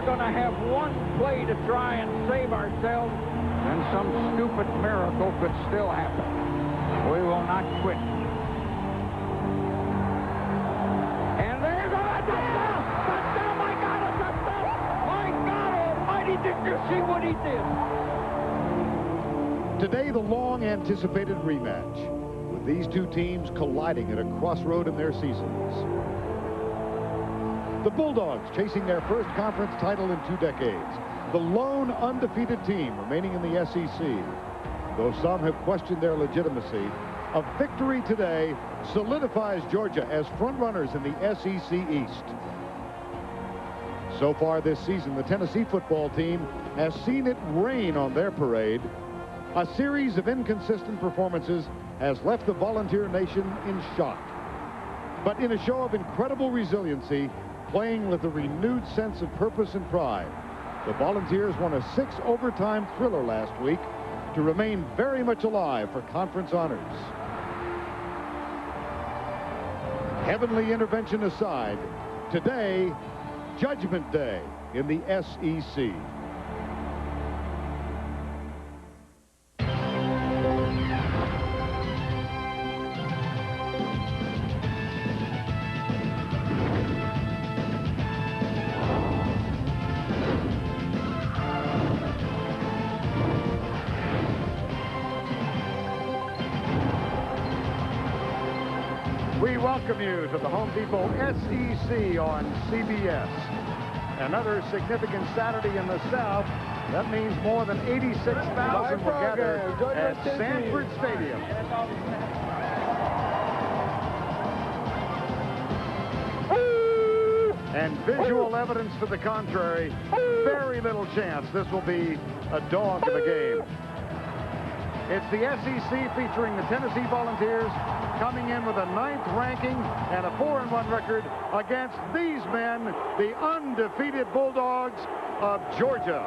we're going to have one play to try and save ourselves, then some stupid miracle could still happen. We will not quit. And there's a touchdown! Touchdown! My God, a touchdown! My God almighty, did you see what he did? Today, the long-anticipated rematch, with these two teams colliding at a crossroad in their seasons. The Bulldogs chasing their first conference title in 2 decades. The lone undefeated team remaining in the SEC. Though some have questioned their legitimacy, a victory today solidifies Georgia as frontrunners in the SEC East. So far this season, the Tennessee football team has seen it rain on their parade. A series of inconsistent performances has left the Volunteer Nation in shock. But in a show of incredible resiliency, playing with a renewed sense of purpose and pride, the Volunteers won a 6-overtime thriller last week to remain very much alive for conference honors. Heavenly intervention aside, today, Judgment Day in the SEC. We welcome you to the Home Depot SEC on CBS. Another significant Saturday in the South. That means more than 86,000 will gather at Sanford Stadium. And visual evidence to the contrary, very little chance this will be a dog of a game. It's the SEC featuring the Tennessee Volunteers coming in with a 9th ranking and a 4-1 record against these men, the undefeated Bulldogs of Georgia.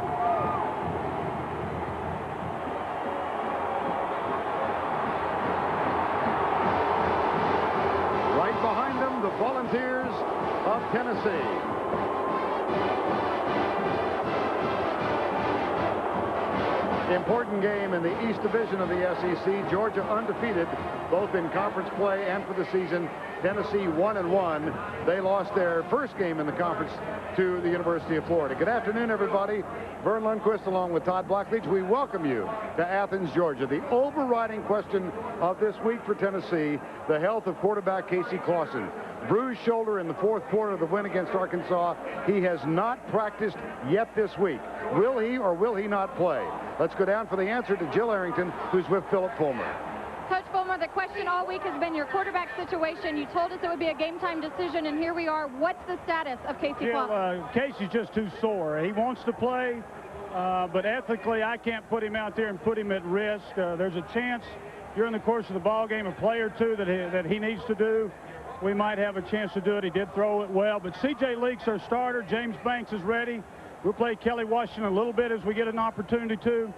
Right behind them, the Volunteers of Tennessee. Important game in the East Division of the SEC. Georgia undefeated both in conference play and for the season. Tennessee 1-1. They lost their first game in the conference to the University of Florida. Good afternoon, everybody. Vern Lundquist along with Todd Blackledge. We welcome you to Athens, Georgia. The overriding question of this week for Tennessee, the health of quarterback Casey Clausen. Bruised shoulder in the 4th quarter of the win against Arkansas. He has not practiced yet this week. Will he or will he not play? Let's go down for the answer to Jill Arrington, who's with Philip Fulmer. Coach Fulmer, the question all week has been your quarterback situation. You told us it would be a game-time decision, and here we are. What's the status of Casey Clausen? Casey's just too sore. He wants to play, but ethically, I can't put him out there and put him at risk. There's a chance during the course of the ball game, a play or two that he needs to do. We might have a chance to do it. He did throw it well, but C.J. Leak's our starter. James Banks is ready. We'll play Kelly Washington a little bit as we get an opportunity to,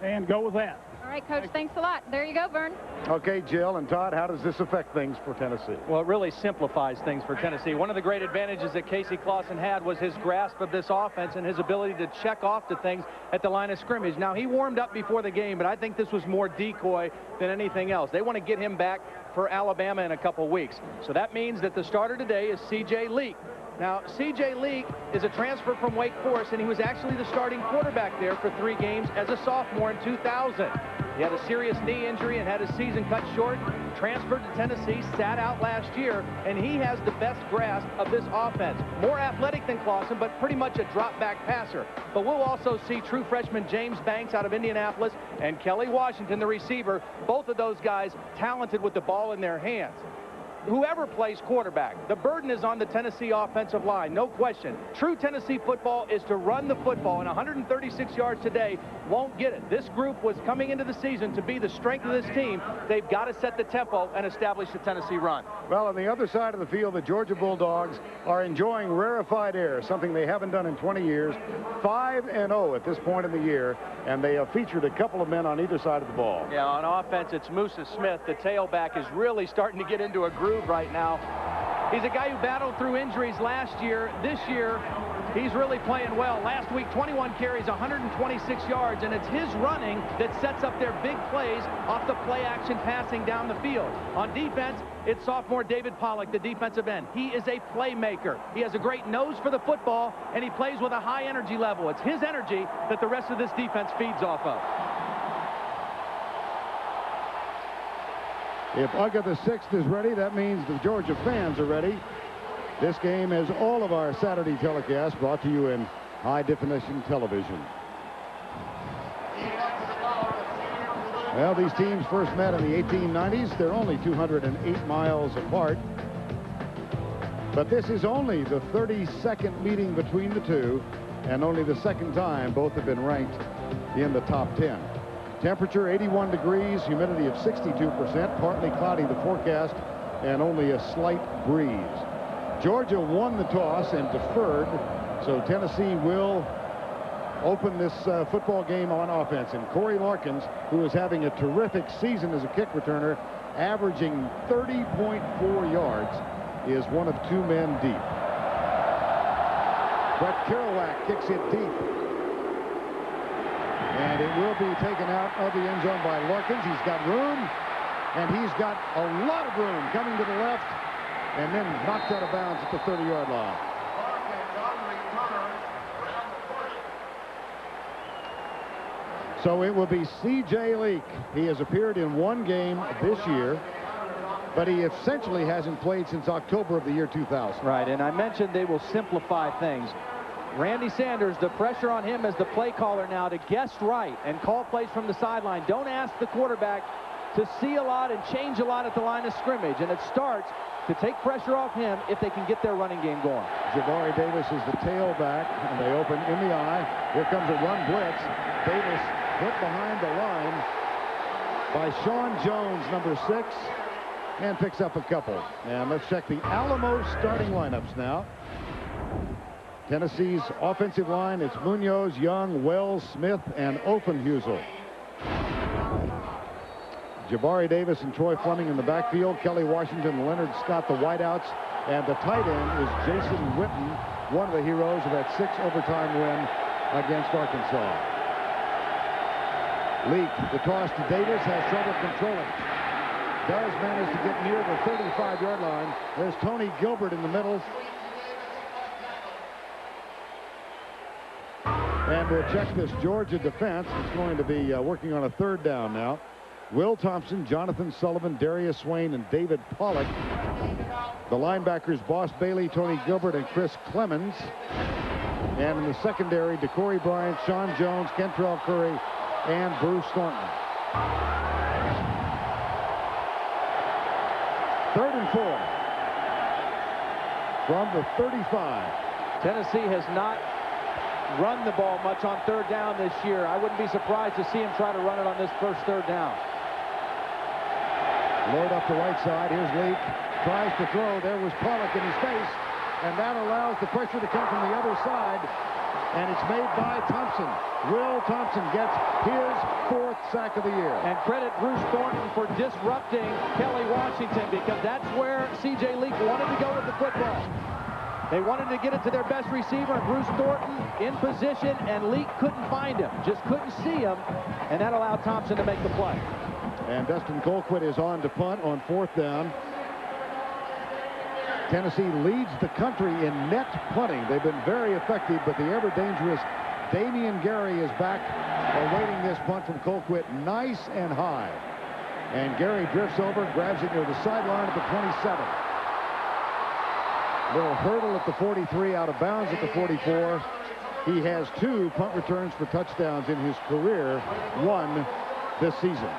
and go with that. All right, Coach, thanks a lot. There you go, Vern. Okay, Jill and Todd, how does this affect things for Tennessee? Well, it really simplifies things for Tennessee. One of the great advantages that Casey Clausen had was his grasp of this offense and his ability to check off to things at the line of scrimmage. Now, he warmed up before the game, but I think this was more decoy than anything else. They want to get him back for Alabama in a couple weeks. So that means that the starter today is C.J. Leak. Now, C.J. Leak is a transfer from Wake Forest, and he was actually the starting quarterback there for 3 games as a sophomore in 2000. He had a serious knee injury and had his season cut short, transferred to Tennessee, sat out last year, and he has the best grasp of this offense. More athletic than Clausen, but pretty much a drop-back passer. But we'll also see true freshman James Banks out of Indianapolis and Kelly Washington, the receiver, both of those guys talented with the ball in their hands. Whoever plays quarterback, the burden is on the Tennessee offensive line, no question. True Tennessee football is to run the football, and 136 yards today won't get it. This group was coming into the season to be the strength of this team. They've got to set the tempo and establish the Tennessee run. Well, on the other side of the field, the Georgia Bulldogs are enjoying rarefied air, something they haven't done in 20 years. 5-0 at this point in the year, and they have featured a couple of men on either side of the ball. Yeah, on offense, it's Musa Smith. The tailback is really starting to get into a groove right now. He's a guy who battled through injuries last year. This year, He's really playing well. Last week, 21 carries, 126 yards, and it's his running that sets up their big plays off the play-action passing down the field. On defense, it's sophomore David Pollock, the defensive end. He is a playmaker. He has a great nose for the football, and he plays with a high energy level. It's his energy that the rest of this defense feeds off of. If Uga the Sixth is ready, that means the Georgia fans are ready. This game is all of our Saturday telecast brought to you in high-definition television. Well, these teams first met in the 1890s. They're only 208 miles apart. But this is only the 32nd meeting between the two, and only the second time both have been ranked in the top 10. Temperature 81 degrees, humidity of 62%, partly cloudy the forecast, and only a slight breeze. Georgia won the toss and deferred, so Tennessee will open this football game on offense. And Corey Larkins, who is having a terrific season as a kick returner, averaging 30.4 yards, is one of two men deep. Brett Kerouac kicks it deep. And it will be taken out of the end zone by Larkins. He's got room, and he's got a lot of room coming to the left, and then knocked out of bounds at the 30-yard line. So it will be C.J. Leak. He has appeared in one game this year, but he essentially hasn't played since October of the year 2000. Right, and I mentioned they will simplify things. Randy Sanders, the pressure on him as the play caller now to guess right and call plays from the sideline. Don't ask the quarterback to see a lot and change a lot at the line of scrimmage. And it starts to take pressure off him if they can get their running game going. Jabari Davis is the tailback, and they open in the eye. Here comes a run blitz. Davis hit behind the line by Sean Jones, number 6, and picks up a couple. And let's check the Alamo starting lineups now. Tennessee's offensive line, it's Munoz, Young, Wells, Smith, and Offenhusel. Jabari Davis and Troy Fleming in the backfield. Kelly Washington, Leonard Scott, the wideouts. And the tight end is Jason Witten, one of the heroes of that 6 overtime win against Arkansas. Leak, the toss to Davis, has trouble controlling. Does manage to get near the 35-yard line. There's Tony Gilbert in the middle. And we'll check this Georgia defense. It's going to be working on a 3rd down now. Will Thompson, Jonathan Sullivan, Darius Swain, and David Pollock. The linebackers, Boss Bailey, Tony Gilbert, and Chris Clemens. And in the secondary, DeCorey Bryant, Sean Jones, Kentrell Curry, and Bruce Thornton. 3rd and 4 from the 35. Tennessee has not run the ball much on 3rd down this year. I wouldn't be surprised to see him try to run it on this first 3rd down. Load up the right side. Here's Leak. Tries to throw. There was Pollock in his face. And that allows the pressure to come from the other side. And it's made by Thompson. Will Thompson gets his 4th sack of the year. And credit Bruce Thornton for disrupting Kelly Washington, because that's where C.J. Leak wanted to go with the football. They wanted to get it to their best receiver, and Bruce Thornton in position, and Leak couldn't find him, just couldn't see him, and that allowed Thompson to make the play. And Dustin Colquitt is on to punt on 4th down. Tennessee leads the country in net punting. They've been very effective, but the ever-dangerous Damian Gary is back awaiting this punt from Colquitt, nice and high. And Gary drifts over, grabs it near the sideline at the 27. Little hurdle at the 43, out of bounds at the 44. He has 2 punt returns for touchdowns in his career, 1 this season.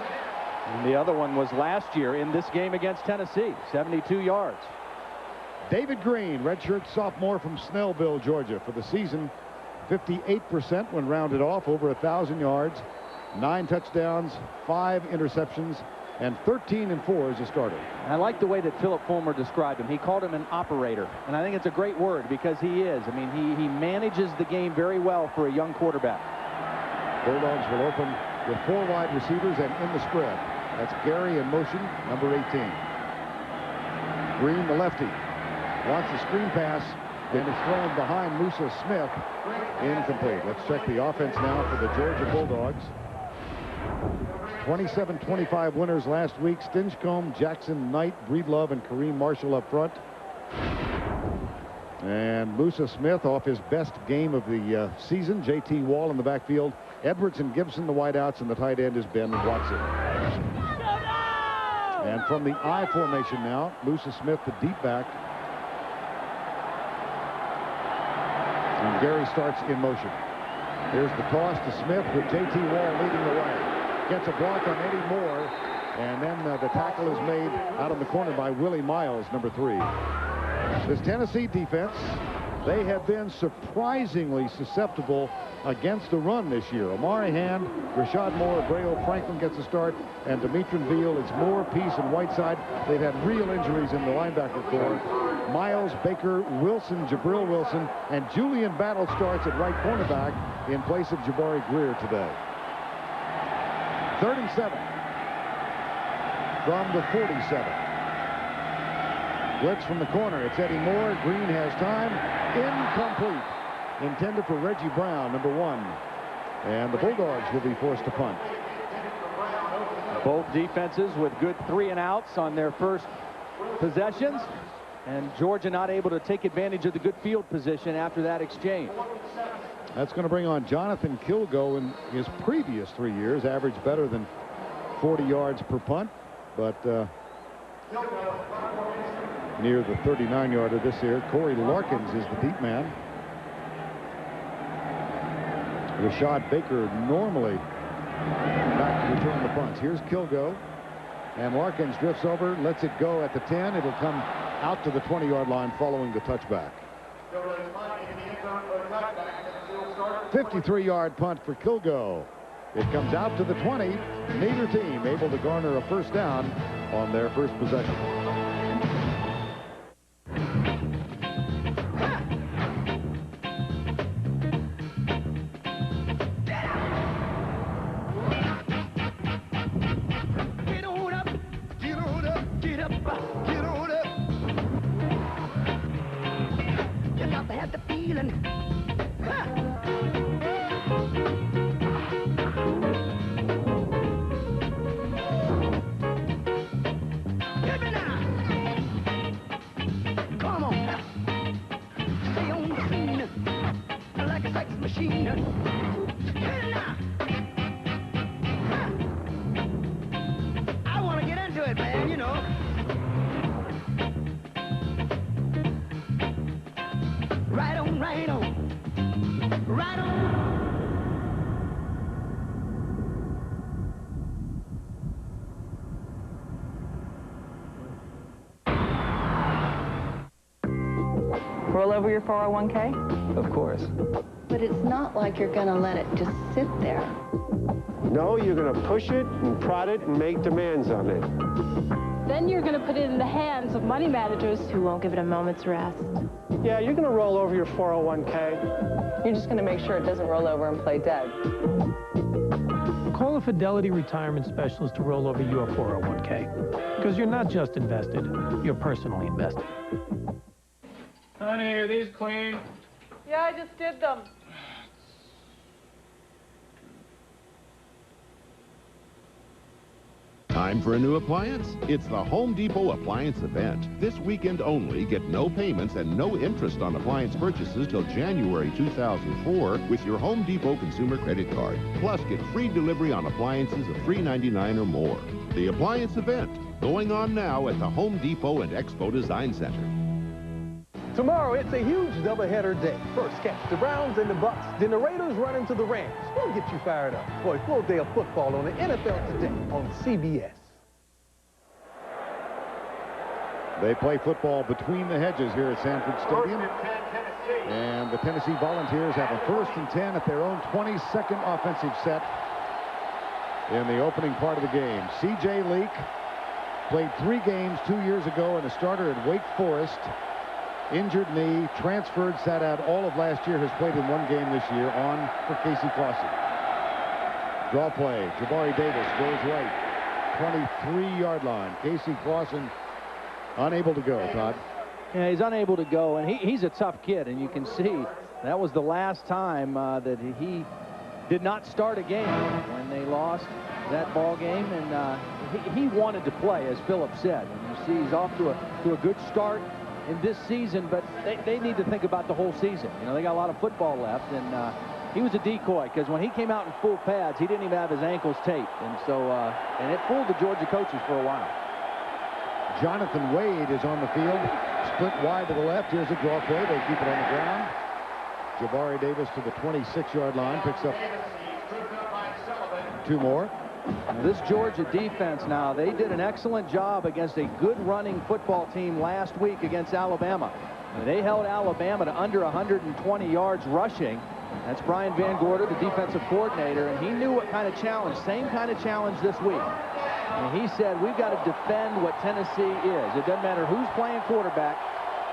And the other one was last year in this game against Tennessee, 72 yards. David Green, redshirt sophomore from Snellville, Georgia. For the season, 58% when rounded off, over 1,000 yards, 9 touchdowns, 5 interceptions, and 13-4 as a starter. I like the way that Philip Fulmer described him. He called him an operator, and I think it's a great word because he is. I mean, he manages the game very well for a young quarterback. Bulldogs will open with 4 wide receivers and in the spread. That's Gary in motion, number 18. Green, the lefty, wants the screen pass And it's thrown behind Musa Smith. Incomplete. Let's check the offense now for the Georgia Bulldogs. 27-25 winners last week. Stinchcomb, Jackson Knight, Breedlove, and Kareem Marshall up front. And Musa Smith off his best game of the season. J.T. Wall in the backfield. Edwards and Gibson the wideouts, and the tight end is Ben Watson. And from the I formation now, Musa Smith the deep back. And Gary starts in motion. Here's the toss to Smith with J.T. Wall leading the way. Gets a block on Eddie Moore, and then the tackle is made out of the corner by Willie Miles, number 3. This Tennessee defense, they have been surprisingly susceptible against the run this year. Omari Hand, Rashad Moore, Braille Franklin gets a start, and Demetrin Beal. It's Moore, Peace, and Whiteside. They've had real injuries in the linebacker corps. Miles, Baker, Wilson, Jabril Wilson, and Julian Battle starts at right cornerback in place of Jabari Greer today. 37 from the 47. Blitz from the corner. It's Eddie Moore. Green has time. Incomplete. Intended for Reggie Brown, number 1. And the Bulldogs will be forced to punt. Both defenses with good 3-and-outs on their first possessions. And Georgia not able to take advantage of the good field position after that exchange. That's going to bring on Jonathan Kilgo. In his previous 3 years, averaged better than 40 yards per punt, but near the 39-yarder this year. Corey Larkins is the deep man. Rashad Baker normally back to return the punts. Here's Kilgo, and Larkins drifts over, lets it go at the 10. It'll come out to the 20-yard line following the touchback. 53-yard punt for Kilgo. It comes out to the 20. Neither team able to garner a first down on their first possession. Get on up, get on up, get up, get on up. You got to have the feeling. I want to get into it, man, you know. Right on, right on. Right on. Roll over your 401k? Of course. But it's not like you're going to let it just sit there. No, you're going to push it and prod it and make demands on it. Then you're going to put it in the hands of money managers who won't give it a moment's rest. Yeah, you're going to roll over your 401k. You're just going to make sure it doesn't roll over and play dead. Call a Fidelity retirement specialist to roll over your 401k. Because you're not just invested, you're personally invested. Honey, are these clean? Yeah, I just did them. Time for a new appliance? It's the Home Depot Appliance Event. This weekend only, get no payments and no interest on appliance purchases till January 2004 with your Home Depot Consumer Credit Card. Plus, get free delivery on appliances of $3.99 or more. The Appliance Event, going on now at the Home Depot and Expo Design Center. Tomorrow, it's a huge doubleheader day. First, catch the Browns and the Bucks. Then the Raiders run into the Rams. We'll get you fired up for a full day of football on the NFL Today on CBS. They play football between the hedges here at Sanford Stadium. And the Tennessee Volunteers have a 1st and 10 at their own 22nd offensive set in the opening part of the game. C.J. Leak played 3 games 2 years ago and a starter at Wake Forest. Injured knee, transferred, sat out all of last year, has played in 1 game this year on for Casey Clausen. Draw play, Jabari Davis goes right, 23-yard line. Casey Clausen unable to go, Todd. Yeah, he's unable to go, and he's a tough kid, and you can see that was the last time that he did not start a game when they lost that ball game, and he wanted to play, as Philip said. And you see he's off to a good start in this season, but they need to think about the whole season. You know, they got a lot of football left, and he was a decoy, because when he came out in full pads, he didn't even have his ankles taped, and so and it fooled the Georgia coaches for a while. Jonathan Wade is on the field, split wide to the left. Here's a draw play. They keep it on the ground. Jabari Davis to the 26-yard line, picks up 2 more. Now, this Georgia defense now, they did an excellent job against a good running football team last week against Alabama. They held Alabama to under 120 yards rushing. That's Brian Van Gorder, the defensive coordinator, and he knew what kind of challenge, same kind of challenge this week. And he said, we've got to defend what Tennessee is. It doesn't matter who's playing quarterback.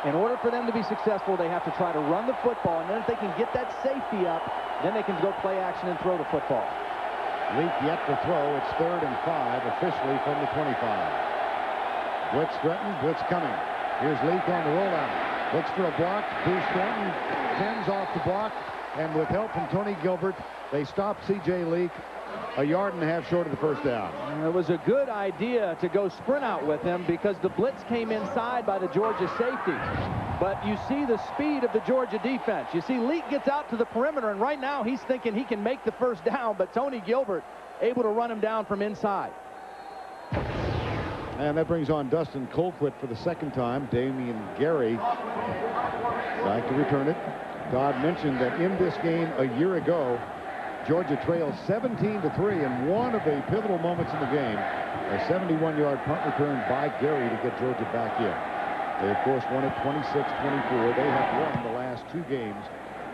In order for them to be successful, they have to try to run the football, and then if they can get that safety up, then they can go play action and throw the football. Leak yet to throw. It's 3rd and 5, officially from the 25. Blitz threatened, blitz coming. Here's Leak on the rollout. Looks for a block. Bruce Thornton tends off the block, and with help from Tony Gilbert, they stop C.J. Leak a 1.5 yards short of the first down. It was a good idea to go sprint out with him because the blitz came inside by the Georgia safety. But you see the speed of the Georgia defense. You see Leak gets out to the perimeter, and right now he's thinking he can make the first down, but Tony Gilbert able to run him down from inside. And that brings on Dustin Colquitt for the second time. Damian Gary back to return it. Todd mentioned that in this game a year ago, Georgia trailed 17-3, and one of the pivotal moments in the game, a 71-yard punt return by Gary to get Georgia back in. They, of course, won it 26-24. They have won the last 2 games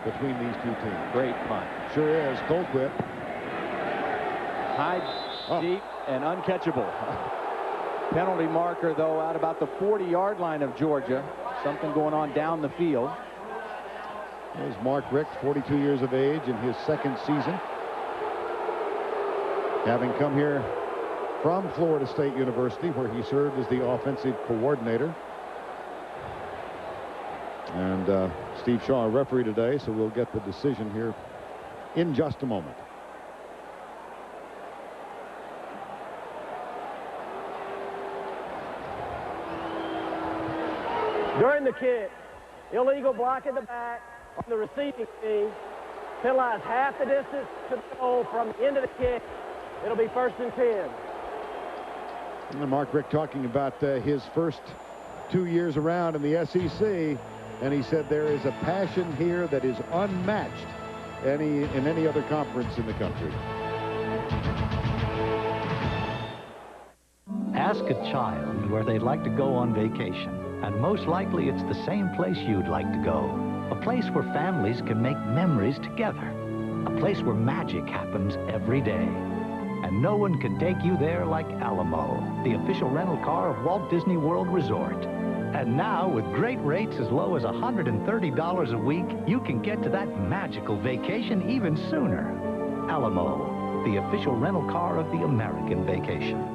between these 2 teams. Great punt. Sure is. Colquitt. High, deep, and uncatchable. Penalty marker, though, out about the 40-yard line of Georgia. Something going on down the field. There's Mark Richt, 42 years of age, in his 2nd season, having come here from Florida State University, where he served as the offensive coordinator. And Steve Shaw, a referee today, so we'll get the decision here in just a moment. During the kick, illegal block at the back on the receiving team. Penalize half the distance to the goal from the end of the kick. It'll be 1st and 10. And Mark Richt talking about his first 2 years around in the SEC, and he said there is a passion here that is unmatched in any other conference in the country. Ask a child where they'd like to go on vacation, and most likely it's the same place you'd like to go. A place where families can make memories together. A place where magic happens every day. And no one can take you there like Alamo, the official rental car of Walt Disney World Resort. And now, with great rates as low as $130 a week, you can get to that magical vacation even sooner. Alamo, the official rental car of the American vacation.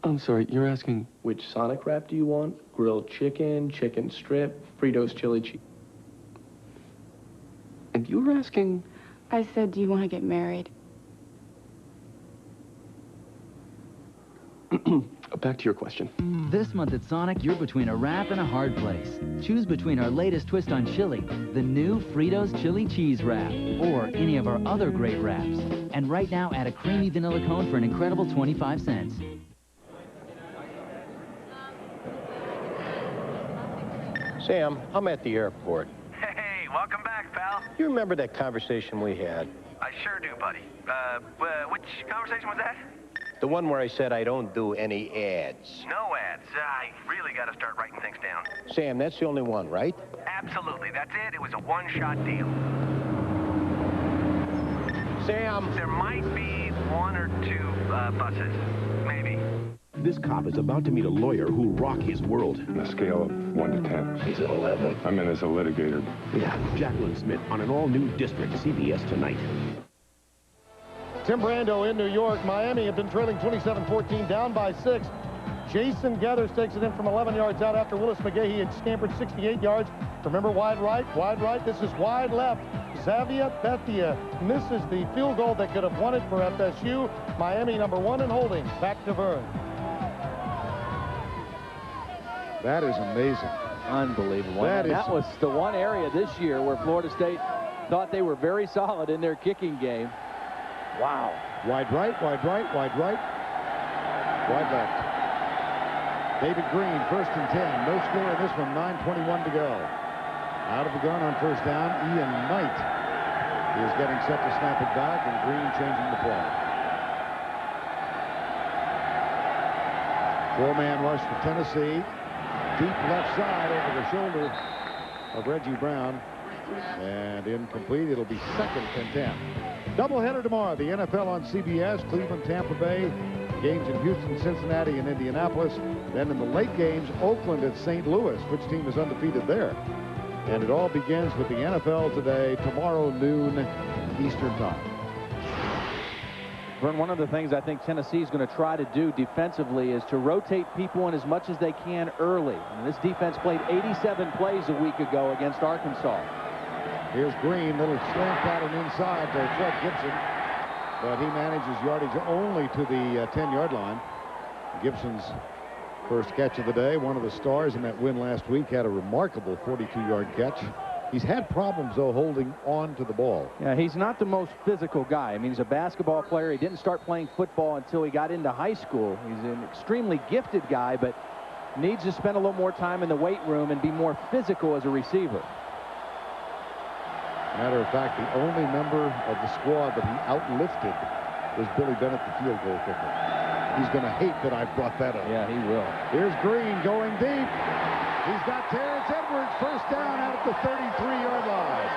I'm sorry, you're asking which Sonic wrap do you want? Grilled chicken, chicken strip, Fritos chili cheese. And you were asking? I said, do you want to get married? Back to your question. This month at Sonic, you're between a wrap and a hard place. Choose between our latest twist on chili, the new Fritos Chili Cheese Wrap, or any of our other great wraps. And right now, add a creamy vanilla cone for an incredible 25 cents. Sam, I'm at the airport. Hey, welcome back, pal. You remember that conversation we had? I sure do, buddy. Which conversation was that? The one where I said I don't do any ads. No ads. I really got to start writing things down. Sam, that's the only one, right? Absolutely. That's it. It was a one-shot deal. Sam! There might be 1 or 2 buses. Maybe. This cop is about to meet a lawyer who'll rock his world. On a scale of 1 to 10. He's an 11. I'm in as a litigator. Yeah, Jacqueline Smith on an all-new District, CBS tonight. Tim Brando in New York. Miami have been trailing 27-14, down by 6. Jason Gathers takes it in from 11 yards out after Willis McGahee had scampered 68 yards. Remember, wide right, wide right. This is wide left. Xavier Bethia misses the field goal that could have won it for FSU. Miami #1 and holding. Back to Vern. That is amazing. Unbelievable. That was the one area this year where Florida State thought they were very solid in their kicking game. Wow. Wide right, wide right, wide right, wide left. David Green, 1st and 10. No score in this one, 9:21 to go. Out of the gun on 1st down, Ian Knight is getting set to snap it back, and Green changing the play. 4-man rush for Tennessee. Deep left side over the shoulder of Reggie Brown. And incomplete. It'll be 2nd and 10. Doubleheader tomorrow. The NFL on CBS. Cleveland, Tampa Bay. Games in Houston, Cincinnati, and Indianapolis. Then in the late games, Oakland at St. Louis. Which team is undefeated there? And it all begins with the NFL today, tomorrow noon Eastern time. Vern, one of the things I think Tennessee is going to try to do defensively is to rotate people in as much as they can early. And this defense played 87 plays a week ago against Arkansas. Here's Green, little slant pattern inside to Fred Gibson, but he manages yardage only to the 10-yard line. Gibson's first catch of the day, one of the stars in that win last week, had a remarkable 42-yard catch. He's had problems, though, holding on to the ball. Yeah, he's not the most physical guy. I mean, he's a basketball player. He didn't start playing football until he got into high school. He's an extremely gifted guy, but needs to spend a little more time in the weight room and be more physical as a receiver. Matter of fact, the only member of the squad that he outlifted was Billy Bennett, the field goal kicker. He's going to hate that I brought that up. Yeah, he will. Here's Green going deep. He's got Terrence Edwards, 1st down out at the 33-yard line.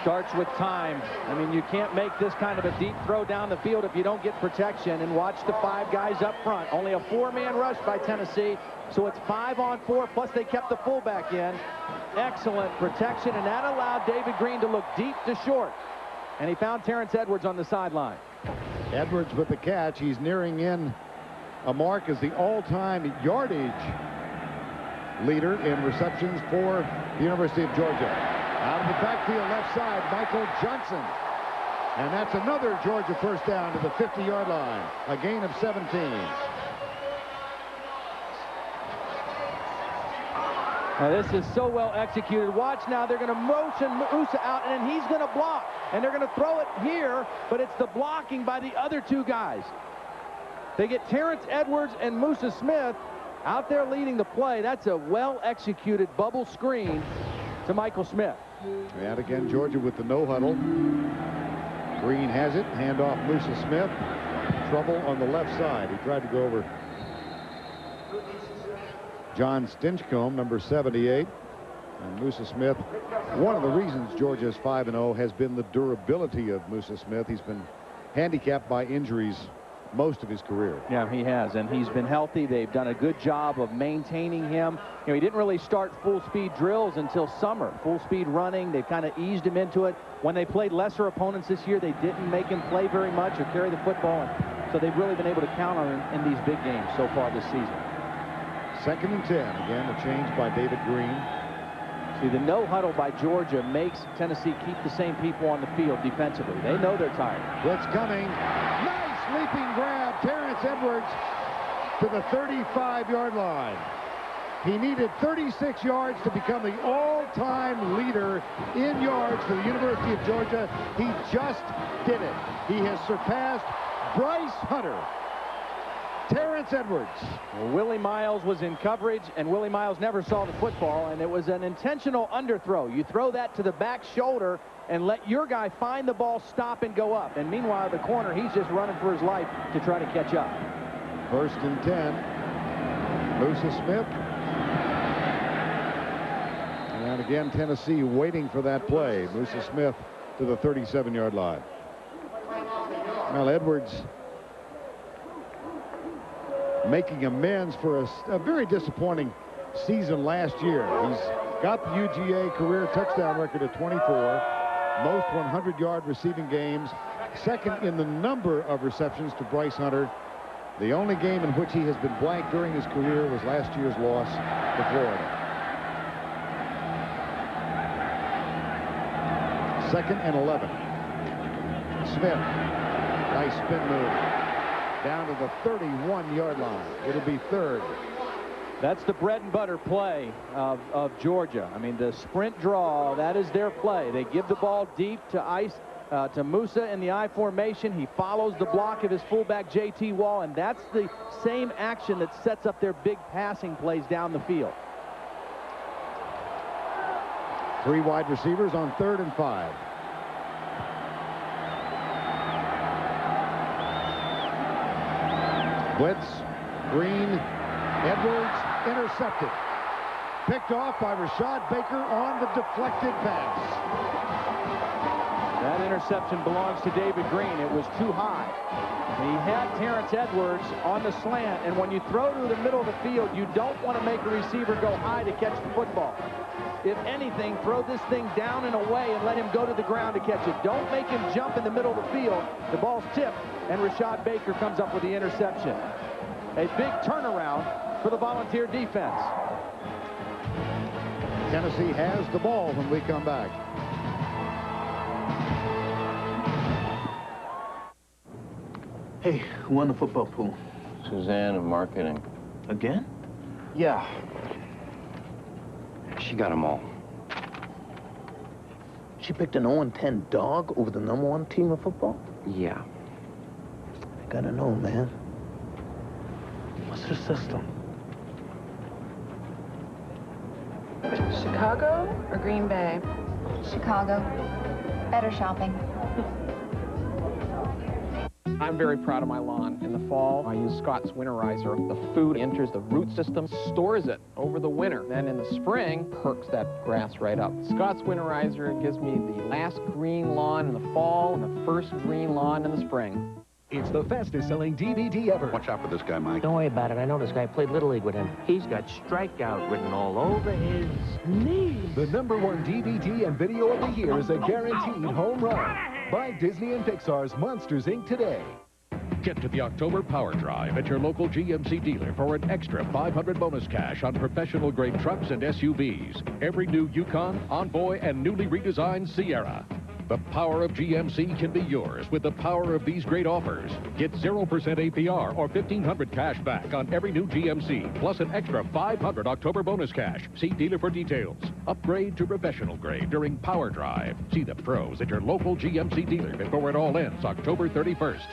Starts with time. I mean, you can't make this kind of a deep throw down the field if you don't get protection. And watch the 5 guys up front. Only a 4-man rush by Tennessee. So it's 5 on 4, plus they kept the fullback in. Excellent protection, and that allowed David Green to look deep to short. And he found Terrence Edwards on the sideline. Edwards with the catch. He's nearing in a mark as the all-time yardage leader in receptions for the University of Georgia. Out of the backfield left side, Michael Johnson. And that's another Georgia 1st down to the 50-yard line. A gain of 17. Now this is so well executed. Watch now, they're going to motion Musa out, and he's going to block. And they're going to throw it here, but it's the blocking by the other 2 guys. They get Terrence Edwards and Musa Smith out there leading the play. That's a well-executed bubble screen to Michael Smith. And again, Georgia with the no huddle. Green has it. Handoff Musa Smith. Trouble on the left side. He tried to go over John Stinchcomb, number 78. And Musa Smith, one of the reasons Georgia is 5-0 has been the durability of Musa Smith. He's been handicapped by injuries most of his career. Yeah, he has, and he's been healthy. They've done a good job of maintaining him. You know, he didn't really start full-speed drills until summer. Full-speed running, they've kind of eased him into it. When they played lesser opponents this year, they didn't make him play very much or carry the football, and so they've really been able to count on him in these big games so far this season. 2nd and 10. Again, a change by David Green. See, the no huddle by Georgia makes Tennessee keep the same people on the field defensively. They know they're tired. Blitz coming. Nice leaping grab. Terrence Edwards to the 35-yard line. He needed 36 yards to become the all-time leader in yards for the University of Georgia. He just did it. He has surpassed Bryce Hunter. Terrence Edwards. Well, Willie Miles was in coverage, and Willie Miles never saw the football, and it was an intentional underthrow. You throw that to the back shoulder and let your guy find the ball, stop, and go up. And meanwhile, the corner, he's just running for his life to try to catch up. 1st and 10. Musa Smith. And again, Tennessee waiting for that play. Musa Smith to the 37-yard line. Well, Edwards making amends for a very disappointing season last year. He's got the UGA career touchdown record at 24, most 100-yard receiving games, 2nd in the number of receptions to Bryce Hunter, The only game in which he has been blank during his career was last year's loss to Florida. 2nd and 11. Smith. Nice spin move. Down to the 31-yard line. It'll be 3rd. That's the bread and butter play of Georgia. I mean, the sprint draw, that is their play. They give the ball deep to Musa in the I formation. He follows the block of his fullback, J.T. Wall, and that's the same action that sets up their big passing plays down the field. 3 wide receivers on 3rd and 5. Blitz, Green, Edwards, intercepted. Picked off by Rashad Baker on the deflected pass. That interception belongs to David Green. It was too high. He had Terrence Edwards on the slant, and when you throw to the middle of the field, you don't want to make a receiver go high to catch the football. If anything, throw this thing down and away and let him go to the ground to catch it. Don't make him jump in the middle of the field. The ball's tipped, and Rashad Baker comes up with the interception. A big turnaround for the Volunteer defense. Tennessee has the ball when we come back. Hey, who won the football pool? Suzanne in marketing. Again? Yeah. She got them all. She picked an 0-10 dog over the #1 team of football? Yeah. I gotta know, man. What's her system? Chicago or Green Bay? Chicago. Better shopping. I'm very proud of my lawn. In the fall, I use Scott's Winterizer. The food enters the root system, stores it over the winter. Then in the spring, perks that grass right up. Scott's Winterizer gives me the last green lawn in the fall and the first green lawn in the spring. It's the fastest-selling DVD ever. Watch out for this guy, Mike. Don't worry about it. I know this guy. Played Little League with him. He's got strikeout written all over his knees. The #1 DVD and video of the year is a guaranteed home run. Buy Disney and Pixar's Monsters, Inc. today. Get to the October Power Drive at your local GMC dealer for an extra $500 bonus cash on professional-grade trucks and SUVs. Every new Yukon, Envoy, and newly redesigned Sierra. The power of GMC can be yours with the power of these great offers. Get 0% APR or $1,500 cash back on every new GMC, plus an extra $500 October bonus cash. See dealer for details. Upgrade to professional grade during Power Drive. See the pros at your local GMC dealer before it all ends October 31st.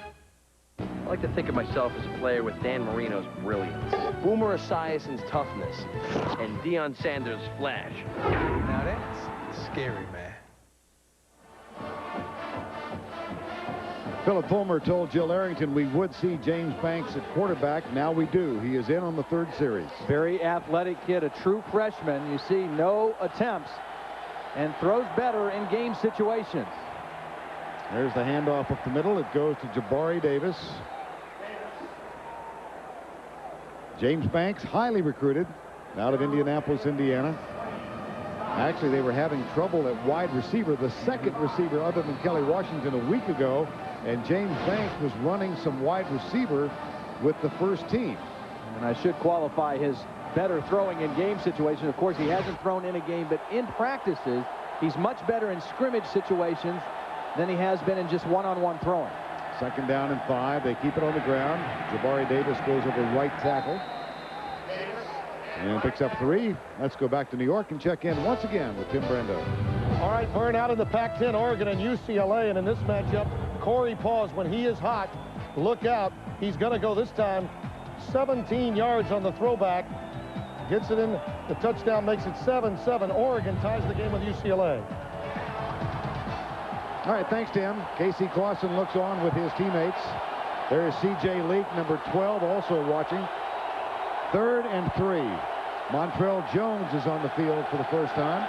I like to think of myself as a player with Dan Marino's brilliance, Boomer Esiason's toughness, and Deion Sanders' flash. Now that's scary, man. Philip Fulmer told Jill Arrington we would see James Banks at quarterback. Now we do. He is in on the 3rd series. Very athletic kid, a true freshman. You see no attempts and throws better in game situations. There's the handoff up the middle. It goes to Jabari Davis. James Banks, highly recruited out of Indianapolis, Indiana. Actually, they were having trouble at wide receiver, the 2nd receiver other than Kelly Washington a week ago, and James Banks was running some wide receiver with the 1st team. And I should qualify his better throwing in game situations. Of course, he hasn't thrown in a game, but in practices, he's much better in scrimmage situations than he has been in just one-on-one throwing. 2nd down and 5. They keep it on the ground. Jabari Davis goes over right tackle and picks up 3. Let's go back to New York and check in once again with Tim Brando. All right, Vern, out in the Pac-10, Oregon and UCLA, and in this matchup, Corey Paws, when he is hot, look out. He's going to go this time 17 yards on the throwback. Gets it in. The touchdown makes it 7-7. Oregon ties the game with UCLA. All right, thanks, Tim. Casey Clausen looks on with his teammates. There's C.J. Leak, number 12, also watching. 3rd and 3. Montrell Jones is on the field for the first time.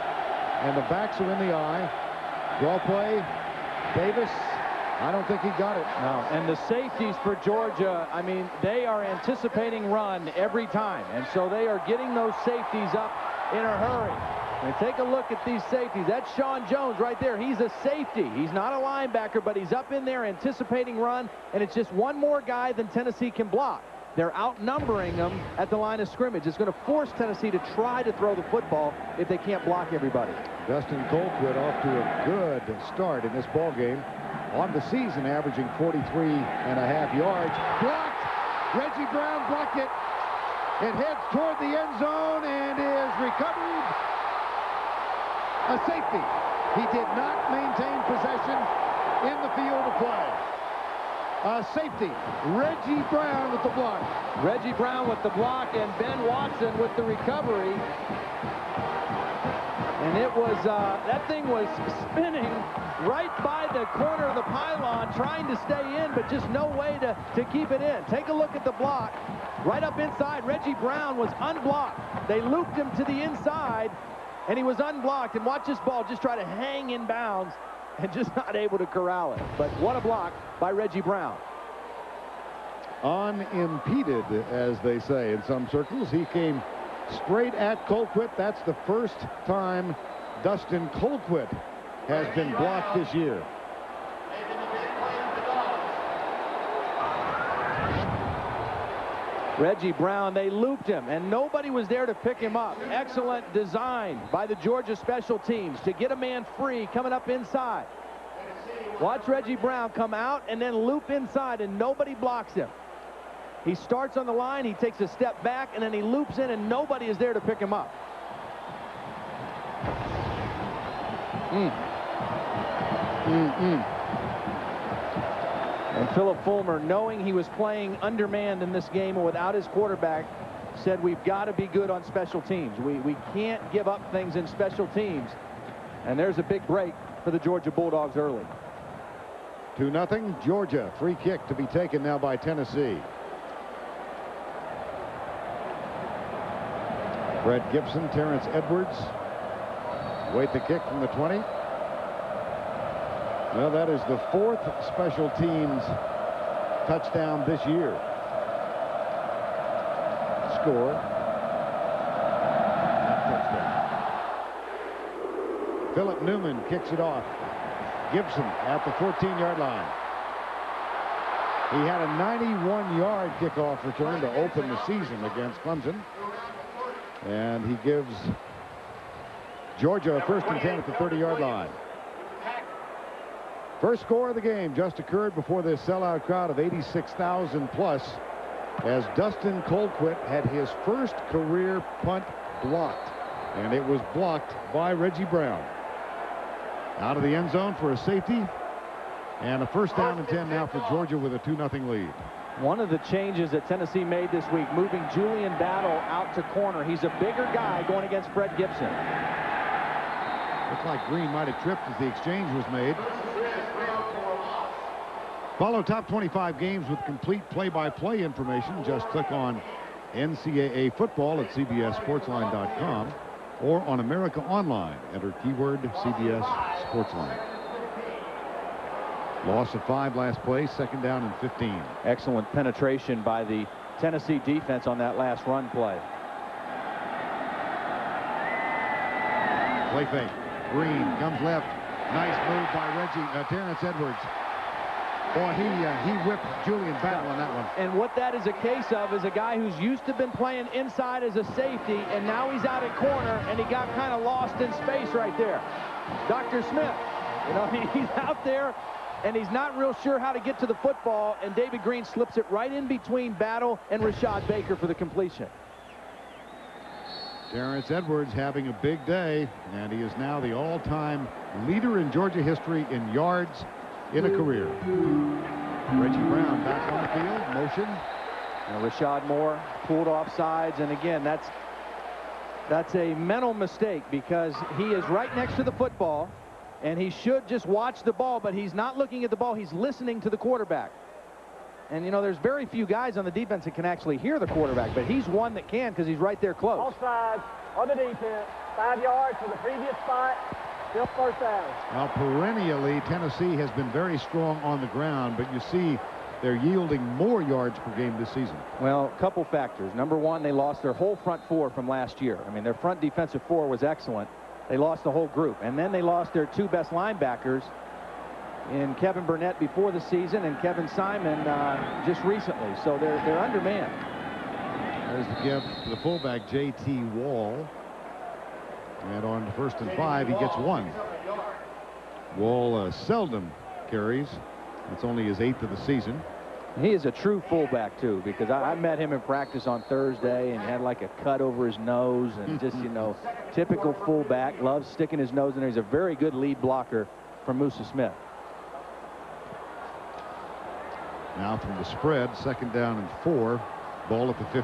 And the backs are in the eye. Draw play. Davis. I don't think he got it. No, and the safeties for Georgia, I mean, they are anticipating run every time. And so they are getting those safeties up in a hurry. And take a look at these safeties. That's Sean Jones right there. He's a safety. He's not a linebacker, but he's up in there anticipating run, and it's just one more guy than Tennessee can block. They're outnumbering them at the line of scrimmage. It's going to force Tennessee to try to throw the football if they can't block everybody. Dustin Colquitt off to a good start in this ball game. On the season, averaging 43.5 yards. Blocked. Reggie Brown blocked it. It heads toward the end zone and is recovered. A safety. He did not maintain possession in the field of play. A safety. Reggie Brown with the block. Reggie Brown with the block and Ben Watson with the recovery. And it was, that thing was spinning right by the corner of the pylon, trying to stay in, but just no way to keep it in. Take a look at the block. Right up inside, Reggie Brown was unblocked. They looped him to the inside, and he was unblocked. And watch this ball just try to hang in bounds and just not able to corral it. But what a block by Reggie Brown. Unimpeded, as they say in some circles. He came straight at Colquitt. That's the first time Dustin Colquitt has been blocked this year. Reggie Brown, they looped him, and nobody was there to pick him up. Excellent design by the Georgia special teams to get a man free coming up inside. Watch Reggie Brown come out and then loop inside, and nobody blocks him. He starts on the line, he takes a step back, and then he loops in, and nobody is there to pick him up. And Philip Fulmer, knowing he was playing undermanned in this game and without his quarterback, said we've got to be good on special teams. We can't give up things in special teams. And there's a big break for the Georgia Bulldogs early. 2-0 Georgia. Free kick to be taken now by Tennessee. Brett Gibson, Terrence Edwards. Wait the kick from the 20. Well, that is the 4th special teams touchdown this year. Score. Touchdown. Philip Newman kicks it off. Gibson at the 14-yard line. He had a 91-yard kickoff return to open the season against Clemson. And he gives Georgia a 1st and 10 at the 30-yard line. First score of the game just occurred before this sellout crowd of 86,000 plus as Dustin Colquitt had his first career punt blocked. And it was blocked by Reggie Brown. Out of the end zone for a safety. And a 1st down and 10 now for Georgia with a 2-0 lead. One of the changes that Tennessee made this week, moving Julian Battle out to corner. He's a bigger guy going against Fred Gibson. Looks like Green might have tripped as the exchange was made. Follow top 25 games with complete play-by-play information. Just click on NCAA football at CBSSportsline.com or on America Online. Enter keyword CBS Sportsline. Loss of 5 last play, 2nd down and 15. Excellent penetration by the Tennessee defense on that last run play. Play fake. Green comes left. Nice move by Terrence Edwards. Boy, he whipped Julian Battle on that one. And what that is a case of is a guy who's used to been playing inside as a safety, and now he's out at corner, and he got kind of lost in space right there. Dr. Smith, you know, he's out there, and he's not real sure how to get to the football, and David Green slips it right in between Battle and Rashad Baker for the completion. Terrence Edwards having a big day, and he is now the all-time leader in Georgia history in yards in a career. Reggie Brown back on the field, motion. And Rashad Moore pulled off sides, and again, that's a mental mistake because he is right next to the football, and he should just watch the ball, but he's not looking at the ball. He's listening to the quarterback. And, you know, there's very few guys on the defense that can actually hear the quarterback, but he's one that can because he's right there close. All sides on the defense. 5 yards from the previous spot. Still 1st down. Now, perennially, Tennessee has been very strong on the ground, but you see they're yielding more yards per game this season. Well, a couple factors. Number one, they lost their whole front 4 from last year. I mean, their front defensive 4 was excellent. They lost the whole group. And then they lost their 2 best linebackers in Kevin Burnett before the season and Kevin Simon just recently. So they're undermanned. There's the give to the fullback, J.T. Wall. And on 1st and 5, he gets 1. Wall seldom carries. It's only his 8th of the season. He is a true fullback, too, because I met him in practice on Thursday and had like a cut over his nose and just, you know, typical fullback, loves sticking his nose in there. He's a very good lead blocker from Musa Smith. Now from the spread, 2nd down and 4, ball at the 50.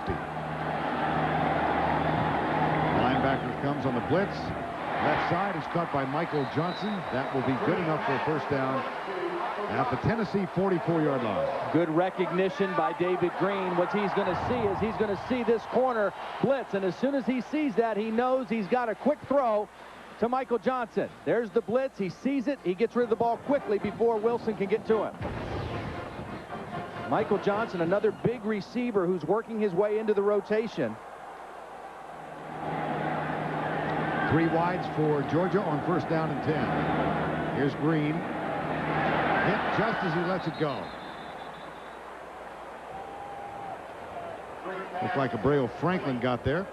Linebacker comes on the blitz. Left side is caught by Michael Johnson. That will be good enough for a 1st down at the Tennessee 44-yard line. Good recognition by David Green. What he's going to see is he's going to see this corner blitz, and as soon as he sees that, he knows he's got a quick throw to Michael Johnson. There's the blitz. He sees it. He gets rid of the ball quickly before Wilson can get to him. Michael Johnson, another big receiver who's working his way into the rotation. 3 wides for Georgia on 1st down and 10. Here's Green. Hit just as he lets it go. Looks like Abreu Franklin got there.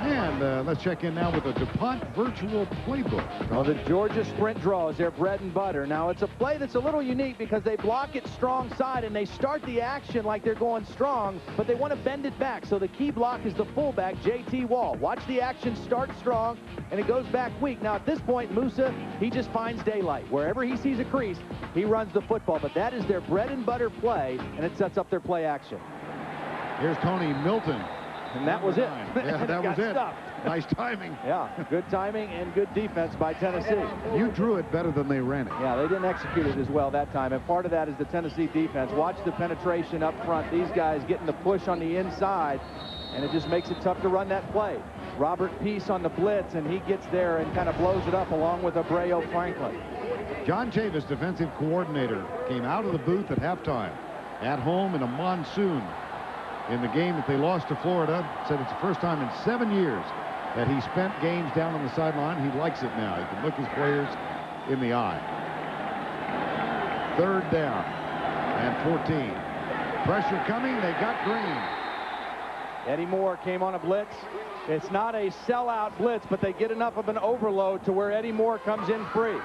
And let's check in now with a DuPont virtual playbook. Well, the Georgia sprint draw is their bread and butter. Now, it's a play that's a little unique because they block it strong side and they start the action like they're going strong, but they want to bend it back. So the key block is the fullback, J.T. Wall. Watch the action start strong and it goes back weak. Now, at this point, Musa, he just finds daylight. Wherever he sees a crease, he runs the football. But that is their bread and butter play, and it sets up their play action. Here's Tony Milton. And that was it. Yeah, that was it. Stuffed. Nice timing. Yeah, good timing and good defense by Tennessee. You drew it better than they ran it. Yeah, they didn't execute it as well that time, and part of that is the Tennessee defense. Watch the penetration up front. These guys getting the push on the inside, and it just makes it tough to run that play. Robert Peace on the blitz, and he gets there and kind of blows it up along with Abreu Franklin. John Chavis, defensive coordinator, came out of the booth at halftime. At home in a monsoon. In the game that they lost to Florida, said it's the first time in 7 years that he spent games down on the sideline. He likes it now. He can look his players in the eye. 3rd down and 14. Pressure coming. They got Green. Eddie Moore came on a blitz. It's not a sellout blitz, but they get enough of an overload to where Eddie Moore comes in free.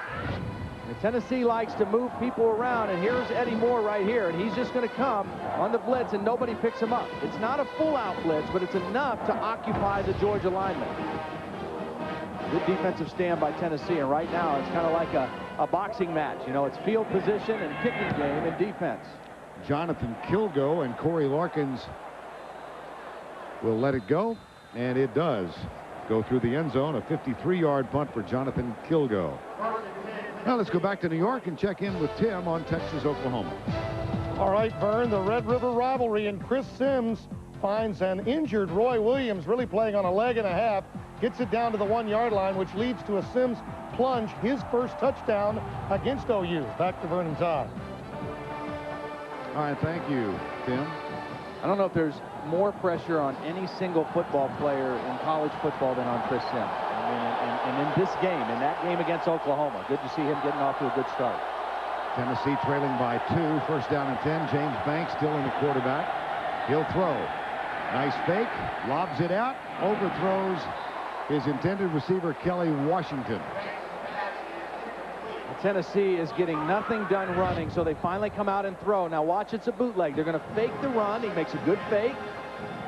And Tennessee likes to move people around, and here's Eddie Moore right here, and he's just going to come on the blitz, and nobody picks him up. It's not a full-out blitz, but it's enough to occupy the Georgia lineman. Good defensive stand by Tennessee, and right now it's kind of like a boxing match. You know, it's field position and kicking game and defense. Jonathan Kilgo and Corey Larkins will let it go, and it does go through the end zone. A 53-yard punt for Jonathan Kilgo. Now let's go back to New York and check in with Tim on Texas, Oklahoma. All right, Vern, the Red River rivalry, and Chris Sims finds an injured Roy Williams, really playing on a leg and a half, gets it down to the 1-yard line, which leads to a Sims plunge, his first touchdown against OU. Back to Vern and Todd. All right, thank you, Tim. I don't know if there's more pressure on any single football player in college football than on Chris Sims. I mean, and in this game, in that game against Oklahoma, good to see him getting off to a good start. Tennessee trailing by 2, 1st down and 10. James Banks still in the quarterback. He'll throw. Nice fake, lobs it out, overthrows his intended receiver, Kelly Washington. Tennessee is getting nothing done running, so they finally come out and throw. Now watch, it's a bootleg. They're going to fake the run. He makes a good fake.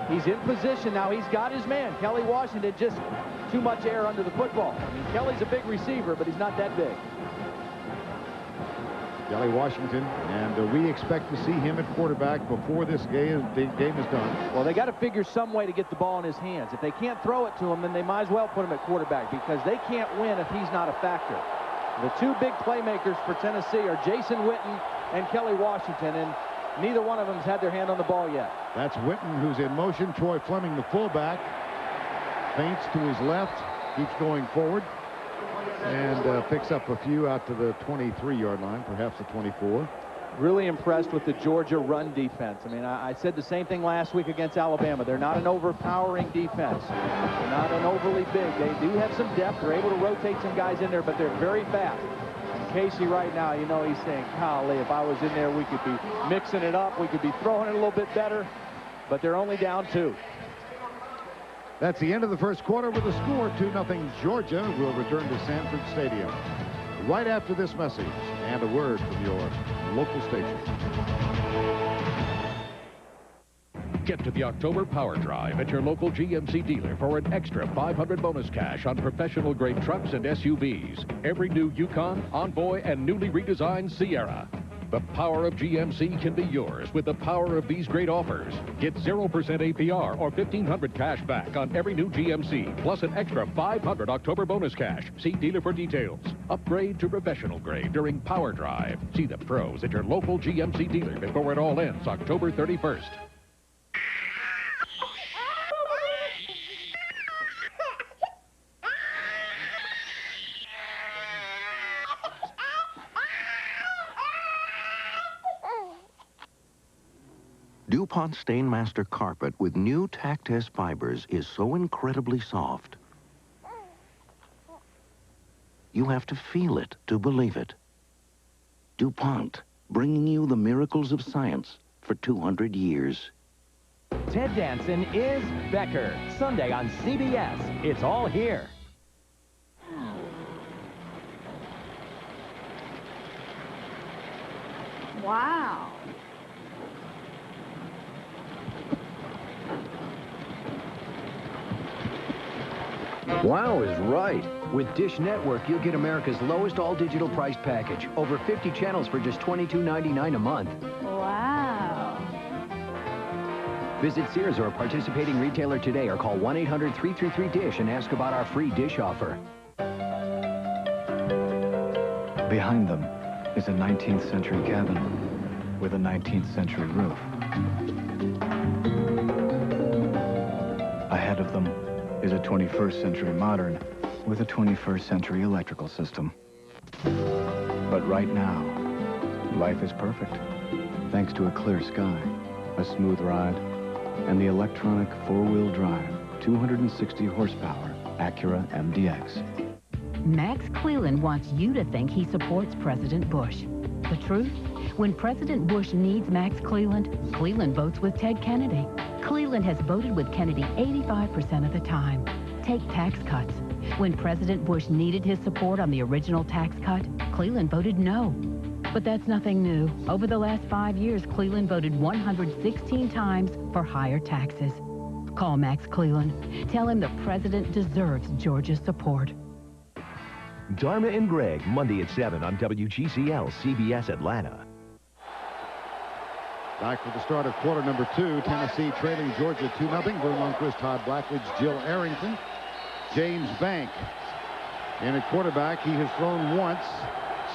He's in position now. He's got his man, Kelly Washington, just too much air under the football. I mean, Kelly's a big receiver, but he's not that big. Kelly Washington, and we expect to see him at quarterback before this game is done. Well, they got to figure some way to get the ball in his hands. If they can't throw it to him, then they might as well put him at quarterback, because they can't win if he's not a factor. The 2 big playmakers for Tennessee are Jason Witten and Kelly Washington, and neither one of them's had their hand on the ball yet. That's Witten, who's in motion. Troy Fleming, the fullback, feints to his left, keeps going forward, and picks up a few out to the 23-yard line, perhaps the 24. Really impressed with the Georgia run defense. I mean, I said the same thing last week against Alabama. They're not an overpowering defense. They're not an overly big. They do have some depth. They're able to rotate some guys in there, but they're very fast. And Casey right now, you know, he's saying, golly, if I was in there, we could be mixing it up. We could be throwing it a little bit better, but they're only down 2. That's the end of the first quarter with the score 2-0. Georgia will return to Sanford Stadium right after this message and a word from your local station. Get to the October Power Drive at your local GMC dealer for an extra $500 bonus cash on professional-grade trucks and SUVs. Every new Yukon, Envoy, and newly redesigned Sierra. The power of GMC can be yours with the power of these great offers. Get 0% APR or $1,500 cash back on every new GMC, plus an extra $500 October bonus cash. See dealer for details. Upgrade to professional grade during Power Drive. See the pros at your local GMC dealer before it all ends October 31st. DuPont Stainmaster carpet with new Tactest fibers is so incredibly soft. You have to feel it to believe it. DuPont, bringing you the miracles of science for 200 years. Ted Danson is Becker. Sunday on CBS. It's all here. Wow. Wow is right. With Dish Network, you'll get America's lowest all-digital price package. Over 50 channels for just $22.99 a month. Wow. Visit Sears or a participating retailer today or call 1-800-333-DISH and ask about our free Dish offer. Behind them is a 19th century cabin with a 19th century roof. Ahead of them is a 21st century modern with a 21st century electrical system. But right now, life is perfect, thanks to a clear sky, a smooth ride, and the electronic four-wheel drive, 260 horsepower Acura MDX. Max Cleland wants you to think he supports President Bush. The truth? When President Bush needs Max Cleland, Cleland votes with Ted Kennedy. Cleland has voted with Kennedy 85% of the time. Take tax cuts. When President Bush needed his support on the original tax cut, Cleland voted no. But that's nothing new. Over the last 5 years, Cleland voted 116 times for higher taxes. Call Max Cleland. Tell him the president deserves Georgia's support. Dharma and Greg, Monday at 7 on WGCL, CBS Atlanta. Back for the start of quarter number 2. Tennessee trailing Georgia 2-0. Vern Lundquist, Todd Blackledge, Jill Arrington, James Bank. And at quarterback, he has thrown once.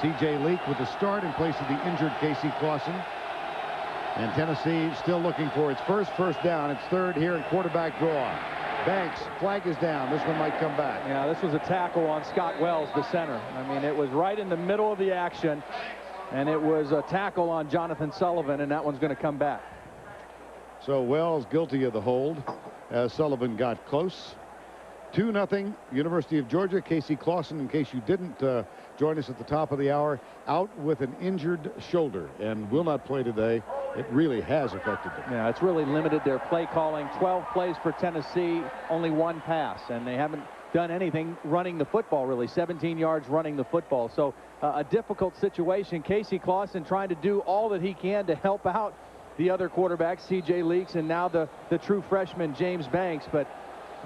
C.J. Leak with the start in place of the injured Casey Clausen. And Tennessee still looking for its first down. It's third here in quarterback draw. Banks, flag is down. This one might come back. Yeah, this was a tackle on Scott Wells, the center. I mean, it was right in the middle of the action. And it was a tackle on Jonathan Sullivan, and that one's going to come back. So Wells guilty of the hold as Sullivan got close. 2-0 University of Georgia. Casey Clausen, in case you didn't join us at the top of the hour, out with an injured shoulder and will not play today. It really has affected them. Yeah, it's really limited their play calling. 12 plays for Tennessee, only 1 pass, and they haven't done anything running the football, really. 17 yards running the football. So a difficult situation. Casey Clausen trying to do all that he can to help out the other quarterbacks, C.J. Leaks, and now the true freshman, James Banks. But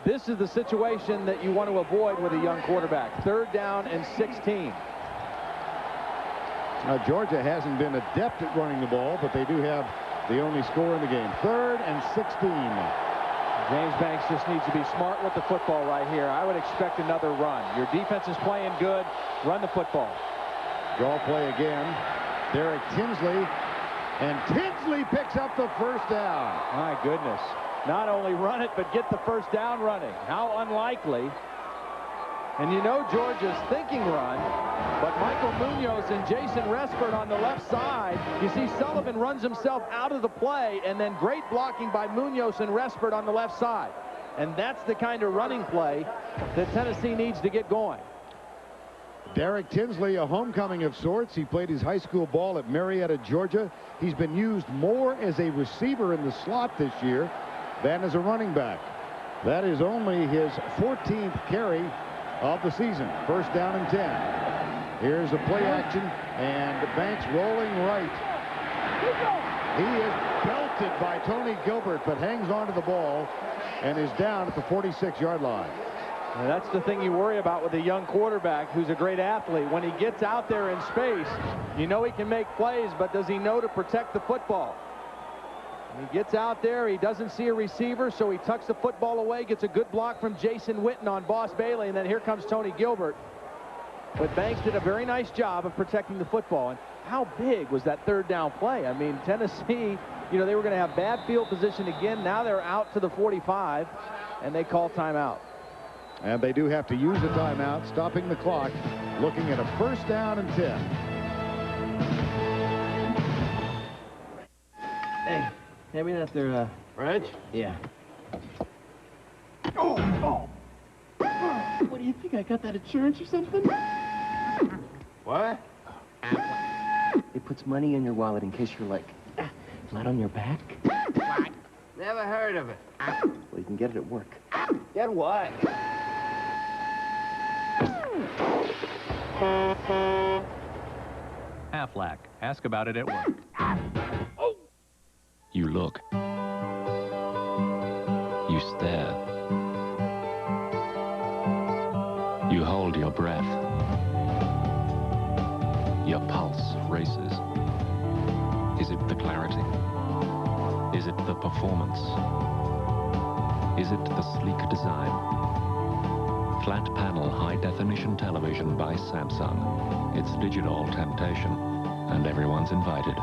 this is the situation that you want to avoid with a young quarterback. 3rd down and 16. Georgia hasn't been adept at running the ball, but they do have the only score in the game. 3rd and 16. James Banks just needs to be smart with the football right here. I would expect another run. Your defense is playing good. Run the football. Draw play again. Derek Tinsley. And Tinsley picks up the 1st down. My goodness. Not only run it, but get the 1st down running. How unlikely. And you know Georgia's thinking run, but Michael Munoz and Jason Respert on the left side. You see Sullivan runs himself out of the play, and then great blocking by Munoz and Respert on the left side. And that's the kind of running play that Tennessee needs to get going. Derek Tinsley, a homecoming of sorts. He played his high school ball at Marietta, Georgia. He's been used more as a receiver in the slot this year than as a running back. That is only his 14th carry of the season. First down and 10. Here's a play action, and Banks rolling right. He is belted by Tony Gilbert, but hangs onto the ball and is down at the 46-yard line. And that's the thing you worry about with a young quarterback who's a great athlete. When he gets out there in space, you know he can make plays, but does he know to protect the football? When he gets out there, he doesn't see a receiver, so he tucks the football away, gets a good block from Jason Witten on Boss Bailey, and then here comes Tony Gilbert. But Banks did a very nice job of protecting the football. And how big was that third down play? I mean, Tennessee, you know, they were going to have bad field position again. Now they're out to the 45, and they call timeout. And they do have to use a timeout, stopping the clock, looking at a first down and 10. Hey, hand me that there, wrench? Yeah. Oh! What do you think? I got that insurance or something? What? It puts money in your wallet in case you're like, flat on your back. What? Never heard of it. Well, you can get it at work. Get what? Aflac. Ask about it at work. You look. You stare. You hold your breath. Your pulse races. Is it the clarity? Is it the performance? Is it the sleek design? Flat panel high definition television by Samsung. It's digital temptation, and everyone's invited.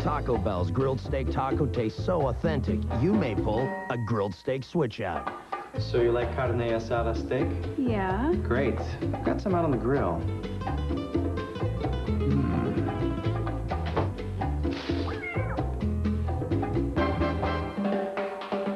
Taco Bell's grilled steak taco tastes so authentic, you may pull a grilled steak switch out. So you like carne asada steak? Yeah. Great. Got some out on the grill.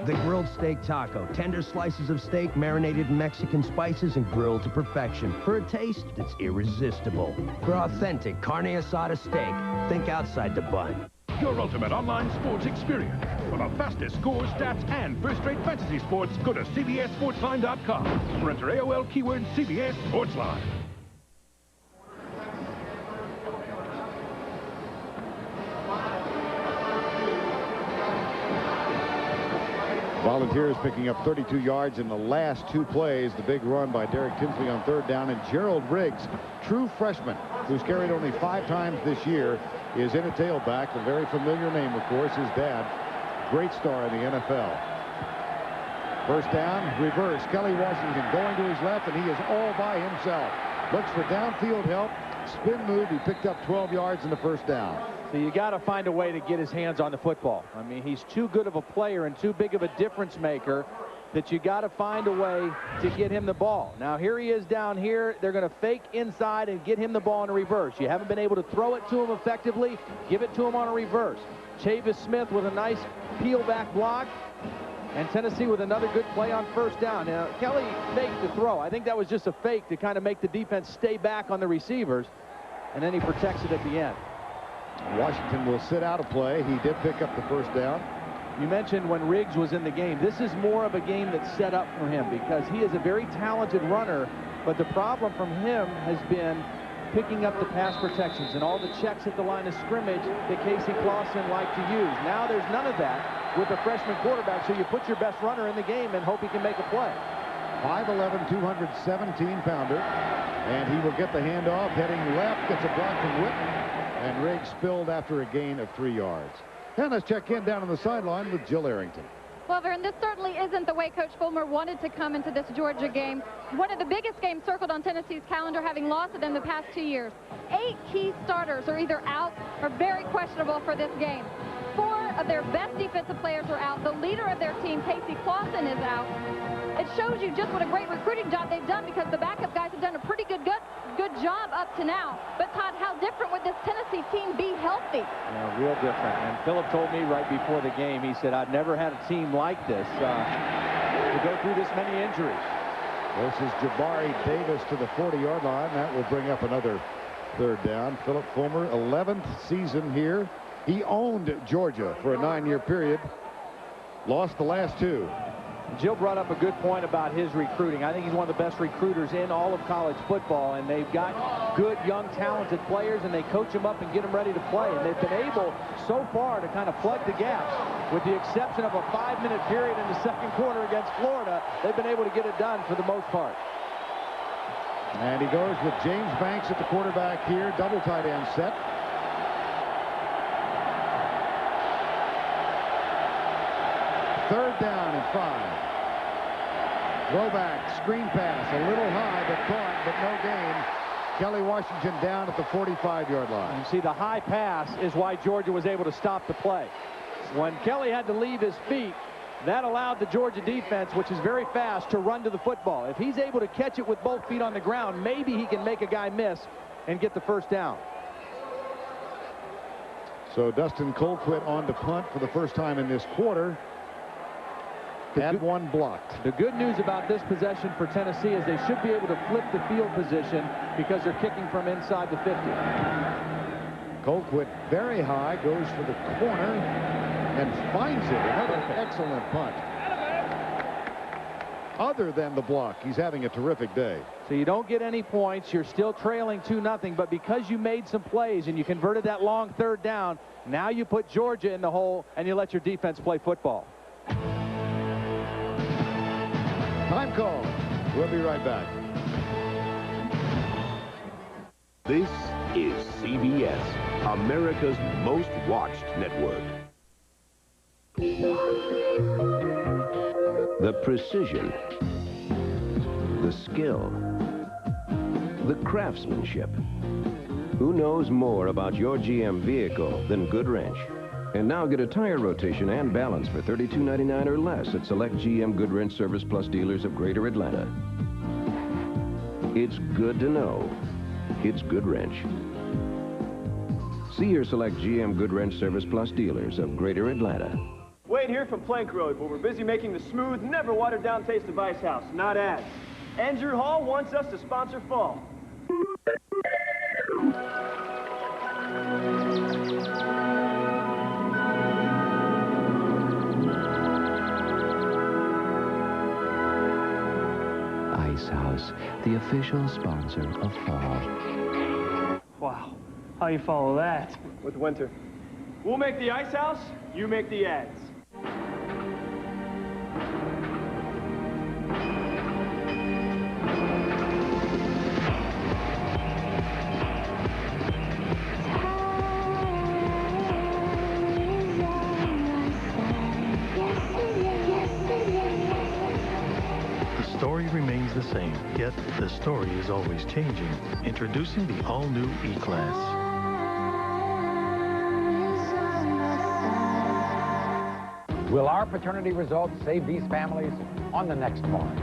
The grilled steak taco. Tender slices of steak marinated in Mexican spices and grilled to perfection for a taste that's irresistible. For authentic carne asada steak, think outside the bun. Your ultimate online sports experience. For the fastest scores, stats, and first-rate fantasy sports, go to CBSSportsline.com. Or enter AOL keyword CBS Sportsline. Volunteers picking up 32 yards in the last two plays. The big run by Derek Tinsley on third down. And Gerald Riggs, true freshman, who's carried only 5 times this year, is in a tailback. A very familiar name, of course, his dad. Great star in the NFL. First down, reverse. Kelly Washington going to his left, and he is all by himself. Looks for downfield help. Spin move. He picked up 12 yards in the first down. So you got to find a way to get his hands on the football. I mean, he's too good of a player and too big of a difference maker that you got to find a way to get him the ball. Now, here he is down here. They're going to fake inside and get him the ball in a reverse. You haven't been able to throw it to him effectively. Give it to him on a reverse. Chavis Smith with a nice peel-back block. And Tennessee with another good play on first down. Now, Kelly faked the throw. I think that was just a fake to kind of make the defense stay back on the receivers. And then he protects it at the end. Washington will sit out a play. He did pick up the first down. You mentioned when Riggs was in the game. This is more of a game that's set up for him because he is a very talented runner, but the problem from him has been picking up the pass protections and all the checks at the line of scrimmage that Casey Clausen liked to use. Now there's none of that with a freshman quarterback, so you put your best runner in the game and hope he can make a play. 5'11", 217-pounder, and he will get the handoff, heading left, gets a block from Witten, and Riggs spilled after a gain of 3 yards. And let's check in down on the sideline with Jill Arrington. Well, Vern, this certainly isn't the way Coach Fulmer wanted to come into this Georgia game. One of the biggest games circled on Tennessee's calendar, having lost it in the past 2 years. 8 key starters are either out or very questionable for this game. 4 of their best defensive players are out. The leader of their team, Casey Clausen, is out. It shows you just what a great recruiting job they've done, because the backup guys have done a pretty good job up to now. But Todd, how different would this Tennessee team be healthy? Yeah, real different. And Philip told me right before the game, he said, I've never had a team like this to go through this many injuries. This is Jabari Davis to the 40-yard line. That will bring up another third down. Philip Fulmer, 11th season here. He owned Georgia for a 9-year period. Lost the last 2. Jill brought up a good point about his recruiting. I think he's one of the best recruiters in all of college football, and they've got good, young, talented players, and they coach them up and get them ready to play. And they've been able, so far, to kind of plug the gaps. With the exception of a 5-minute period in the second quarter against Florida, they've been able to get it done for the most part. And he goes with James Banks at the quarterback here, double tight end set. Third down and 5. Throwback, screen pass, a little high, but caught, but no gain. Kelly Washington down at the 45-yard line. You see, the high pass is why Georgia was able to stop the play. When Kelly had to leave his feet, that allowed the Georgia defense, which is very fast, to run to the football. If he's able to catch it with both feet on the ground, maybe he can make a guy miss and get the first down. So Dustin Colquitt on to punt for the first time in this quarter. Had one blocked. The good news about this possession for Tennessee is they should be able to flip the field position because they're kicking from inside the 50. Colquitt very high, goes for the corner and finds it. Another excellent punt. Other than the block, he's having a terrific day. So you don't get any points. You're still trailing 2-0, but because you made some plays and you converted that long third down, now you put Georgia in the hole and you let your defense play football. Time call. We'll be right back. This is CBS, America's most watched network. The precision, the skill, the craftsmanship. Who knows more about your GM vehicle than Goodwrench? And now get a tire rotation and balance for $32.99 or less at select GM Goodwrench Service Plus dealers of Greater Atlanta. It's good to know. It's Goodwrench. See your select GM Goodwrench Service Plus dealers of Greater Atlanta. Wade here from Plank Road, where we're busy making the smooth, never watered down taste of Ice House, not ads. Andrew Hall wants us to sponsor fall. Ice House, the official sponsor of fall. Wow, how you follow that? With winter. We'll make the Ice House, you make the ads. The story remains the same, yet the story is always changing. Introducing the all-new E-Class. Will our paternity results save these families? On the next part.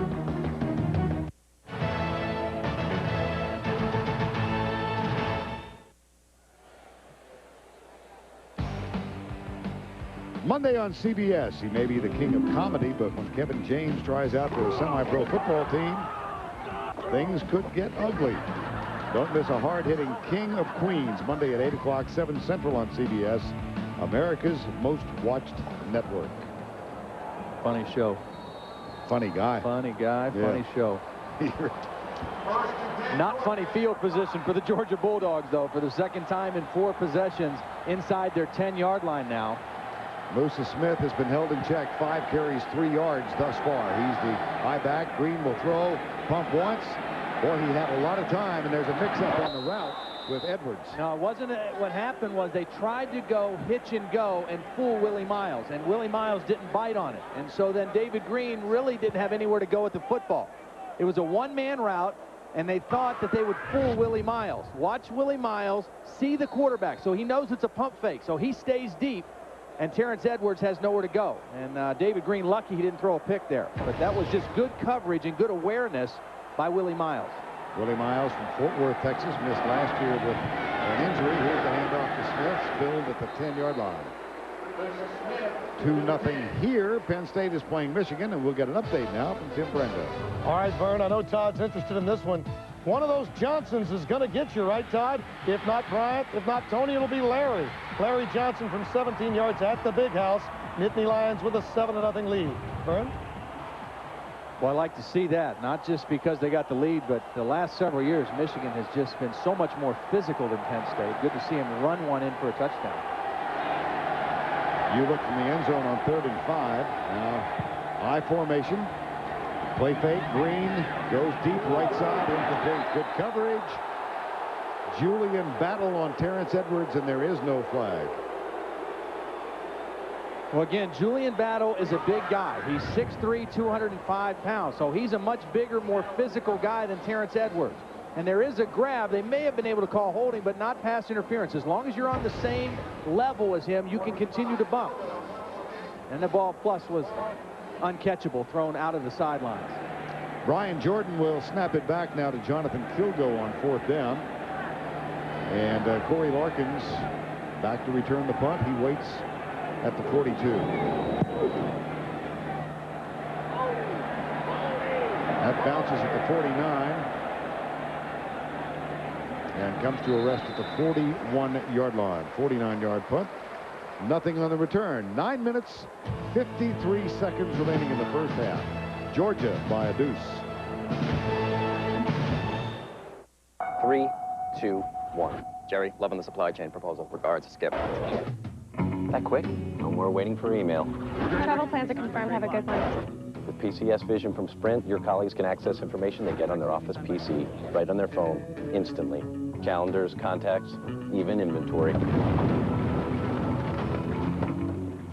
Monday on CBS. He may be the king of comedy, but when Kevin James tries out for a semi-pro football team, things could get ugly. Don't miss a hard-hitting King of Queens Monday at 8 o'clock, 7 Central on CBS, America's most watched network. Funny show. Funny guy. Funny guy, Yeah. funny show. Not funny field position for the Georgia Bulldogs, though, for the second time in 4 possessions inside their 10-yard line now. Musa Smith has been held in check. 5 carries, 3 yards thus far. He's the high back. Green will throw. Pump once. Boy, he had a lot of time, and there's a mix-up on the route with Edwards. No, it wasn't. What happened was they tried to go hitch and go and fool Willie Miles, and Willie Miles didn't bite on it. And so then David Green really didn't have anywhere to go with the football. It was a one-man route, and they thought that they would fool Willie Miles. Watch Willie Miles see the quarterback, so he knows it's a pump fake, so he stays deep. and Terrence Edwards has nowhere to go. And David Green, lucky he didn't throw a pick there. But that was just good coverage and good awareness by Willie Miles. Willie Miles from Fort Worth, Texas, missed last year with an injury. Here's the handoff to Smith, spilled at the 10-yard line. 2-0 here. Penn State is playing Michigan, and we'll get an update now from Tim Brenda. All right, Vern, I know Todd's interested in this one. One of those Johnsons is going to get you, right, Todd? If not Bryant, if not Tony, it'll be Larry. Larry Johnson from 17 yards at the Big House. Nittany Lions with a 7-0 lead. Vern? Well, I like to see that, not just because they got the lead, but the last several years, Michigan has just been so much more physical than Penn State. Good to see him run one in for a touchdown. You look from the end zone on 3rd and 5. Now, I formation. Play fake. Green goes deep right side. Incomplete. Good coverage. Julian Battle on Terrence Edwards, and there is no flag. Well, again, Julian Battle is a big guy. He's 6'3", 205 pounds. So he's a much bigger, more physical guy than Terrence Edwards. And there is a grab. They may have been able to call holding, but not pass interference. As long as you're on the same level as him, you can continue to bump. And the ball plus was uncatchable, thrown out of the sidelines. Brian Jordan will snap it back now to Jonathan Kilgo on 4th down. And Corey Larkins back to return the punt. He waits at the 42. That bounces at the 49. And comes to a rest at the 41-yard line. 49-yard punt. Nothing on the return. 9 minutes, 53 seconds remaining in the first half. Georgia by a deuce. 3, 2, 1. Jerry, loving the supply chain proposal. Regards, Skip. That quick? No more waiting for email. Travel plans are confirmed. Have a good one. With PCS Vision from Sprint, your colleagues can access information they get on their office PC right on their phone instantly. Calendars, contacts, even inventory.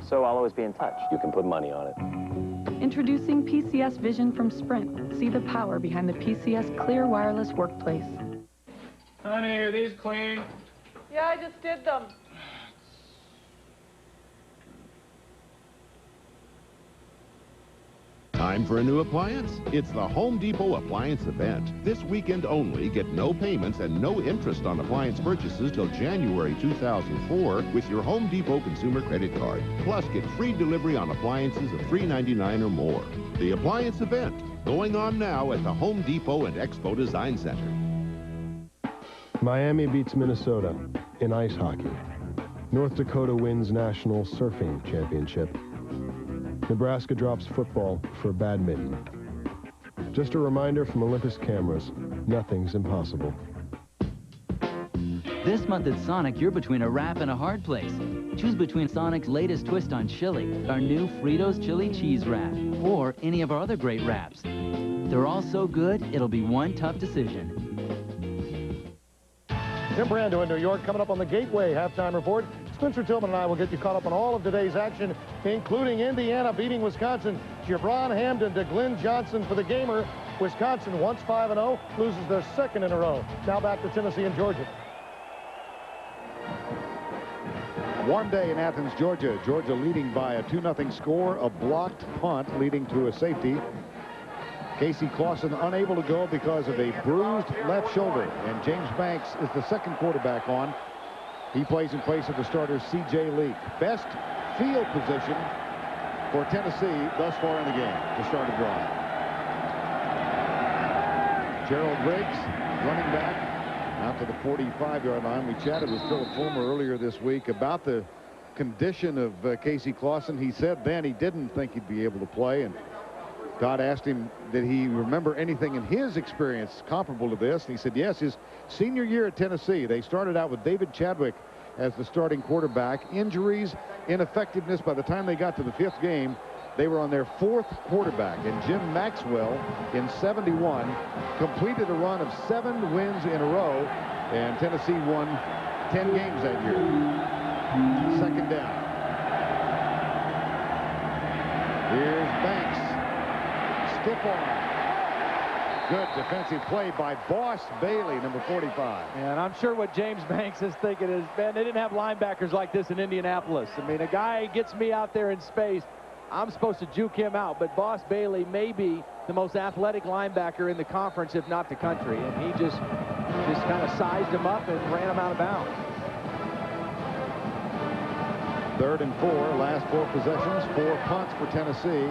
So I'll always be in touch. You can put money on it. Introducing PCS Vision from Sprint. See the power behind the PCS Clear Wireless Workplace. Honey, are these clean? Yeah, I just did them. Time for a new appliance? It's the Home Depot Appliance Event. This weekend only, get no payments and no interest on appliance purchases till January 2004 with your Home Depot Consumer Credit Card. Plus, get free delivery on appliances of $3.99 or more. The Appliance Event, going on now at the Home Depot and Expo Design Center. Miami beats Minnesota in ice hockey. North Dakota wins National Surfing Championship. Nebraska drops football for badminton. Just a reminder from Olympus Cameras, nothing's impossible. This month at Sonic, you're between a wrap and a hard place. Choose between Sonic's latest twist on chili, our new Fritos Chili Cheese Wrap, or any of our other great wraps. They're all so good, it'll be one tough decision. Tim Brando in New York coming up on the Gateway Halftime Report. Spencer Tillman and I will get you caught up on all of today's action, including Indiana beating Wisconsin. Gibran Hamden to Glenn Johnson for the gamer. Wisconsin, once 5-0, loses their second in a row. Now back to Tennessee and Georgia. Warm day in Athens, Georgia. Georgia leading by a 2-0 score, a blocked punt leading to a safety. Casey Clausen unable to go because of a bruised left shoulder. And James Banks is the second quarterback on. He plays in place of the starter C.J. Leak. Best field position for Tennessee thus far in the game to start a drive. Gerald Riggs running back out to the 45-yard line. We chatted with Philip Fulmer earlier this week about the condition of Casey Clausen. He said then he didn't think he'd be able to play, and Todd asked him, did he remember anything in his experience comparable to this? And he said, yes, his senior year at Tennessee, they started out with David Chadwick as the starting quarterback. Injuries, ineffectiveness. By the time they got to the 5th game, they were on their 4th quarterback. And Jim Maxwell, in 71, completed a run of 7 wins in a row. And Tennessee won 10 games that year. Second down. Here's Banks. Stiff arm. Good defensive play by Boss Bailey, number 45. And I'm sure what James Banks is thinking is, man, they didn't have linebackers like this in Indianapolis. I mean, a guy gets me out there in space, I'm supposed to juke him out, but Boss Bailey may be the most athletic linebacker in the conference, if not the country, and he just kind of sized him up and ran him out of bounds. 3rd and 4, last 4 possessions, 4 punts for Tennessee.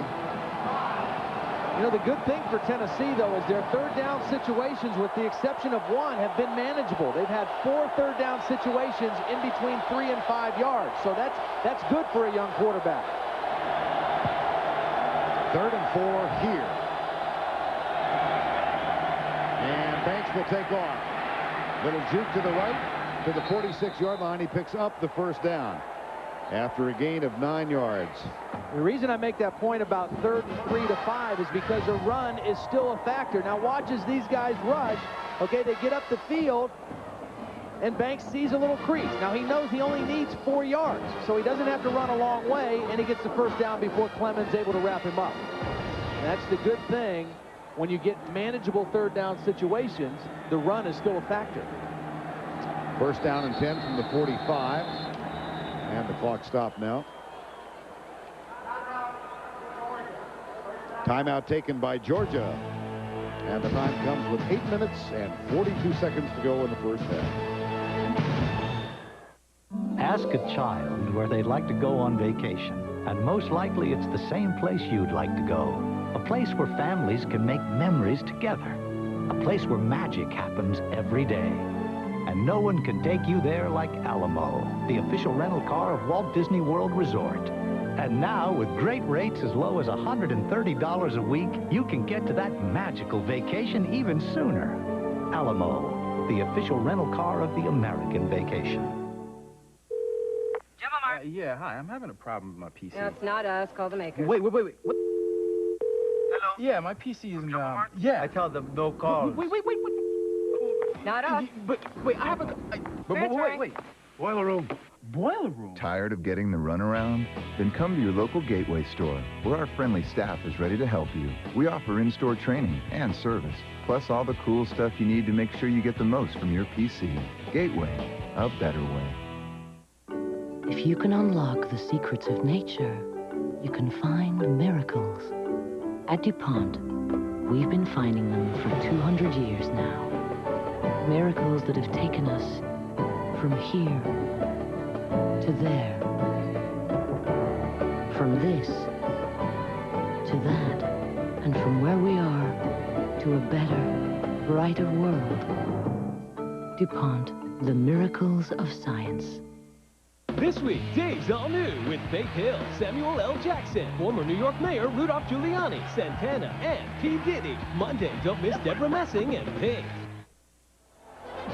You know, the good thing for Tennessee, though, is their 3rd down situations, with the exception of 1, have been manageable. They've had 4 3rd down situations in between 3 and 5 yards, so that's good for a young quarterback. 3rd and 4 here. And Banks will take off. Little juke to the right to the 46-yard line. He picks up the 1st down after a gain of 9 yards. The reason I make that point about 3rd and 3 to 5 is because the run is still a factor. Now watch as these guys rush. Okay, they get up the field, and Banks sees a little crease. Now he knows he only needs 4 yards, so he doesn't have to run a long way, and he gets the 1st down before Clemens able to wrap him up. And that's the good thing. When you get manageable 3rd down situations, the run is still a factor. 1st down and 10 from the 45. And the clock stopped now. Timeout taken by Georgia. And the time comes with 8 minutes and 42 seconds to go in the 1st half. Ask a child where they'd like to go on vacation, and most likely it's the same place you'd like to go. A place where families can make memories together. A place where magic happens every day. And no one can take you there like Alamo, the official rental car of Walt Disney World Resort. And now, with great rates as low as $130 a week, you can get to that magical vacation even sooner. Alamo, the official rental car of the American vacation. Yeah, hi. I'm having a problem with my PC. No, it's not us. Call the maker. Wait. What? Hello? Yeah, my PC isn't, yeah, I tell them no calls. Wait. Not us. But, wait, I have a... Wait. Boiler room. Boiler room? Tired of getting the runaround? Then come to your local Gateway store, where our friendly staff is ready to help you. We offer in-store training and service, plus all the cool stuff you need to make sure you get the most from your PC. Gateway, a better way. If you can unlock the secrets of nature, you can find miracles. At DuPont, we've been finding them for 200 years now. Miracles that have taken us from here to there, from this to that, and from where we are to a better, brighter world. DuPont, the miracles of science. This week, Dave's all new with Faith Hill, Samuel L. Jackson, former New York Mayor Rudolph Giuliani, Santana, and P. Diddy. Monday, don't miss Deborah Messing and Pink.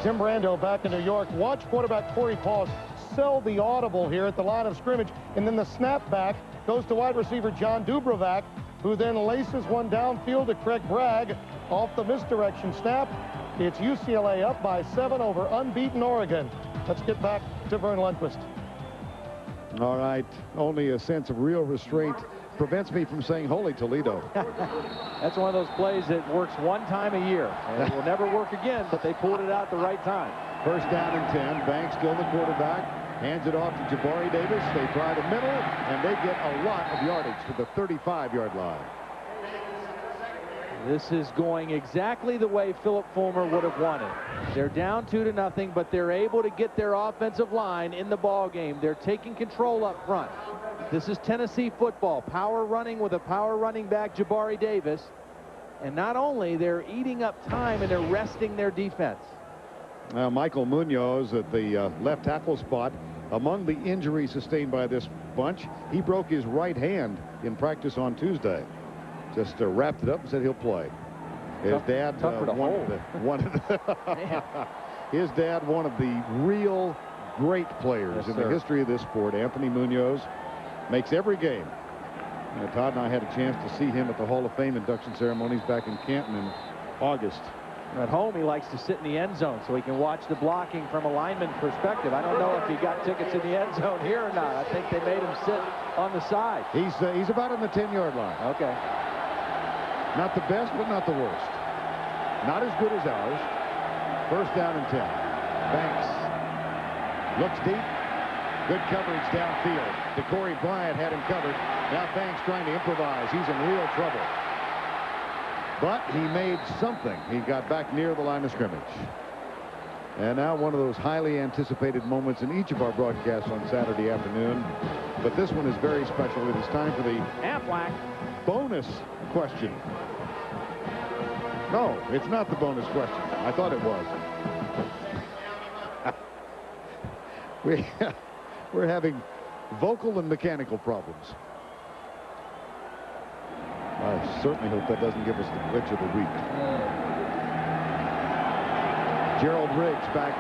Jim Brando back in New York. Watch quarterback Corey Paws sell the audible here at the line of scrimmage, and then the snap back goes to wide receiver John Dubrovac, who then laces one downfield to Craig Bragg off the misdirection snap. It's UCLA up by 7 over unbeaten Oregon. Let's get back to Vern Lundquist. All right, only a sense of real restraint prevents me from saying holy Toledo. That's one of those plays that works one time a year, and it will never work again, but they pulled it out at the right time. 1st down and 10. Banks still the quarterback. Hands it off to Jabari Davis. They try the middle, and they get a lot of yardage to the 35-yard line. This is going exactly the way Philip Fulmer would have wanted. They're down 2-0, but they're able to get their offensive line in the ball game. They're taking control up front. This is Tennessee football. Power running with a power running back, Jabari Davis. And not only, they're eating up time and they're resting their defense. Michael Munoz at the left tackle spot. Among the injuries sustained by this bunch, he broke his right hand in practice on Tuesday. Just wrapped it up and said he'll play. His dad, his dad, one of the real great players in the history of this sport, Anthony Munoz, makes every game. Todd and I had a chance to see him at the Hall of Fame induction ceremonies back in Canton in August. At home, he likes to sit in the end zone so he can watch the blocking from a lineman perspective. I don't know if he got tickets in the end zone here or not. I think they made him sit on the side. He's about on the 10-yard line. Okay. Not the best, but not the worst. Not as good as ours. First down and 10. Banks looks deep. Good coverage downfield. DeCorey Bryant had him covered. Now Banks trying to improvise. He's in real trouble. But he made something. He got back near the line of scrimmage. And now one of those highly anticipated moments in each of our broadcasts on Saturday afternoon. But this one is very special. It is time for the Aflac bonus question. No, it's not the bonus question. I thought it was. We're having vocal and mechanical problems. I certainly hope that doesn't give us the glitch of the week. Gerald Riggs back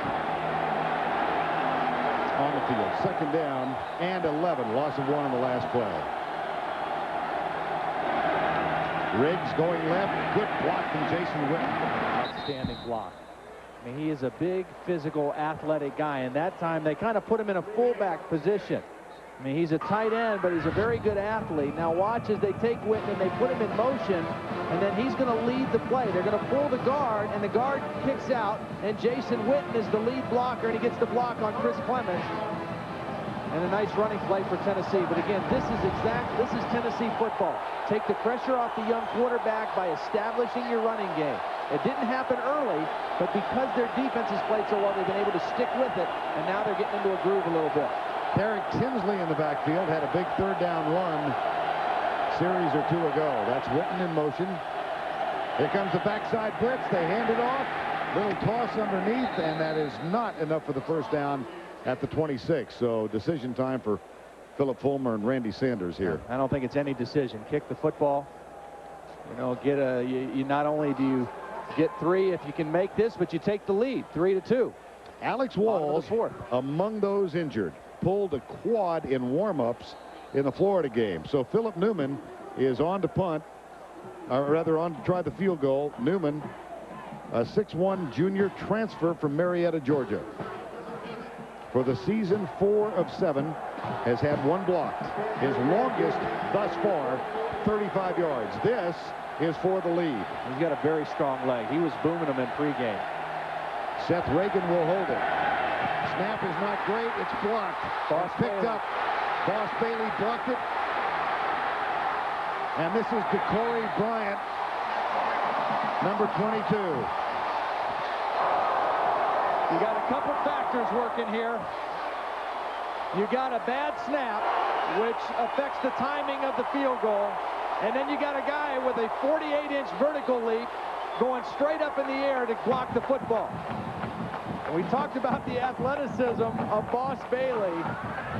on the field. Second down and 11. Loss of 1 on the last play. Riggs going left. Good block from Jason Witten. Outstanding block. I mean, he is a big, physical, athletic guy, and that time they kind of put him in a fullback position. I mean, he's a tight end, but he's a very good athlete. Now watch as they take Witten and they put him in motion, and then he's going to lead the play. They're going to pull the guard, and the guard kicks out, and Jason Witten is the lead blocker, and he gets the block on Chris Clemens. And a nice running play for Tennessee. But again, this is Tennessee football. Take the pressure off the young quarterback by establishing your running game. It didn't happen early, but because their defense has played so well, they've been able to stick with it, and now they're getting into a groove a little bit. Derek Tinsley in the backfield had a big third down run series or two ago. That's Witten in motion. Here comes the backside blitz. They hand it off. Little toss underneath, and that is not enough for the first down at the 26. So decision time for Philip Fulmer and Randy Sanders here. I don't think it's any decision. Kick the football. You know, you not only do you get 3 if you can make this, but you take the lead 3-2. Alex Walls, among those injured, pulled a quad in warm-ups in the Florida game. So Philip Newman is on to punt, or rather on to try the field goal. Newman, a 6'1" junior transfer from Marietta, Georgia. For the season, 4 of 7, has had 1 blocked. His longest thus far, 35 yards. This is for the lead. He's got a very strong leg. He was booming him in pregame. Seth Reagan will hold it. Snap is not great. It's blocked. Picked up. Boss Bailey blocked it. And this is DeCorey Bryant, number 22. You got a couple factors working here. You got a bad snap, which affects the timing of the field goal. And then you got a guy with a 48-inch vertical leap going straight up in the air to block the football. And we talked about the athleticism of Boss Bailey.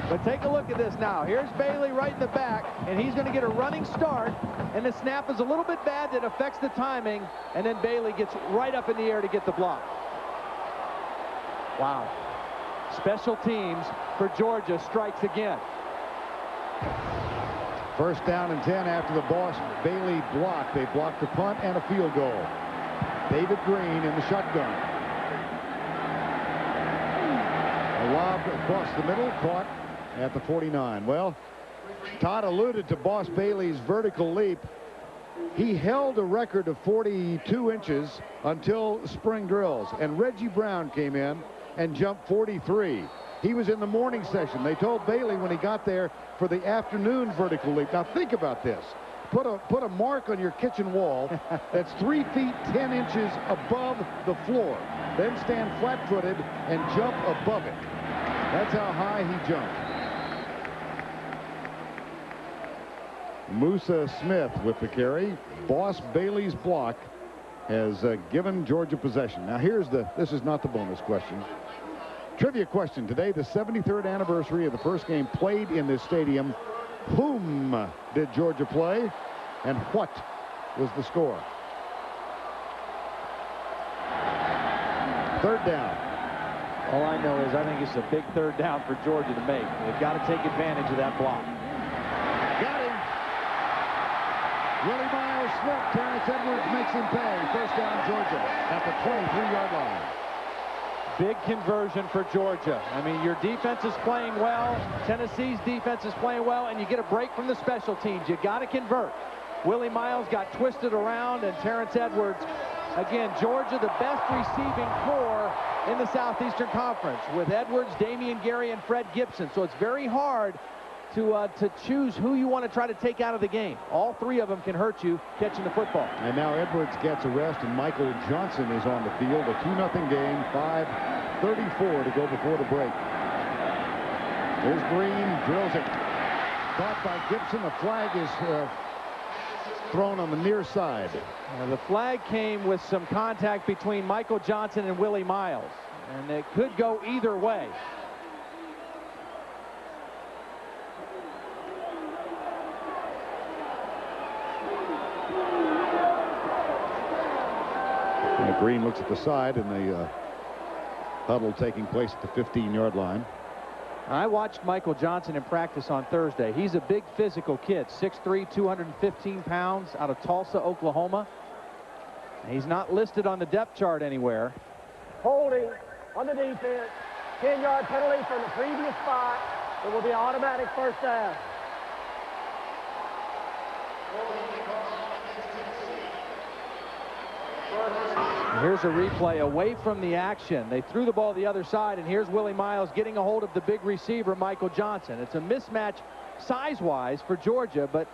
But take a look at this now. Here's Bailey right in the back, and he's going to get a running start. And the snap is a little bit bad that affects the timing. And then Bailey gets right up in the air to get the block. Wow. Special teams for Georgia strikes again. First down and 10 after the Boss Bailey block. They blocked the punt and a field goal. David Green in the shotgun. A lob across the middle, caught at the 49. Well, Todd alluded to Boss Bailey's vertical leap. He held a record of 42 inches until spring drills, and Reggie Brown came in and jumped 43. He was in the morning session. They told Bailey when he got there for the afternoon vertical leap. Now think about this. Put a mark on your kitchen wall that's 3 feet 10 inches above the floor. Then stand flat-footed and jump above it. That's how high he jumped. Musa Smith with the carry. Boss Bailey's block has given Georgia possession. Now this is not the bonus question. Trivia question today, the 73rd anniversary of the first game played in this stadium. Whom did Georgia play, and what was the score? Third down. All I know is I think it's a big third down for Georgia to make. They've got to take advantage of that block. Got him. Willie Miles Smith. Terrence Edwards makes him pay. First down, Georgia at the 23-yard line. Big conversion for Georgia. I mean, your defense is playing well. Tennessee's defense is playing well, and you get a break from the special teams. You got to convert. Willie Miles got twisted around, and Terrence Edwards Again, Georgia, the best receiving corps in the Southeastern Conference with Edwards, Damian Gary, and Fred Gibson. So it's very hard to choose who you want to try to take out of the game. All three of them can hurt you catching the football. And now Edwards gets a rest, and Michael Johnson is on the field. A 2-0 game, 5:34 to go before the break. There's Green, drills it. Caught by Gibson. The flag is thrown on the near side. The flag came with some contact between Michael Johnson and Willie Miles, and it could go either way. And Green looks at the side in the huddle taking place at the 15-yard line. I watched Michael Johnson in practice on Thursday. He's a big physical kid, 6'3", 215 pounds, out of Tulsa, Oklahoma. He's not listed on the depth chart anywhere. Holding on the defense. 10-yard penalty from the previous spot. It will be an automatic first down. Here's a replay away from the action. They threw the ball the other side, and here's Willie Miles getting a hold of the big receiver, Michael Johnson. It's a mismatch size-wise for Georgia, but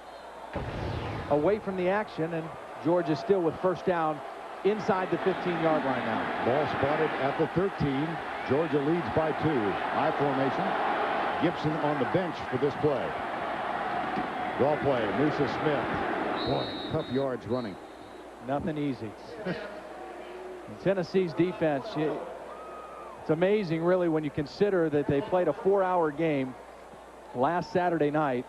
away from the action, and Georgia still with first down inside the 15-yard line now. Ball spotted at the 13. Georgia leads by 2. I formation. Gibson on the bench for this play. Draw play, Musa Smith. Boy, tough yards running. Nothing easy. Tennessee's defense, it's amazing really when you consider that they played a 4-hour game last Saturday night.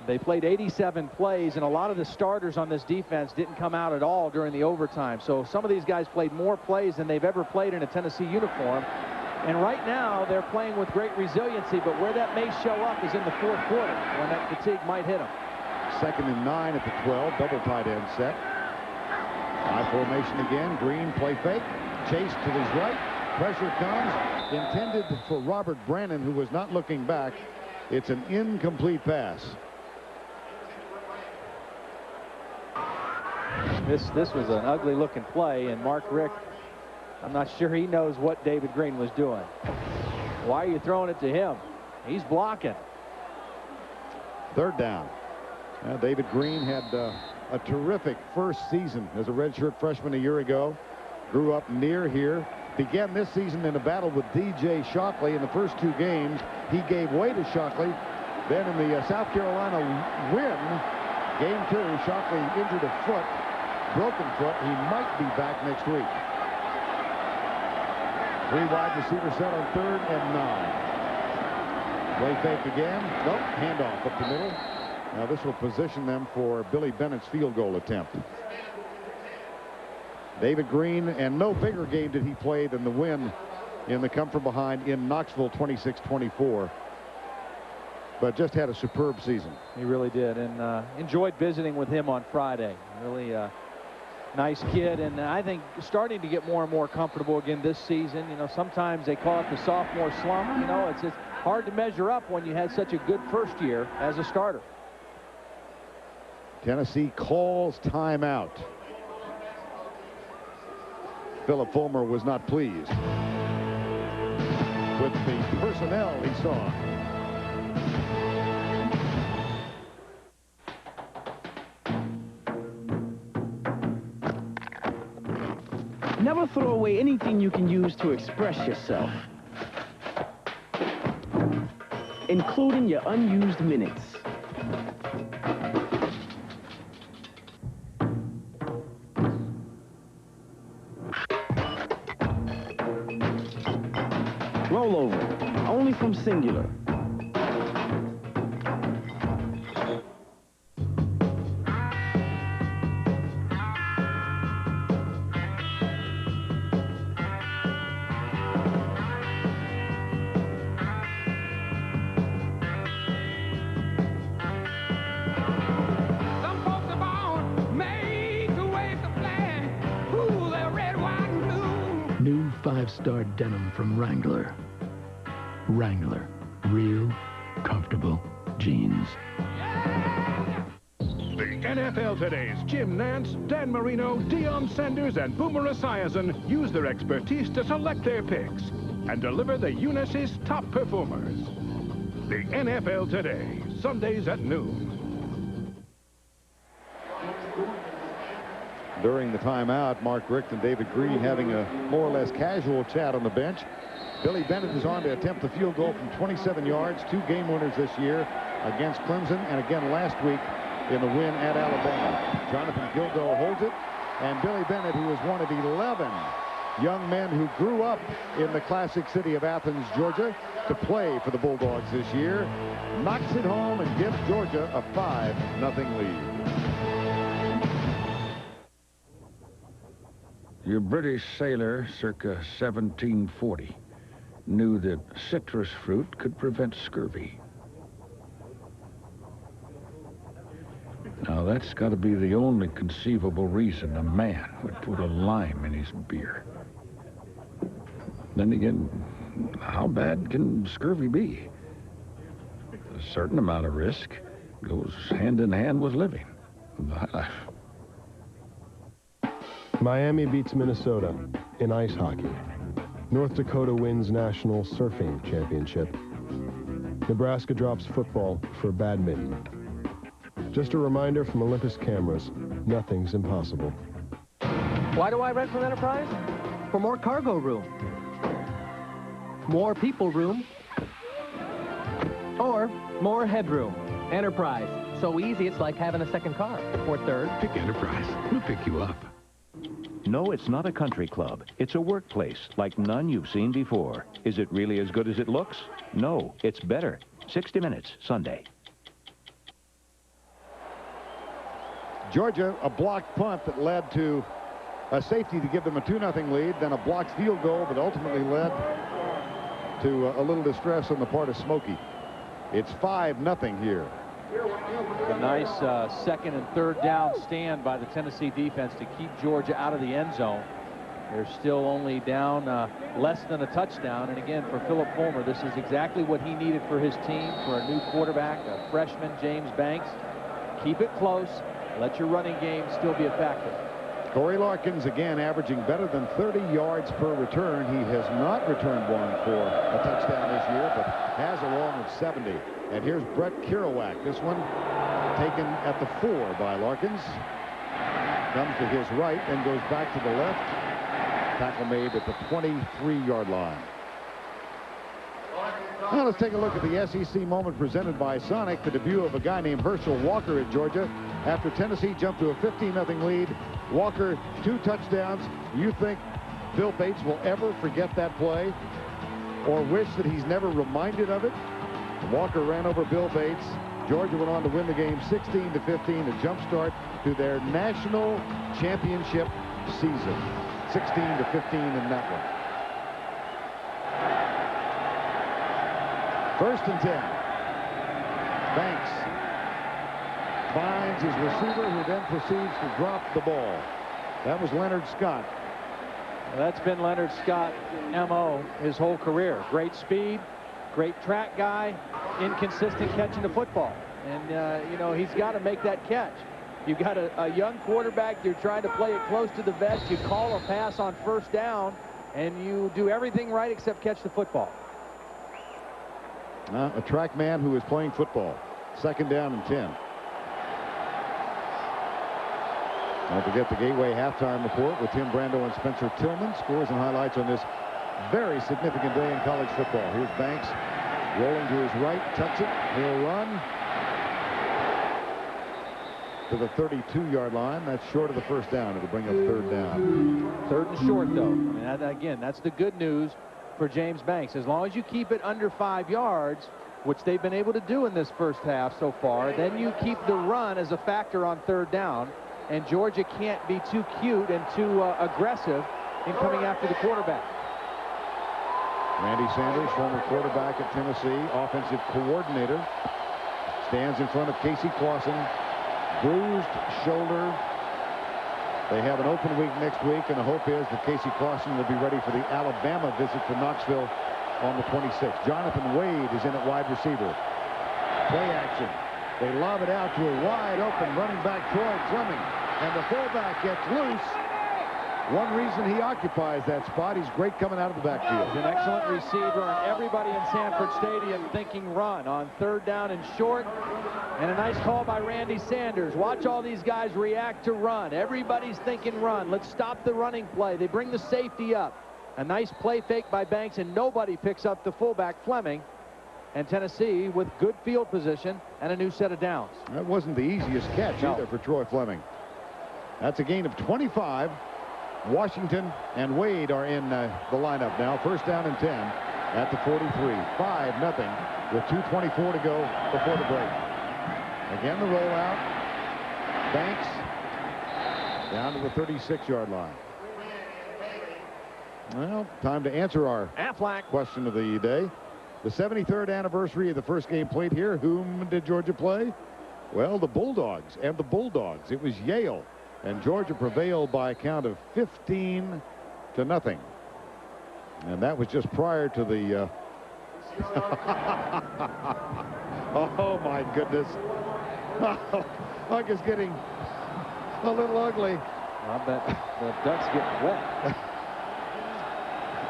They played 87 plays, and a lot of the starters on this defense didn't come out at all during the overtime. So some of these guys played more plays than they've ever played in a Tennessee uniform. And right now they're playing with great resiliency, but where that may show up is in the fourth quarter when that fatigue might hit them. 2nd and 9 at the 12, double tight end set. I formation again. Green play fake. Chase to his right. Pressure comes. Intended for Robert Brannon, who was not looking back. It's an incomplete pass. This was an ugly looking play, and Mark Richt, I'm not sure he knows what David Green was doing. Why are you throwing it to him? He's blocking. 3rd down. David Green had a terrific first season as a redshirt freshman a year ago. Grew up near here. Began this season in a battle with DJ Shockley. In the first 2 games, he gave way to Shockley. Then in the South Carolina win, game 2, Shockley injured a foot, broken foot. He might be back next week. 3 wide receiver set on 3rd and 9. Play fake again. Nope, handoff up the middle. Now this will position them for Billy Bennett's field goal attempt. David Green, and no bigger game did he play than the win in the come from behind in Knoxville, 26-24. But just had a superb season. He really did, and enjoyed visiting with him on Friday. Really nice kid, and I think starting to get more and more comfortable again this season. You know, sometimes they call it the sophomore slump. You know, it's hard to measure up when you had such a good first year as a starter. Tennessee calls timeout. Philip Fulmer was not pleased with the personnel he saw. Never throw away anything you can use to express yourself, including your unused minutes. Rollover, only from Singular. New 5-star denim from Wrangler. Wrangler, real, comfortable jeans. The NFL Today's Jim Nance, Dan Marino, Deion Sanders, and Boomer Esiason use their expertise to select their picks and deliver the Unisys top performers. The NFL Today, Sundays at noon. During the timeout, Mark Richt and David Green having a more or less casual chat on the bench. Billy Bennett is on to attempt the field goal from 27 yards, 2 game winners this year against Clemson, and again last week in the win at Alabama. Jonathan Gildo holds it, and Billy Bennett, who is one of 11 young men who grew up in the classic city of Athens, Georgia, to play for the Bulldogs this year, knocks it home and gives Georgia a 5-0 lead. Your British sailor circa 1740 knew that citrus fruit could prevent scurvy. Now that's got to be the only conceivable reason a man would put a lime in his beer. Then again, how bad can scurvy be? A certain amount of risk goes hand in hand with living. The high life. Miami beats Minnesota in ice hockey. North Dakota wins National Surfing Championship. Nebraska drops football for badminton. Just a reminder from Olympus Cameras, nothing's impossible. Why do I rent from Enterprise? For more cargo room. More people room. Or more headroom. Enterprise. So easy it's like having a second car. Or third. Pick Enterprise. We'll pick you up. No, it's not a country club. It's a workplace like none you've seen before. Is it really as good as it looks? No, it's better. 60 Minutes, Sunday. Georgia, a blocked punt that led to a safety to give them a 2-0 lead, then a blocked field goal that ultimately led to a little distress on the part of Smokey. It's 5-0 here. A nice second and third down stand by the Tennessee defense to keep Georgia out of the end zone. They're still only down less than a touchdown. And again, for Philip Fulmer, this is exactly what he needed for his team, for a new quarterback, a freshman, James Banks. Keep it close. Let your running game still be a factor. Corey Larkins, again, averaging better than 30 yards per return. He has not returned one for a touchdown this year, but has a long of 70. And here's Brett Kerouac. This one taken at the 4 by Larkins. Comes to his right and goes back to the left. Tackle made at the 23-yard line. Now let's take a look at the SEC moment presented by Sonic, the debut of a guy named Herschel Walker at Georgia. After Tennessee jumped to a 15-0 lead, Walker 2 touchdowns. You think Bill Bates will ever forget that play or wish that he's never reminded of it? Walker ran over Bill Bates. Georgia went on to win the game 16-15 to jumpstart to their national championship season. 16-15 in that one. First and 10. Banks finds his receiver, who then proceeds to drop the ball. That was Leonard Scott. Well, that's been Leonard Scott's MO his whole career. Great speed, great track guy, inconsistent catching the football. And, you know, he's got to make that catch. You've got a young quarterback. You're trying to play it close to the vest. You call a pass on first down, and you do everything right except catch the football. A track man who is playing football. Second down and 10. Don't forget the Gateway halftime report with Tim Brando and Spencer Tillman. Scores and highlights on this very significant day in college football. Here's Banks rolling to his right, tucks it. He'll run to the 32-yard line. That's short of the first down. It'll bring up third down. Third and short, though. I mean, again, that's the good news for James Banks. As long as you keep it under 5 yards, which they've been able to do in this first half so far, then you keep the run as a factor on third down. And Georgia can't be too cute and too aggressive in coming after the quarterback. Randy Sanders, former quarterback at Tennessee, offensive coordinator, stands in front of Casey Clausen. Bruised shoulder. They have an open week next week, and the hope is that Casey Clausen will be ready for the Alabama visit to Knoxville on the 26th. Jonathan Wade is in at wide receiver. Play action. They lob it out to a wide open running back, Troy Fleming. And the fullback gets loose. One reason he occupies that spot, he's great coming out of the backfield. He's an excellent receiver, and everybody in Sanford Stadium thinking run on 3rd down and short. And a nice call by Randy Sanders. Watch all these guys react to run. Everybody's thinking run. Let's stop the running play. They bring the safety up. A nice play fake by Banks, and nobody picks up the fullback, Fleming. And Tennessee with good field position and a new set of downs. That wasn't the easiest catch either for Troy Fleming. That's a gain of 25. Washington and Wade are in the lineup now. 1st down and 10 at the 43. 5-0 with 2:24 to go before the break. Again, the rollout. Banks down to the 36-yard line. Well, time to answer our Aflac question of the day. The 73rd anniversary of the first game played here. Whom did Georgia play? Well, the Bulldogs and the Bulldogs. It was Yale. And Georgia prevailed by a count of 15-0. And that was just prior to the... Oh, my goodness. Puck is getting a little ugly. I bet the Ducks get wet.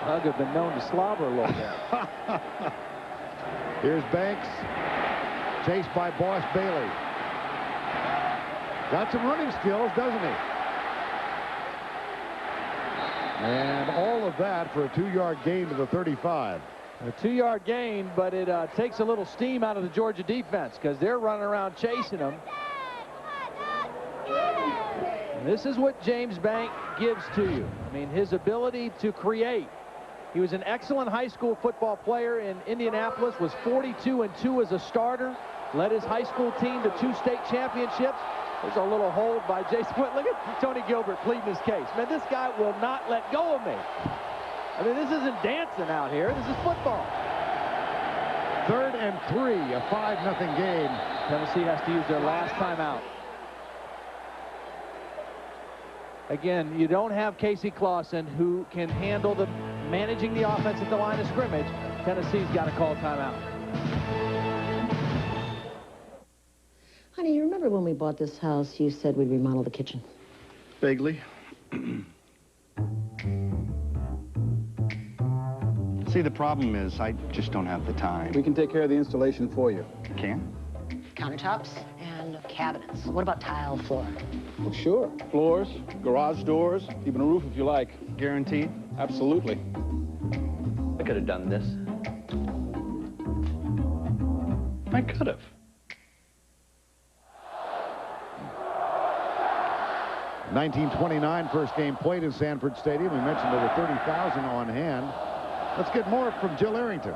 Hug have been known to slobber a little bit. Here's Banks. Chased by Boss Bailey. Got some running skills, doesn't he? And all of that for a 2-yard gain to the 35. A 2-yard gain, but it takes a little steam out of the Georgia defense because they're running around chasing them. And this is what James Banks gives to you. I mean, his ability to create. He was an excellent high school football player in Indianapolis, was 42-2 as a starter, led his high school team to 2 state championships. There's a little hold by Jason. Look at Tony Gilbert pleading his case. Man, this guy will not let go of me. I mean, this isn't dancing out here. This is football. 3rd and 3, a 5-0 game. Tennessee has to use their last timeout. Again, you don't have Casey Clausen who can handle the managing the offense at the line of scrimmage. Tennessee's got to call timeout. Honey, you remember when we bought this house, you said we'd remodel the kitchen? Vaguely. See, the problem is I just don't have the time. We can take care of the installation for you. Can? Countertops and cabinets. What about tile floor? Well, sure. Floors, garage doors, even a roof if you like. Guaranteed? Absolutely. I could have done this. I could have. ...1929 first game played in Sanford Stadium. We mentioned there were 30,000 on hand. Let's get more from Jill Arrington.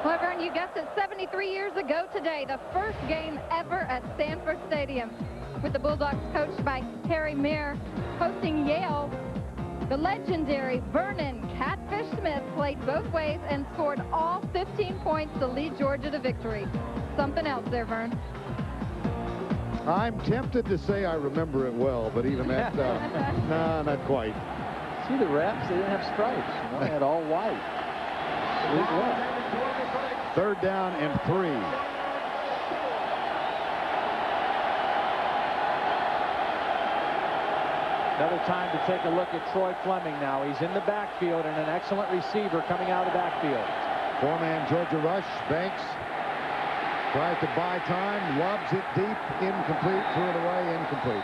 Well, everyone, you guessed it, 73 years ago today, the first game ever at Sanford Stadium, with the Bulldogs coached by Harry Mayer hosting Yale. The legendary Vernon Catfish Smith played both ways and scored all 15 points to lead Georgia to victory. Something else there, Vern. I'm tempted to say I remember it well, but even that, no, not quite. See the refs? They didn't have stripes. You know, they had all white. 3rd down and 3. Another time to take a look at Troy Fleming now. He's in the backfield and an excellent receiver coming out of the backfield. 4-man Georgia rush. Banks tries to buy time, lobs it deep, incomplete, threw it away, incomplete.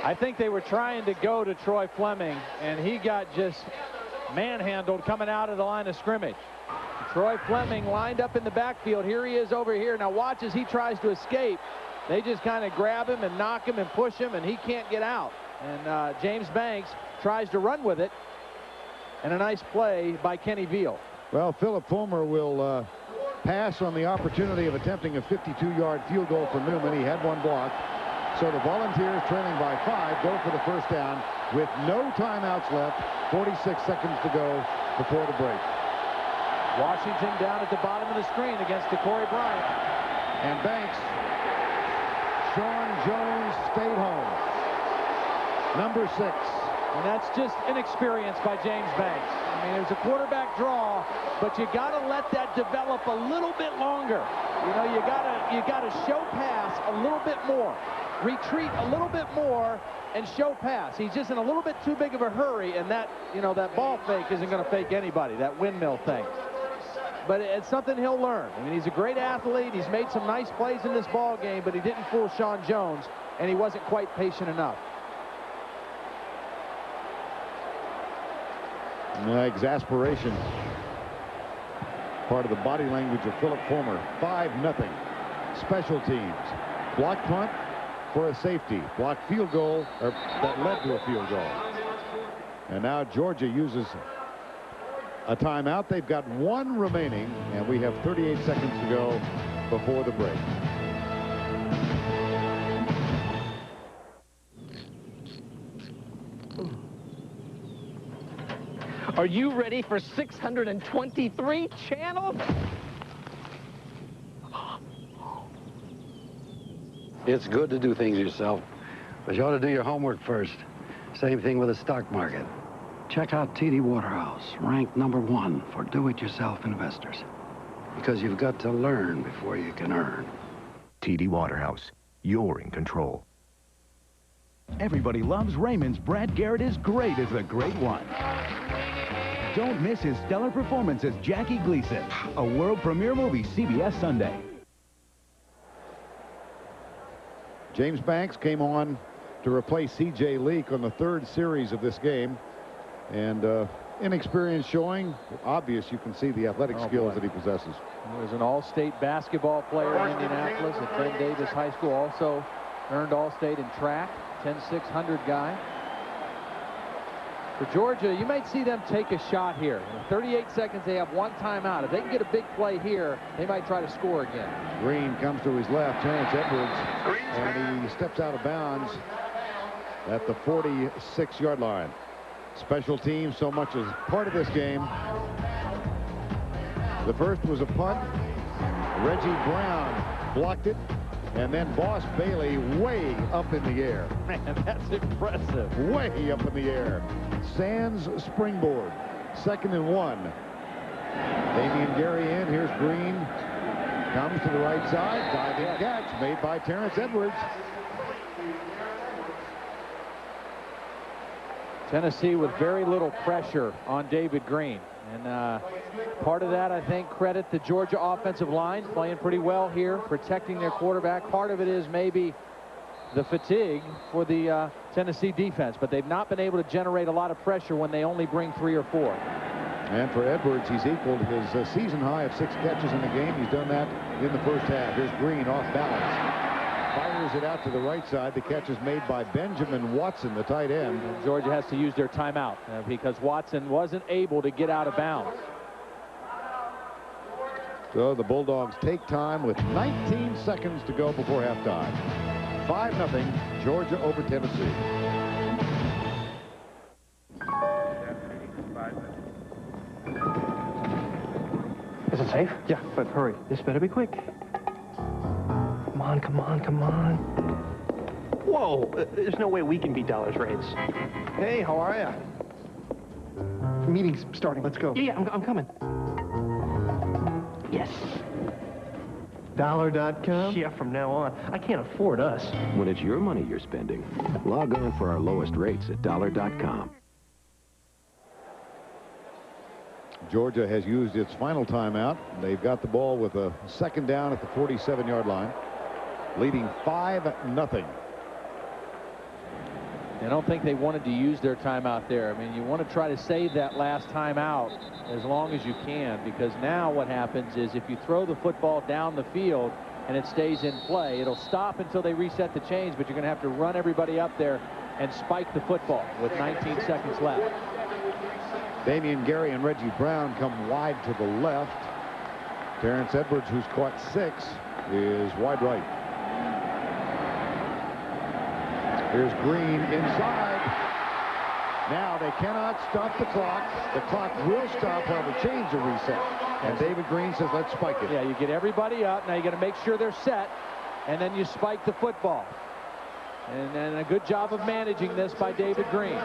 I think they were trying to go to Troy Fleming, and he got just manhandled coming out of the line of scrimmage. Troy Fleming lined up in the backfield. Here he is over here. Now watch as he tries to escape. They just kind of grab him and knock him and push him, and he can't get out. And James Banks tries to run with it. And a nice play by Kenny Veal. Well, Philip Fulmer will pass on the opportunity of attempting a 52-yard field goal for Newman. He had one block. So the Volunteers, trailing by 5, go for the first down with no timeouts left. 46 seconds to go before the break. Washington down at the bottom of the screen against DeCorey Bryant. And Banks. Sean Jones stayed home. Number 6. And that's just inexperience by James Banks. I mean, there's a quarterback draw, but you got to let that develop a little bit longer. You know, you got to show pass a little bit more, retreat a little bit more, and show pass. He's just in a little bit too big of a hurry, and that, you know, that ball fake isn't going to fake anybody, that windmill thing. But it's something he'll learn. I mean, he's a great athlete. He's made some nice plays in this ball game, but he didn't fool Sean Jones, and he wasn't quite patient enough. Exasperation. Part of the body language of Philip Fulmer. 5-0. Special teams. Block punt for a safety. Block field goal, or that led to a field goal. And now Georgia uses a timeout. They've got one remaining, and we have 38 seconds to go before the break. Are you ready for 623 channels? It's good to do things yourself, but you ought to do your homework first. Same thing with the stock market. Check out TD Waterhouse, ranked #1 for do-it-yourself investors. Because you've got to learn before you can earn. TD Waterhouse, you're in control. Everybody loves Raymond's Brad Garrett is great as the great one. Don't miss his stellar performance as Jackie Gleason, a world premiere movie, CBS Sunday. James Banks came on to replace C.J. Leak on the third series of this game. And inexperienced showing. Obvious, you can see the athletic skills that he possesses. He was an all-state basketball player in Indianapolis at Ben Davis High School. Also earned all-state in track, 10-600 guy. For Georgia, you might see them take a shot here. In 38 seconds, they have one timeout. If they can get a big play here, they might try to score again. Green comes to his left, Terrence Edwards, and he steps out of bounds at the 46-yard line. Special teams so much as part of this game. The first was a punt. Reggie Brown blocked it. And then Boss Bailey way up in the air. Man, that's impressive. Way up in the air. Sands springboard. 2nd and 1. Damian Gary in. Here's Green. Comes to the right side. Diving catch made by Terrence Edwards. Tennessee with very little pressure on David Green. And part of that, I think, credit the Georgia offensive line, playing pretty well here, protecting their quarterback. Part of it is maybe the fatigue for the Tennessee defense, but they've not been able to generate a lot of pressure when they only bring 3 or 4. And for Edwards, he's equaled his season high of 6 catches in the game. He's done that in the first half. Here's Green off balance. Fires it out to the right side. The catch is made by Benjamin Watson, the tight end. And Georgia has to use their timeout because Watson wasn't able to get out of bounds. So the Bulldogs take time with 19 seconds to go before halftime. 5-0, Georgia over Tennessee. Is it safe? Yeah, but hurry. This better be quick. Come on, come on, come on. Whoa, there's no way we can beat Dollar's rates. Hey, how are ya? Meeting's starting. Let's go. Yeah, I'm coming. Yes. Dollar.com? Yeah, from now on. I can't afford us. When it's your money you're spending, log on for our lowest rates at Dollar.com. Georgia has used its final timeout. They've got the ball with a 2nd down at the 47-yard line, leading 5-0. I don't think they wanted to use their timeout there. I mean, you want to try to save that last timeout as long as you can, because now what happens is if you throw the football down the field and it stays in play, it'll stop until they reset the chains, but you're going to have to run everybody up there and spike the football with 19 seconds left. Damian Gary and Reggie Brown come wide to the left. Terrence Edwards, who's caught 6, is wide right. Here's Green inside. Now they cannot stop the clock. The clock will stop while the chains are reset. And David Green says, let's spike it. Yeah, you get everybody up. Now you got to make sure they're set, and then you spike the football. And then a good job of managing this by David Green.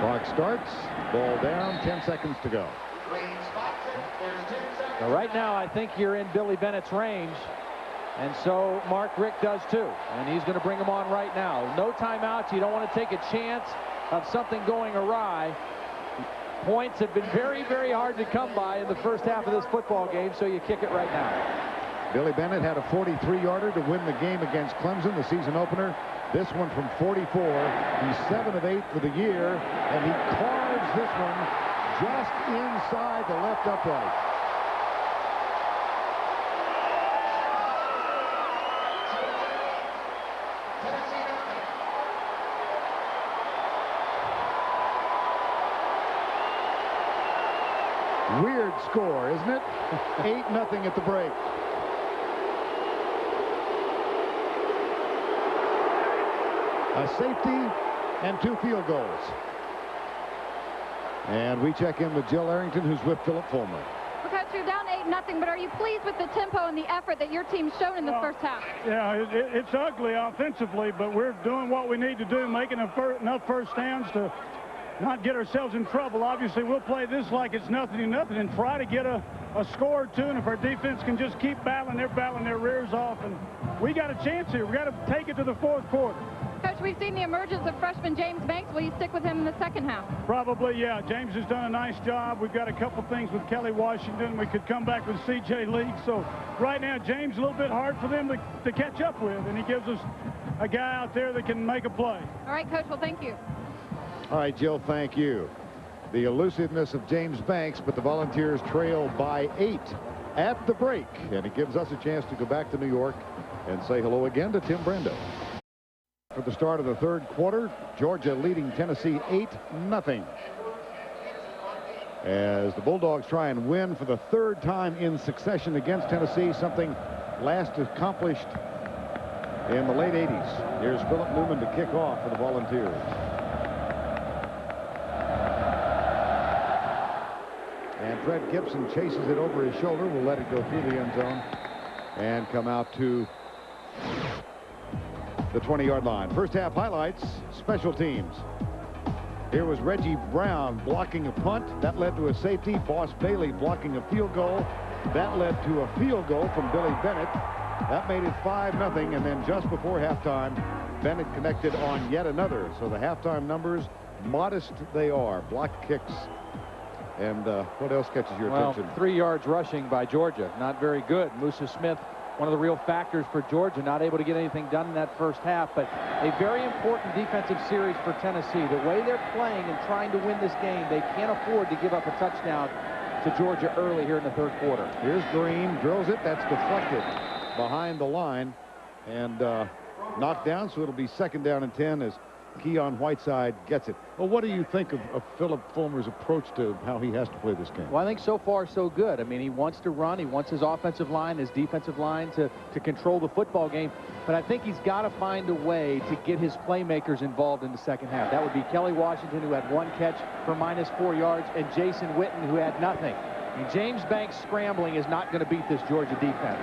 Clock starts. Ball down. 10 seconds to go. So right now, I think you're in Billy Bennett's range. And so Mark Richt does too. And he's going to bring him on right now. No timeouts. You don't want to take a chance of something going awry. Points have been very, very hard to come by in the first half of this football game, so you kick it right now. Billy Bennett had a 43-yarder to win the game against Clemson, the season opener. This one from 44. He's 7 of 8 for the year, and he carves this one just inside the left upright. Weird score, isn't it? 8-0 at the break. A safety and 2 field goals. And we check in with Jill Arrington, who's with Philip Fulmer. Well, Coach, you're down 8-0, but are you pleased with the tempo and the effort that your team's shown in the first half? Yeah, it's ugly offensively, but we're doing what we need to do, making enough first downs to not get ourselves in trouble. Obviously, we'll play this like it's nothing to nothing and try to get a score or two. And if our defense can just keep battling, they're battling their rears off. And we got a chance here. We got to take it to the fourth quarter. Coach, we've seen the emergence of freshman James Banks. Will you stick with him in the second half? Probably, yeah. James has done a nice job. We've got a couple things with Kelly Washington. We could come back with C.J. Leak. So right now, James a little bit hard for them to catch up with. And he gives us a guy out there that can make a play. All right, Coach. Well, thank you. All right, Jill, thank you. The elusiveness of James Banks, but the Volunteers trail by 8 at the break. And it gives us a chance to go back to New York and say hello again to Tim Brando. For the start of the third quarter, Georgia leading Tennessee 8-0. As the Bulldogs try and win for the third time in succession against Tennessee, something last accomplished in the late 80s. Here's Philip Newman to kick off for the Volunteers. And Fred Gibson chases it over his shoulder. Will let it go through the end zone and come out to the 20-yard line. First half highlights, special teams. Here was Reggie Brown blocking a punt. That led to a safety. Boss Bailey blocking a field goal. That led to a field goal from Billy Bennett. That made it 5-0. And then just before halftime, Bennett connected on yet another. So the halftime numbers, modest they are. Block kicks. And what else catches your attention? 3 yards rushing by Georgia. Not very good. Musa Smith, one of the real factors for Georgia, not able to get anything done in that first half, but a very important defensive series for Tennessee. The way they're playing and trying to win this game, they can't afford to give up a touchdown to Georgia early here in the third quarter. Here's Green, drills it. That's deflected behind the line and knocked down, so it'll be 2nd down and 10 as Keon Whiteside gets it. Well, what do you think of Philip Fulmer's approach to how he has to play this game? Well, I think so far so good. I mean, he wants to run. He wants his offensive line, his defensive line to control the football game. But I think he's got to find a way to get his playmakers involved in the second half. That would be Kelly Washington, who had 1 catch for -4 yards, and Jason Witten, who had nothing. I mean, James Banks scrambling is not going to beat this Georgia defense.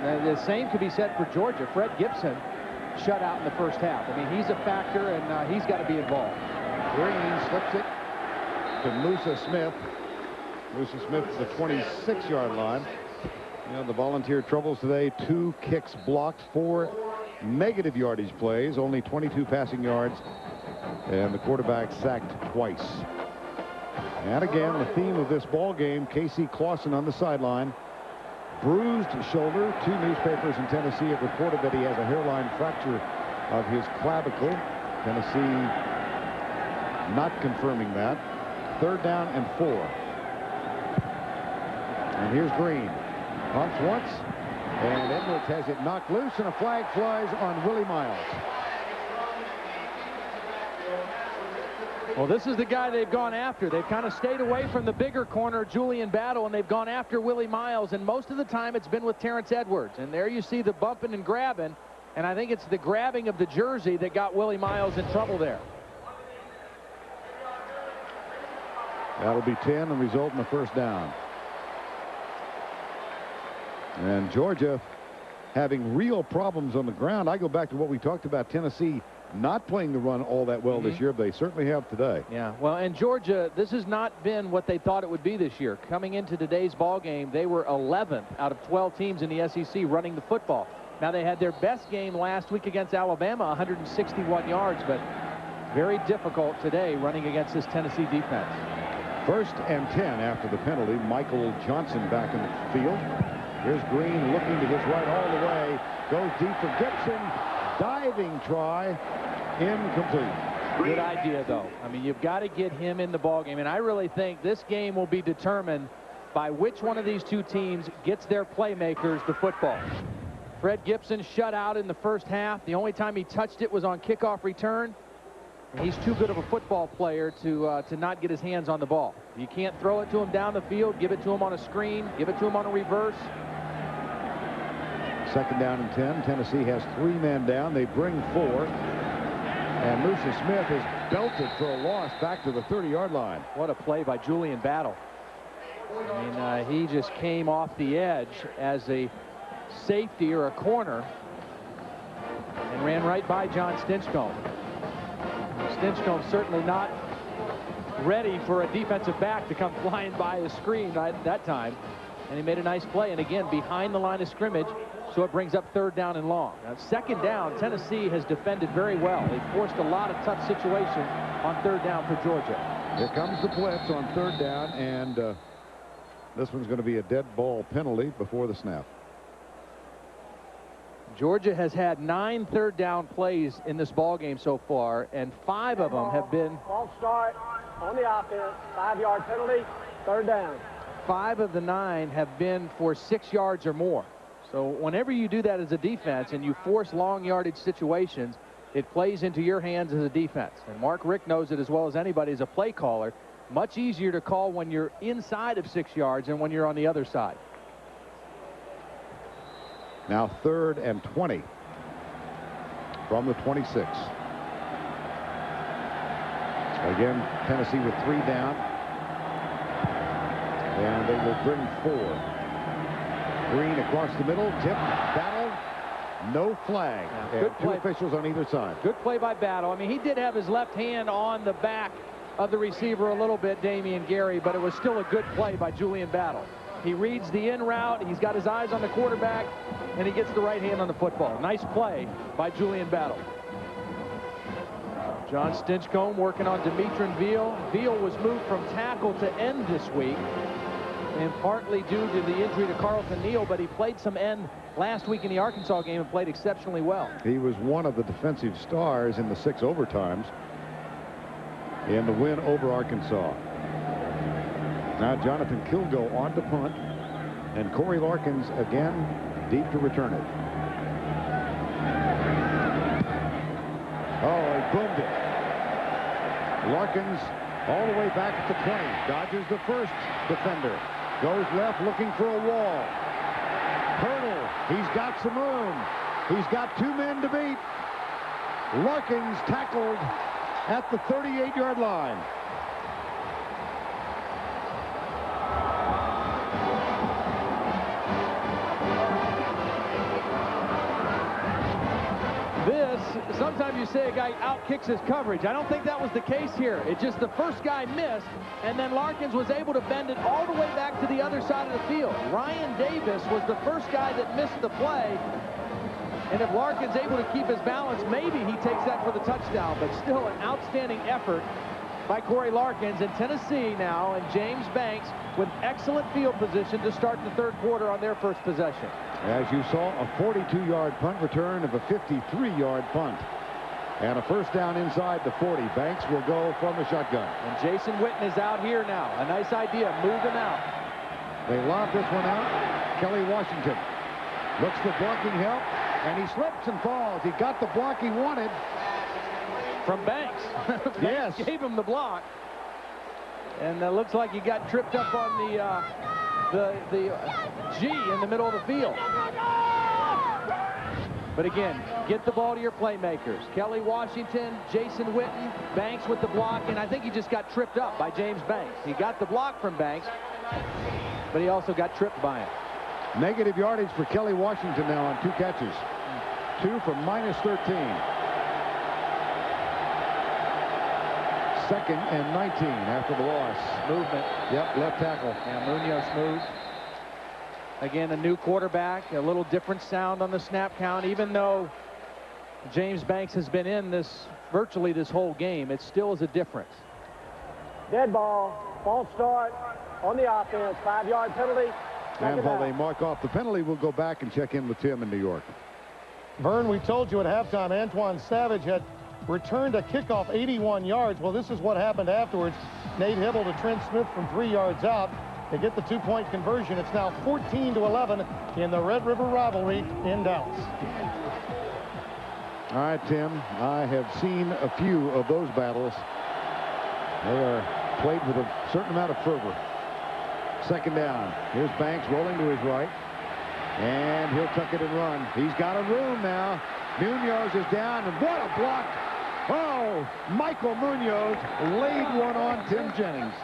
And the same could be said for Georgia. Fred Gibson shut out in the first half. I mean, he's a factor, and he's got to be involved. Green slips it to Musa Smith. Musa Smith to the 26-yard line. You know, the Volunteer troubles today, 2 kicks blocked, 4 negative yardage plays, only 22 passing yards, and the quarterback sacked twice. And again, the theme of this ball game, Casey Clausen on the sideline. Bruised shoulder. 2 newspapers in Tennessee have reported that he has a hairline fracture of his clavicle. Tennessee not confirming that. 3rd down and 4. And here's Green. Punts once, and Edwards has it knocked loose, and a flag flies on Willie Miles. Well, this is the guy they've gone after. They've kind of stayed away from the bigger corner, Julian Battle, and they've gone after Willie Miles, and most of the time it's been with Terrence Edwards. And there you see the bumping and grabbing, and I think it's the grabbing of the jersey that got Willie Miles in trouble there. That'll be 10 and result in the 1st down. And Georgia having real problems on the ground. I go back to what we talked about, Tennessee not playing the run all that well this year, but they certainly have today. Yeah, well, and Georgia, this has not been what they thought it would be this year. Coming into today's ball game, they were 11th out of 12 teams in the SEC running the football. Now, they had their best game last week against Alabama, 161 yards, but very difficult today running against this Tennessee defense. 1st and 10 after the penalty. Michael Johnson back in the field. Here's Green looking to his right all the way. Goes deep for Gibson. Diving try. Incomplete. Good idea, though. I mean, you've got to get him in the ballgame. And I really think this game will be determined by which one of these two teams gets their playmakers the football. Fred Gibson shut out in the first half. The only time he touched it was on kickoff return. He's too good of a football player to not get his hands on the ball. You can't throw it to him down the field. Give it to him on a screen. Give it to him on a reverse. 2nd down and 10. Tennessee has 3 men down. They bring 4. And Lucius Smith is belted for a loss back to the 30-yard line. What a play by Julian Battle. I mean, he just came off the edge as a safety or a corner and ran right by John Stinchcomb. Stinchcomb certainly not ready for a defensive back to come flying by a screen at that time. And he made a nice play. And again, behind the line of scrimmage, so it brings up 3rd down and long. Now, 2nd down, Tennessee has defended very well. They forced a lot of tough situations on 3rd down for Georgia. Here comes the blitz on 3rd down, and this one's going to be a dead ball penalty before the snap. Georgia has had 9 3rd down plays in this ball game so far, and 5 of them have been. False start on the offense, 5-yard penalty, 3rd down. 5 of the 9 have been for 6 yards or more. So whenever you do that as a defense and you force long yardage situations, it plays into your hands as a defense. And Mark Richt knows it as well as anybody as a play caller. Much easier to call when you're inside of 6 yards than when you're on the other side. Now 3rd and 20 from the 26. So again, Tennessee with 3 down. And they will bring 4. Green across the middle, tip, Battle, no flag. Yeah, good play. 2 officials on either side. Good play by Battle. I mean, he did have his left hand on the back of the receiver a little bit, Damian Gary, but it was still a good play by Julian Battle. He reads the in route, he's got his eyes on the quarterback, and he gets the right hand on the football. Nice play by Julian Battle. John Stinchcomb working on Demetrin Veal. Veal was moved from tackle to end this week, and partly due to the injury to Carlton Neal, but he played some end last week in the Arkansas game and played exceptionally well. He was one of the defensive stars in the 6 overtimes in the win over Arkansas. Now Jonathan Kilgo on to punt, and Corey Larkins again deep to return it. Oh, he boomed it. Larkins all the way back at the 20. Dodgers the first defender. Goes left looking for a wall. Hurdle. He's got some room. He's got 2 men to beat. Larkins tackled at the 38-yard line. Sometimes you say a guy outkicks his coverage. I don't think that was the case here. It's just the first guy missed, and then Larkins was able to bend it all the way back to the other side of the field. Ryan Davis was the first guy that missed the play, and if Larkins able to keep his balance, maybe he takes that for the touchdown, but still an outstanding effort by Corey Larkins. And Tennessee now, and James Banks with excellent field position to start the 3rd quarter on their first possession. As you saw, a 42-yard punt return of a 53-yard punt. And a first down inside the 40. Banks will go from the shotgun. And Jason Witten is out here now. A nice idea. Move him out. They lob this one out. Kelly Washington looks for blocking help, and he slips and falls. He got the block he wanted from Banks. Yes. Banks gave him the block. And it looks like he got tripped up on the G in the middle of the field. But again, get the ball to your playmakers. Kelly Washington, Jason Witten, Banks with the block, and I think he just got tripped up by James Banks. He got the block from Banks, but he also got tripped by him. Negative yardage for Kelly Washington now on 2 catches. 2 for -13. 2nd and 19 after the loss. Movement. Yep, left tackle. Yeah, Munoz moves. Again, a new quarterback, a little different sound on the snap count. Even though James Banks has been in this virtually this whole game, it still is a difference. Dead ball. False start on the offense. 5-yard penalty. And while they mark off the penalty, we'll go back and check in with Tim in New York. Vern, we told you at halftime Antoine Savage had returned a kickoff 81 yards. Well, this is what happened afterwards. Nate Hibble to Trent Smith from 3 yards out. They get the 2-point conversion. It's now 14-11 in the Red River rivalry in Dallas. All right, Tim, I have seen a few of those battles. They are played with a certain amount of fervor. 2nd down. Here's Banks rolling to his right. And he'll tuck it and run. He's got a room now. Munoz is down, and what a block. Oh, Michael Munoz laid one on Tim Jennings.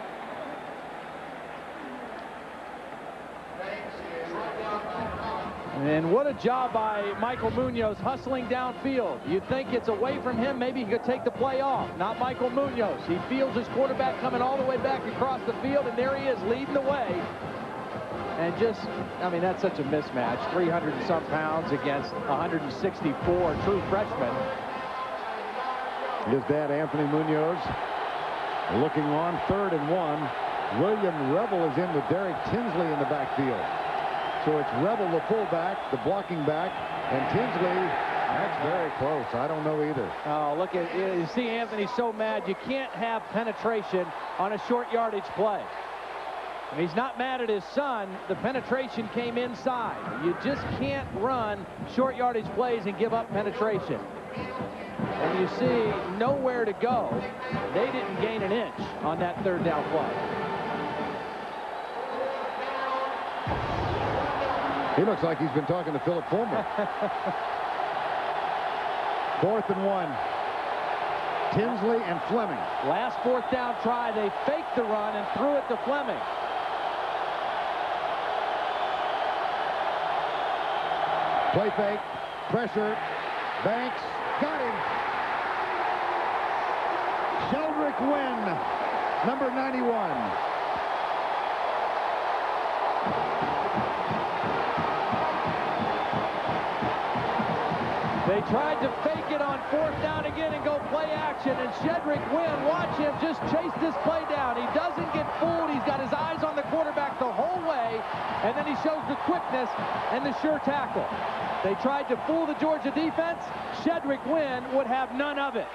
And what a job by Michael Munoz hustling downfield. You'd think it's away from him. Maybe he could take the play off. Not Michael Munoz. He feels his quarterback coming all the way back across the field, and there he is leading the way. And just, I mean, that's such a mismatch. 300 and some pounds against 164 true freshmen. His dad, Anthony Munoz, looking on 3rd and 1. William Revel is in with Derek Tinsley in the backfield. So it's Revel, the fullback, the blocking back, and Tinsley, that's very close. I don't know either. Oh, look at, you see Anthony so mad. You can't have penetration on a short yardage play. And he's not mad at his son. The penetration came inside. You just can't run short yardage plays and give up penetration. And you see nowhere to go. They didn't gain an inch on that 3rd down play. He looks like he's been talking to Philip Fulmer. 4th and 1. Tinsley and Fleming. Last 4th down try, they faked the run and threw it to Fleming. Play fake, pressure, Banks, got him. Sheldrick Wynn, number 91. They tried to fake it on 4th down again and go play action, and Sheldrick Wynn, watch him just chase this play down. He doesn't get fooled. He's got his eyes on the quarterback the whole way, and then he shows the quickness and the sure tackle. They tried to fool the Georgia defense. Sheldrick Wynn would have none of it.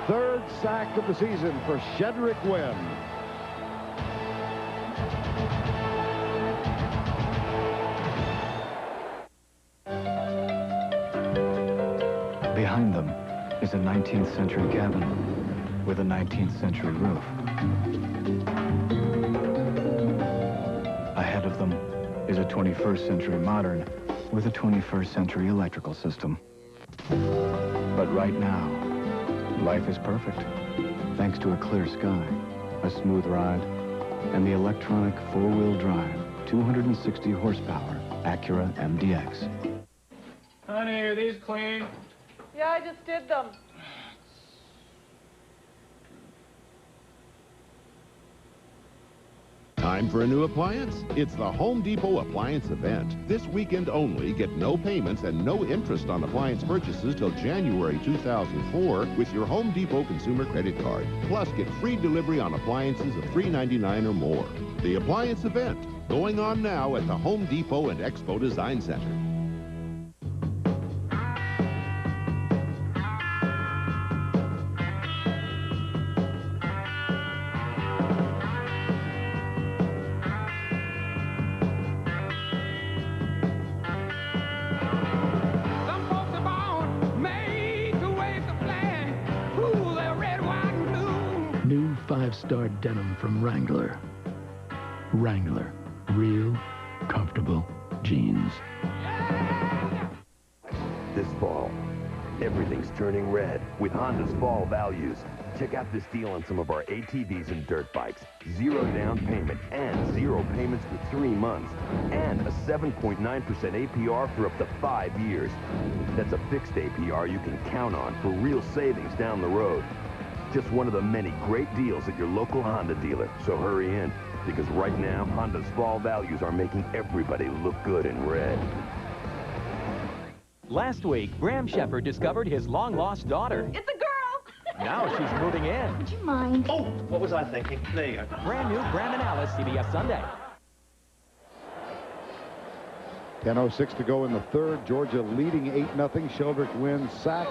3rd sack of the season for Sheldrick Wynn. Behind them is a 19th century cabin with a 19th century roof. Ahead of them is a 21st century modern with a 21st century electrical system. But right now, life is perfect, thanks to a clear sky, a smooth ride, and the electronic 4-wheel drive, 260 horsepower Acura MDX. Honey, are these clean? Yeah, I just did them. Time for a new appliance? It's the Home Depot Appliance Event. This weekend only, get no payments and no interest on appliance purchases till January 2004 with your Home Depot consumer credit card. Plus, get free delivery on appliances of $3.99 or more. The Appliance Event, going on now at the Home Depot and Expo Design Center. New 5-star denim from Wrangler. Wrangler, real, comfortable jeans. This fall, Everything's turning red with Honda's fall values. Check out this deal on some of our ATVs and dirt bikes. 0 down payment and 0 payments for 3 months. And a 7.9% APR for up to 5 years. That's a fixed APR you can count on for real savings down the road. Just one of the many great deals at your local Honda dealer. So hurry in, because right now, Honda's fall values are making everybody look good in red. Last week, Bram Shepard discovered his long-lost daughter. It's a girl! Now she's moving in. Would you mind? Oh, what was I thinking? There you go. Brand new Bram and Alice, CBS Sunday. 10:06 to go in the third. Georgia leading 8-0. Sheldrick wins. Sack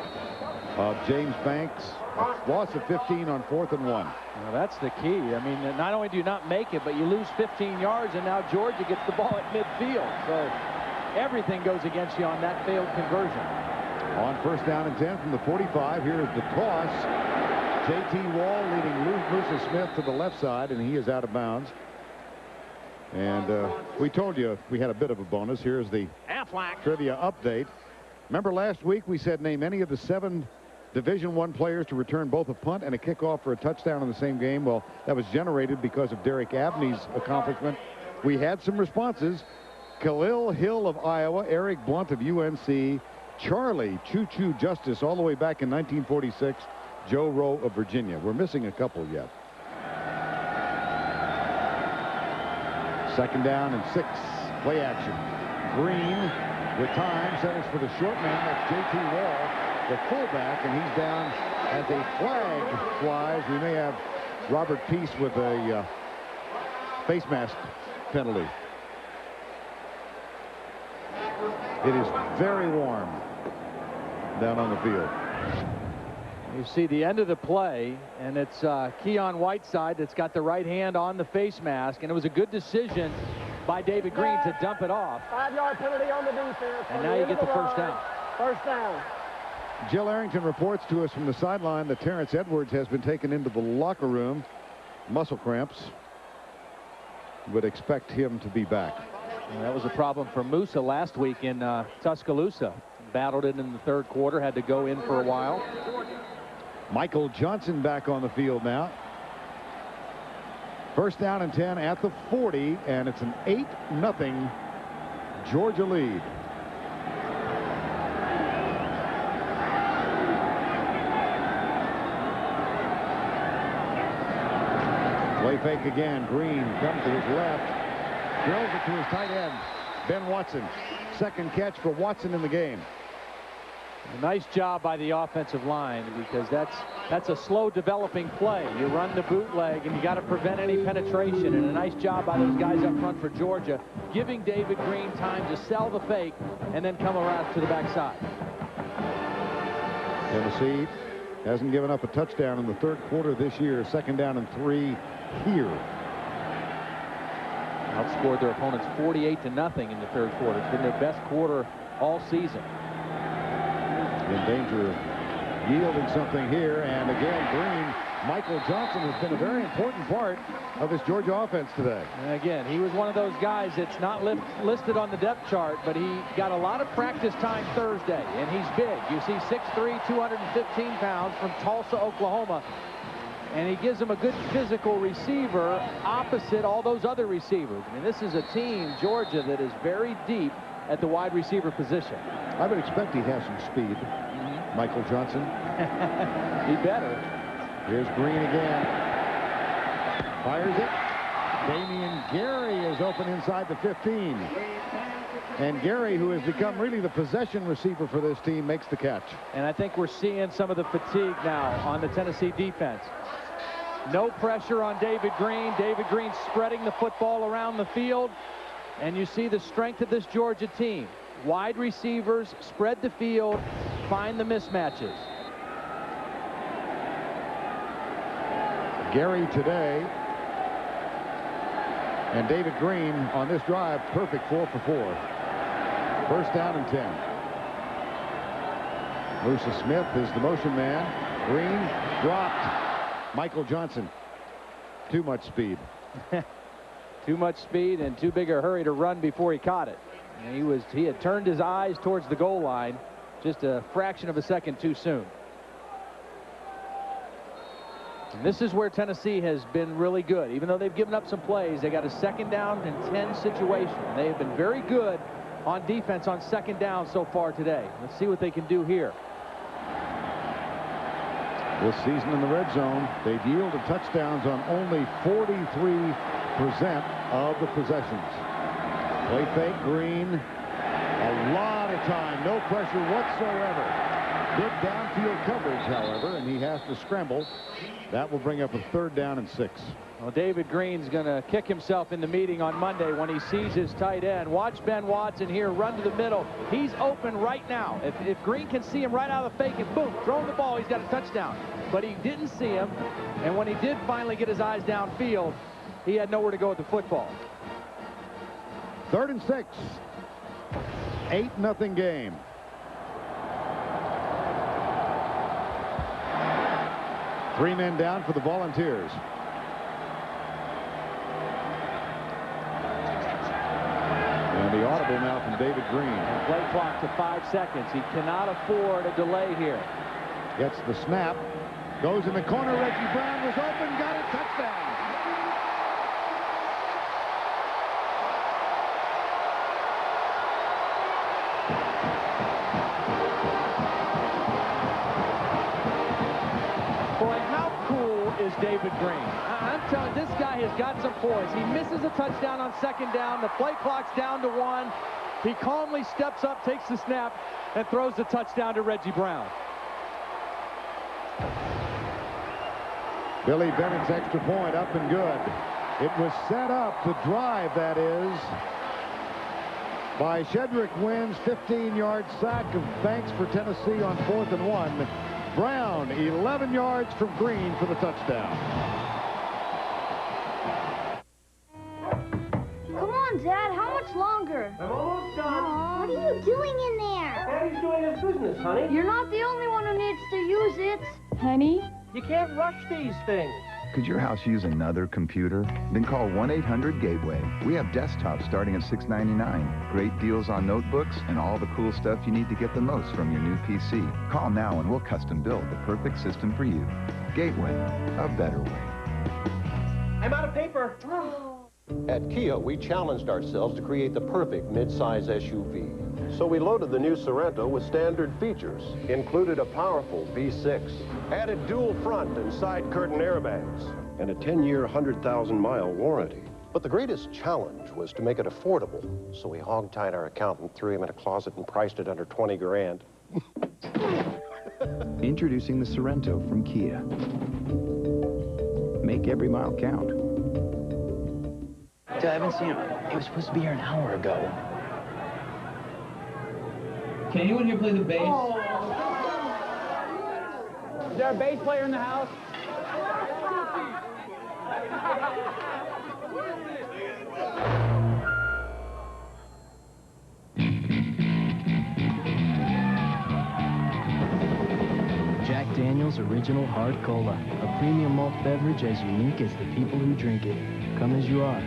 of James Banks. A loss of 15 on 4th and 1. Well, that's the key. I mean, not only do you not make it, but you lose 15 yards, and now Georgia gets the ball at midfield. So everything goes against you on that failed conversion. On 1st down and 10 from the 45, here's the toss. J.T. Wall leading Lucius Smith to the left side, and he is out of bounds. And we told you we had a bit of a bonus. Here's the trivia update. Remember last week we said name any of the 7 Division I players to return both a punt and a kickoff for a touchdown in the same game. Well, that was generated because of Derek Abney's accomplishment. We had some responses. Khalil Hill of Iowa, Eric Blunt of UNC, Charlie Choo-Choo Justice all the way back in 1946, Joe Rowe of Virginia. We're missing a couple yet. 2nd down and 6. Play action. Green with time settles for the short man. That's J.T. Wall, the fullback, and he's down as a flag flies. We may have Robert Peace with a face mask penalty. It is very warm down on the field. You see the end of the play, and it's Keon Whiteside that's got the right hand on the face mask, and it was a good decision by David Green to dump it off. 5-yard penalty on the defense. And now you get the first down. First down. Jill Arrington reports to us from the sideline that Terrence Edwards has been taken into the locker room. Muscle cramps. Would expect him to be back. Well, that was a problem for Musa last week in Tuscaloosa. Battled it in the 3rd quarter, had to go in for a while. Michael Johnson back on the field now. 1st down and 10 at the 40, and it's an 8-0 Georgia lead. Play fake again. Green comes to his left. Drills it to his tight end, Ben Watson. 2nd catch for Watson in the game. A nice job by the offensive line, because that's a slow developing play. You run the bootleg and you got to prevent any penetration, and a nice job by those guys up front for Georgia, giving David Green time to sell the fake and then come around to the backside. Tennessee hasn't given up a touchdown in the 3rd quarter this year. 2nd down and 3 here. Outscored their opponents 48-0 in the 3rd quarter. It's been their best quarter all season. In danger of yielding something here, and again Green. Michael Johnson has been a very important part of this Georgia offense today. And again, he was one of those guys that's not listed on the depth chart, but he got a lot of practice time Thursday, and he's big. You see 6'3", 215 pounds from Tulsa, Oklahoma, and he gives them a good physical receiver opposite all those other receivers. I mean, this is a team, Georgia, that is very deep at the wide receiver position. I would expect he'd have some speed. Michael Johnson. He better. Here's Green again. Fires it. Damian Gary is open inside the 15. And Gary, who has become really the possession receiver for this team, makes the catch. And I think we're seeing some of the fatigue now on the Tennessee defense. No pressure on David Green. David Green spreading the football around the field. And you see the strength of this Georgia team. Wide receivers, spread the field, find the mismatches. Gary today and David Green on this drive, perfect 4 for 4. 1st down and 10. Lucius Smith is the motion man. Green dropped. Michael Johnson. Too much speed. Too much speed and too big a hurry to run before he caught it. And he had turned his eyes towards the goal line, just a fraction of a second too soon. And this is where Tennessee has been really good. Even though they've given up some plays, they got a 2nd down and 10 situation. They have been very good on defense on 2nd down so far today. Let's see what they can do here. This season in the red zone, they've yielded touchdowns on only 43% of the possessions. Play fake, Green. A lot of time, no pressure whatsoever. Good downfield coverage, however, and he has to scramble. That will bring up a 3rd down and 6. Well, David Green's going to kick himself in the meeting on Monday when he sees his tight end. Watch Ben Watson here run to the middle. He's open right now. If Green can see him right out of the fake and boom, throwing the ball, he's got a touchdown. But he didn't see him, and when he did finally get his eyes downfield, he had nowhere to go with the football. 3rd and 6. 8-0 game. Three men down for the Volunteers. And the audible now from David Green. And play clock to 5 seconds. He cannot afford a delay here. Gets the snap. Goes in the corner. Reggie Brown was open. Got a touchdown. Is David Green. I'm telling you, this guy has got some poise. He misses a touchdown on 2nd down. The play clock's down to 1. He calmly steps up, takes the snap, and throws the touchdown to Reggie Brown. Billy Bennett's extra point up and good. It was set up to drive, that is, by Shedrick Wynn's 15-yard sack of Banks for Tennessee on 4th and 1. Brown, 11 yards from Green for the touchdown. Come on, Dad. How much longer? I'm almost done. What are you doing in there? Daddy's doing his business, honey. You're not the only one who needs to use it. Honey? You can't rush these things. Could your house use another computer? Then call 1-800-GATEWAY. We have desktops starting at $6.99. Great deals on notebooks and all the cool stuff you need to get the most from your new PC. Call now and we'll custom build the perfect system for you. Gateway, a better way. I'm out of paper. At Kia, we challenged ourselves to create the perfect mid-size SUV. So we loaded the new Sorento with standard features, included a powerful V6, added dual front and side curtain airbags, and a 10-year, 100,000-mile warranty. But the greatest challenge was to make it affordable, so we hog-tied our accountant, threw him in a closet, and priced it under 20 grand. Introducing the Sorento from Kia. Make every mile count. Dude, I haven't seen him. He was supposed to be here an hour ago. Can anyone here play the bass? Oh. Is there a bass player in the house? Jack Daniel's Original Hard Cola, a premium malt beverage as unique as the people who drink it. Come as you are.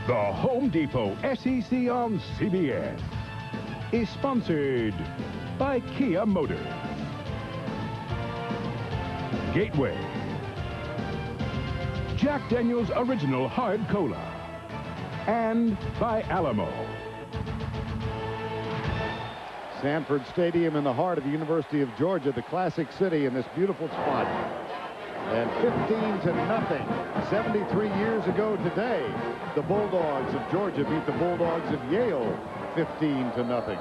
The Home Depot SEC on CBS is sponsored by Kia Motors, Gateway, Jack Daniel's Original Hard Cola, and by Alamo. Sanford Stadium in the heart of the University of Georgia, the classic city in this beautiful spot. And 15-0, 73 years ago today, the Bulldogs of Georgia beat the Bulldogs of Yale 15-0.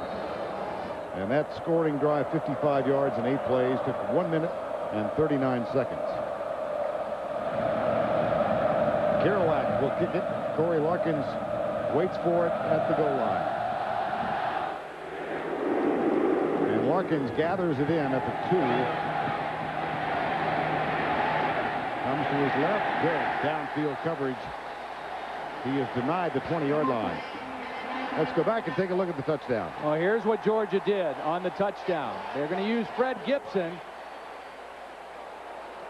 And that scoring drive, 55 yards in 8 plays, took 1 minute and 39 seconds. Kerouac will kick it. Corey Larkins waits for it at the goal line. And Larkins gathers it in at the 2. Comes to his left. Good downfield coverage. He is denied the 20-yard line. Let's go back and take a look at the touchdown. Well, here's what Georgia did on the touchdown. They're going to use Fred Gibson.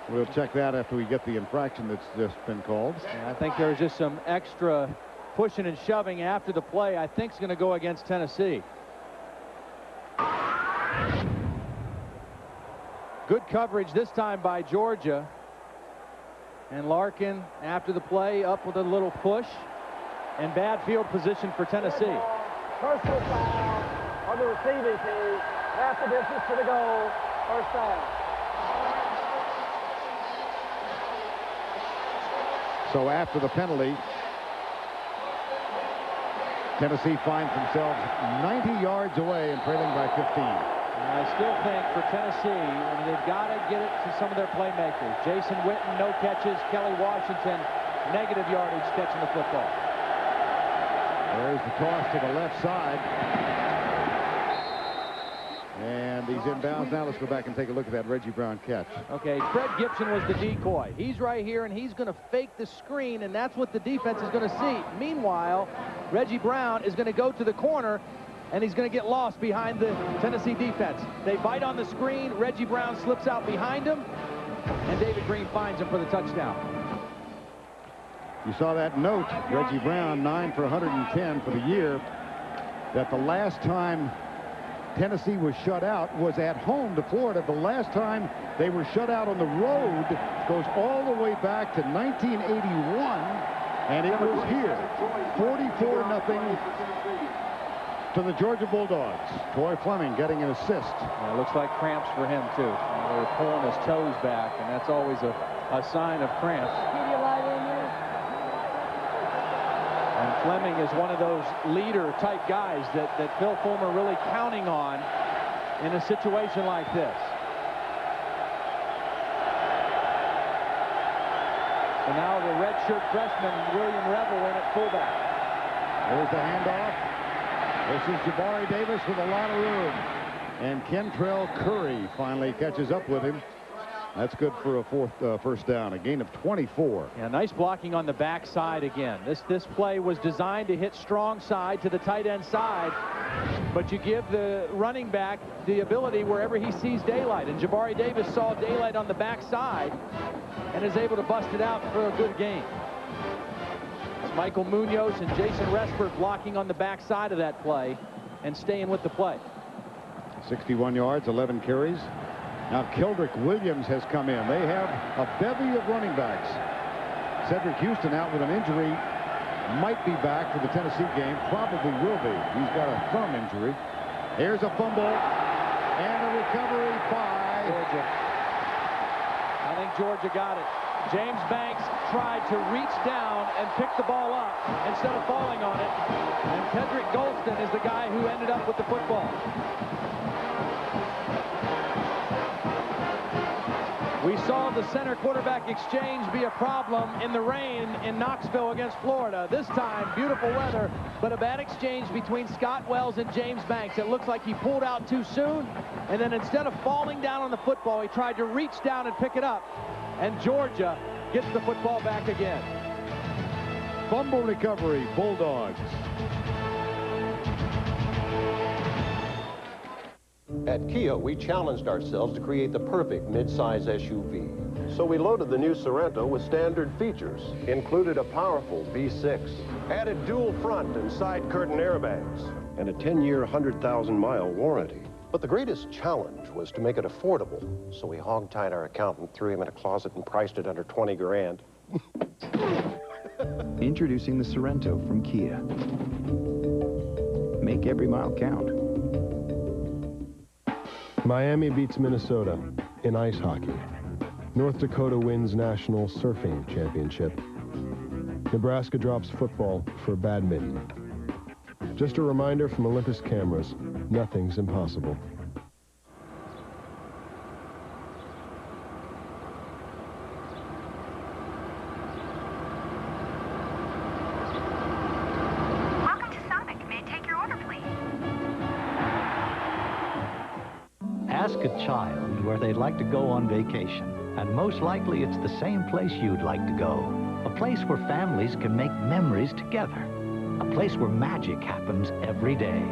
We'll check that after we get the infraction that's just been called. And I think there's just some extra pushing and shoving after the play. I think it's going to go against Tennessee. Good coverage this time by Georgia. And Larkin, after the play, up with a little push. And bad field position for Tennessee. Personal foul on the receiving team. Half the distance to the goal. First down. So after the penalty, Tennessee finds themselves 90 yards away and trailing by 15. I still think for Tennessee, they've got to get it to some of their playmakers. Jason Witten, no catches. Kelly Washington, negative yardage catching the football. There's the toss to the left side. And he's inbounds. Now let's go back and take a look at that Reggie Brown catch. Okay, Fred Gibson was the decoy. He's right here, and he's going to fake the screen, and that's what the defense is going to see. Meanwhile, Reggie Brown is going to go to the corner, and he's going to get lost behind the Tennessee defense. They bite on the screen. Reggie Brown slips out behind him, and David Green finds him for the touchdown. You saw that note, Reggie Brown, 9 for 110 for the year, that the last time Tennessee was shut out was at home to Florida. The last time they were shut out on the road goes all the way back to 1981, and it was here, 44-0 to the Georgia Bulldogs. Troy Fleming getting an assist. Yeah, it looks like cramps for him, too. They're pulling his toes back, and that's always a sign of cramps. And Fleming is one of those leader-type guys that Phil Fulmer really counting on in a situation like this. So now the redshirt freshman, William Revel, in at fullback. There's the handoff. This is Jabari Davis with a lot of room. And Kentrell Curry finally catches up with him. That's good for a first down, a gain of 24. Yeah, nice blocking on the backside again. This play was designed to hit strong side to the tight end side, but you give the running back the ability wherever he sees daylight. And Jabari Davis saw daylight on the backside and is able to bust it out for a good gain. It's Michael Munoz and Jason Resford blocking on the backside of that play and staying with the play. 61 yards, 11 carries. Now Kildrick Williams has come in. They have a bevy of running backs. Cedric Houston out with an injury. Might be back for the Tennessee game. Probably will be. He's got a thumb injury. Here's a fumble. And a recovery by Georgia. I think Georgia got it. James Banks tried to reach down and pick the ball up instead of falling on it. And Kendrick Golston is the guy who ended up with the football. We saw the center quarterback exchange be a problem in the rain in Knoxville against Florida. This time, beautiful weather, but a bad exchange between Scott Wells and James Banks. It looks like he pulled out too soon, and then instead of falling down on the football, he tried to reach down and pick it up, and Georgia gets the football back again. Fumble recovery, Bulldogs. At Kia, we challenged ourselves to create the perfect mid-size SUV. So we loaded the new Sorento with standard features, included a powerful V6, added dual front and side curtain airbags, and a 10-year, 100,000-mile warranty. But the greatest challenge was to make it affordable, so we hog-tied our accountant, threw him in a closet, and priced it under 20 grand. Introducing the Sorento from Kia. Make every mile count. Miami beats Minnesota in ice hockey. North Dakota wins National Surfing Championship. Nebraska drops football for badminton. Just a reminder from Olympus Cameras, nothing's impossible. Welcome to Sonic. May I take your order, please? Ask a child where they'd like to go on vacation, and most likely it's the same place you'd like to go. A place where families can make memories together. A place where magic happens every day.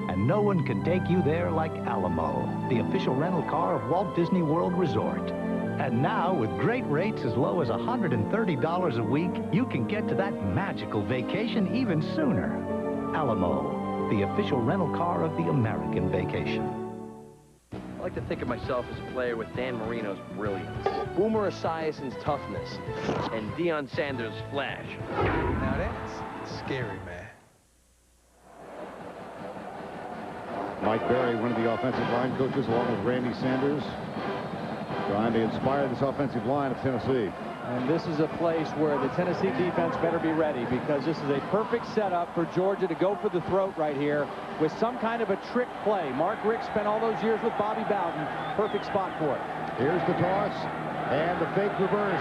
And no one can take you there like Alamo, the official rental car of Walt Disney World Resort. And now, with great rates as low as $130 a week, you can get to that magical vacation even sooner. Alamo, the official rental car of the American vacation. I like to think of myself as a player with Dan Marino's brilliance, Boomer Esiason's toughness, and Deion Sanders' flash. Now that's scary, man. Mike Berry, one of the offensive line coaches, along with Randy Sanders, trying to inspire this offensive line of Tennessee. And this is a place where the Tennessee defense better be ready, because this is a perfect setup for Georgia to go for the throat right here with some kind of a trick play. Mark Richt spent all those years with Bobby Bowden. Perfect spot for it. Here's the toss and the fake reverse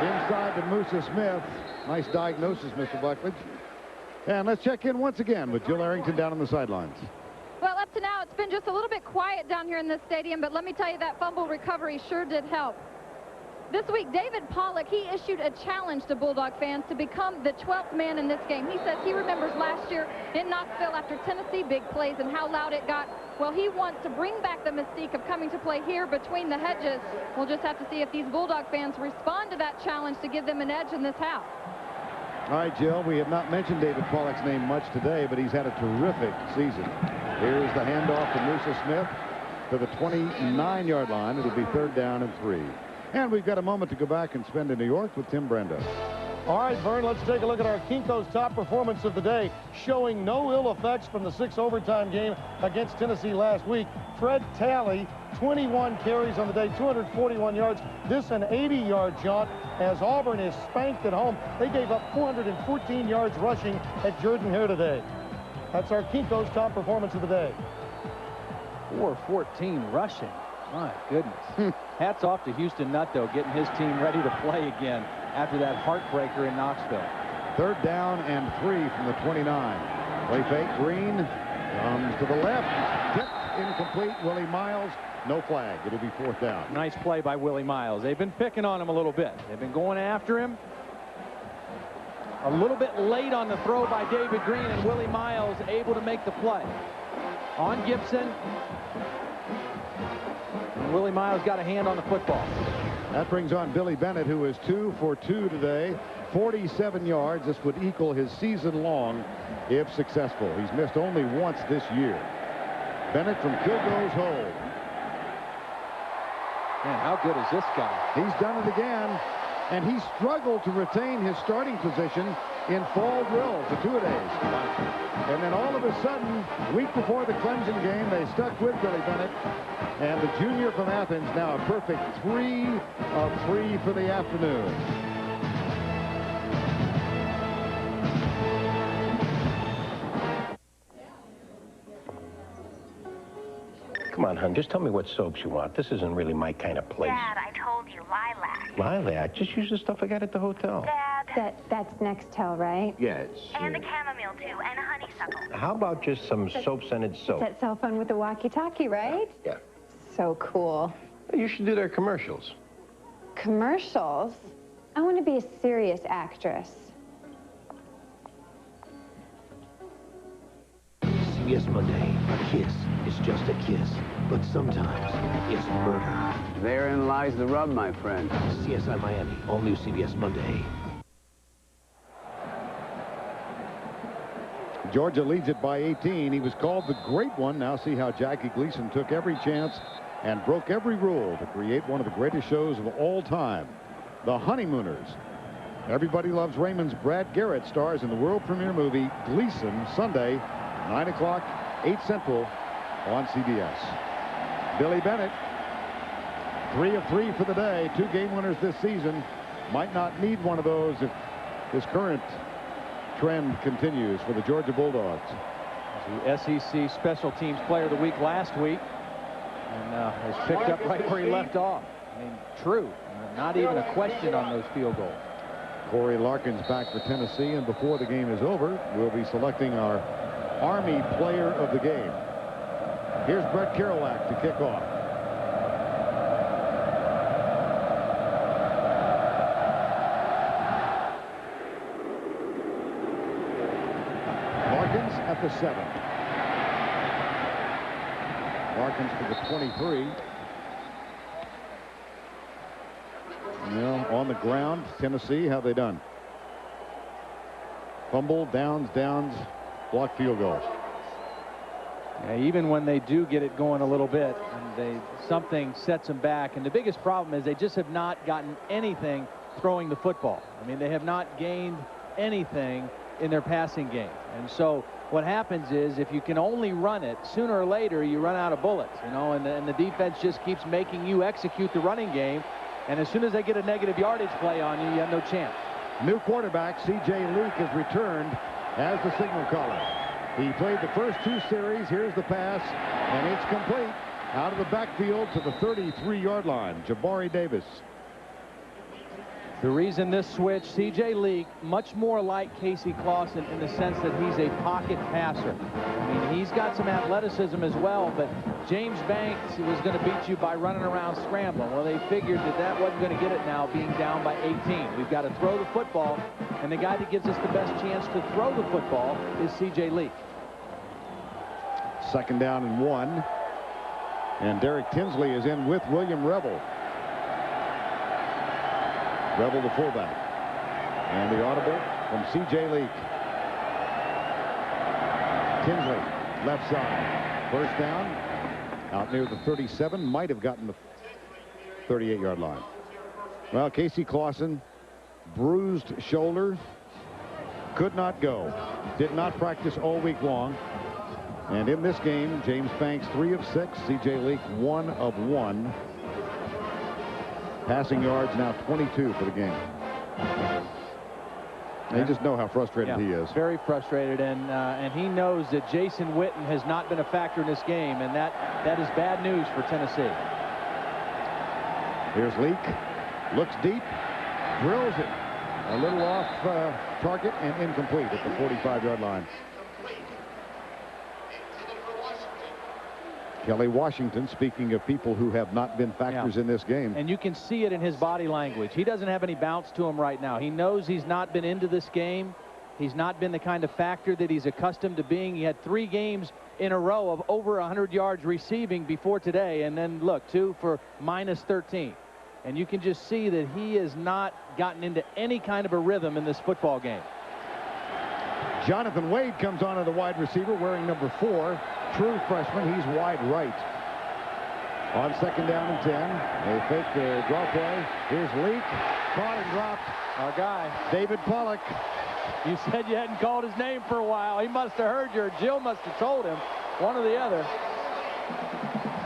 inside to Musa Smith. Nice diagnosis, Mr. Buckledge. And let's check in once again with Jill Arrington down on the sidelines. Well, up to now, it's been just a little bit quiet down here in this stadium, but let me tell you, that fumble recovery sure did help. This week, David Pollock, he issued a challenge to Bulldog fans to become the 12th man in this game. He says he remembers last year in Knoxville after Tennessee big plays and how loud it got. Well, he wants to bring back the mystique of coming to play here between the hedges. We'll just have to see if these Bulldog fans respond to that challenge to give them an edge in this house. All right, Jill, we have not mentioned David Pollock's name much today, but he's had a terrific season. Here's the handoff to Musa Smith to the 29-yard line. It'll be 3rd down and 3. And we've got a moment to go back and spend in New York with Tim Brando. All right, Vern, let's take a look at our Kinko's top performance of the day, showing no ill effects from the 6 overtime game against Tennessee last week. Fred Talley, 21 carries on the day, 241 yards. This an 80-yard jaunt as Auburn is spanked at home. They gave up 414 yards rushing at Jordan-Hare today. That's our Kinko's top performance of the day. 414 rushing. My goodness. Hats off to Houston Nutt, though, getting his team ready to play again after that heartbreaker in Knoxville. 3rd down and 3 from the 29. Play fake. Green comes to the left. Tipped, incomplete. Willie Miles, no flag. It'll be 4th down. Nice play by Willie Miles. They've been picking on him a little bit. They've been going after him. A little bit late on the throw by David Green, and Willie Miles able to make the play. On Gibson. Willie Miles got a hand on the football. That brings on Billy Bennett, who is 2 for 2 today. 47 yards. This would equal his season long if successful. He's missed only once this year. Bennett from Kilgore's hold. Man, how good is this guy? He's done it again, and he struggled to retain his starting position in fall drills, the two-a-days. And then all of a sudden, week before the Clemson game, they stuck with Billy Bennett. And the junior from Athens now a perfect 3 of 3 for the afternoon. Come on, hon, just tell me what soaps you want. This isn't really my kind of place. Dad, I told you, lilac. Lilac? Just use the stuff I got at the hotel. Dad. That's Nextel, right? Yes. And the chamomile, too, and honeysuckle. How about just some soap-scented soap? That cell phone with the walkie-talkie, right? Yeah. So cool. You should do their commercials. Commercials? I want to be a serious actress. CBS Monday. A kiss is just a kiss, but sometimes it's murder. Therein lies the rub, my friend. CSI Miami, all new CBS Monday. Georgia leads it by 18. He was called the Great One. Now see how Jackie Gleason took every chance and broke every rule to create one of the greatest shows of all time, The Honeymooners. Everybody Loves Raymond's Brad Garrett stars in the world premiere movie Gleason, Sunday, 9 o'clock, 8 Central on CBS. Billy Bennett, 3 of 3 for the day, 2 game winners this season. Might not need one of those if his current trend continues for the Georgia Bulldogs. The SEC Special Teams Player of the Week last week, and has picked up right where he left off. I mean, true. Not even a question on those field goals. Corey Larkins back for Tennessee, and before the game is over, we'll be selecting our Army Player of the Game. Here's Brett Kerouac to kick off. Larkins at the 7. Larkins to the 23. Well, on the ground, Tennessee, how they done? Fumble, downs, blocked field goals. Even when they do get it going a little bit, and something sets them back. And the biggest problem is they just have not gotten anything throwing the football. I mean, they have not gained anything in their passing game. And so what happens is if you can only run it, sooner or later you run out of bullets, you know, and the defense just keeps making you execute the running game. And as soon as they get a negative yardage play on you, you have no chance. New quarterback C.J. Leak has returned as the signal caller. He played the first 2 series. Here's the pass, and it's complete out of the backfield to the 33-yard line. Jabari Davis. The reason this switch, C.J. Leak, much more like Casey Clausen in the sense that he's a pocket passer. I mean, he's got some athleticism as well, but James Banks was going to beat you by running around scrambling. Well, they figured that wasn't going to get it now, being down by 18. We've got to throw the football, and the guy that gives us the best chance to throw the football is C.J. Leak. 2nd down and 1. And Derek Tinsley is in with William Revel. Revel, the fullback. And the audible from C.J. Leak. Tinsley, left side. 1st down. Out near the 37. Might have gotten the 38-yard line. Well, Casey Clausen, bruised shoulder. Could not go. Did not practice all week long. And in this game, James Banks 3 of 6. C.J. Leak 1 of 1. Passing yards now 22 for the game. And you just know how frustrated he is. Very frustrated, and he knows that Jason Witten has not been a factor in this game, and that is bad news for Tennessee. Here's Leak. Looks deep. Drills it. A little off target and incomplete at the 45-yard line. Kelly Washington, speaking of people who have not been factors in this game. And you can see it in his body language. He doesn't have any bounce to him right now. He knows he's not been into this game. He's not been the kind of factor that he's accustomed to being. He had 3 games in a row of over 100 yards receiving before today. And then, look, 2 for minus 13. And you can just see that he has not gotten into any kind of a rhythm in this football game. Jonathan Wade comes on as the wide receiver wearing number 4. True freshman. He's wide right. On 2nd down and 10. They fake the draw play. Here's Leak. Caught and dropped. Our guy, David Pollock. You said you hadn't called his name for a while. He must have heard you, or Jill must have told him. One or the other.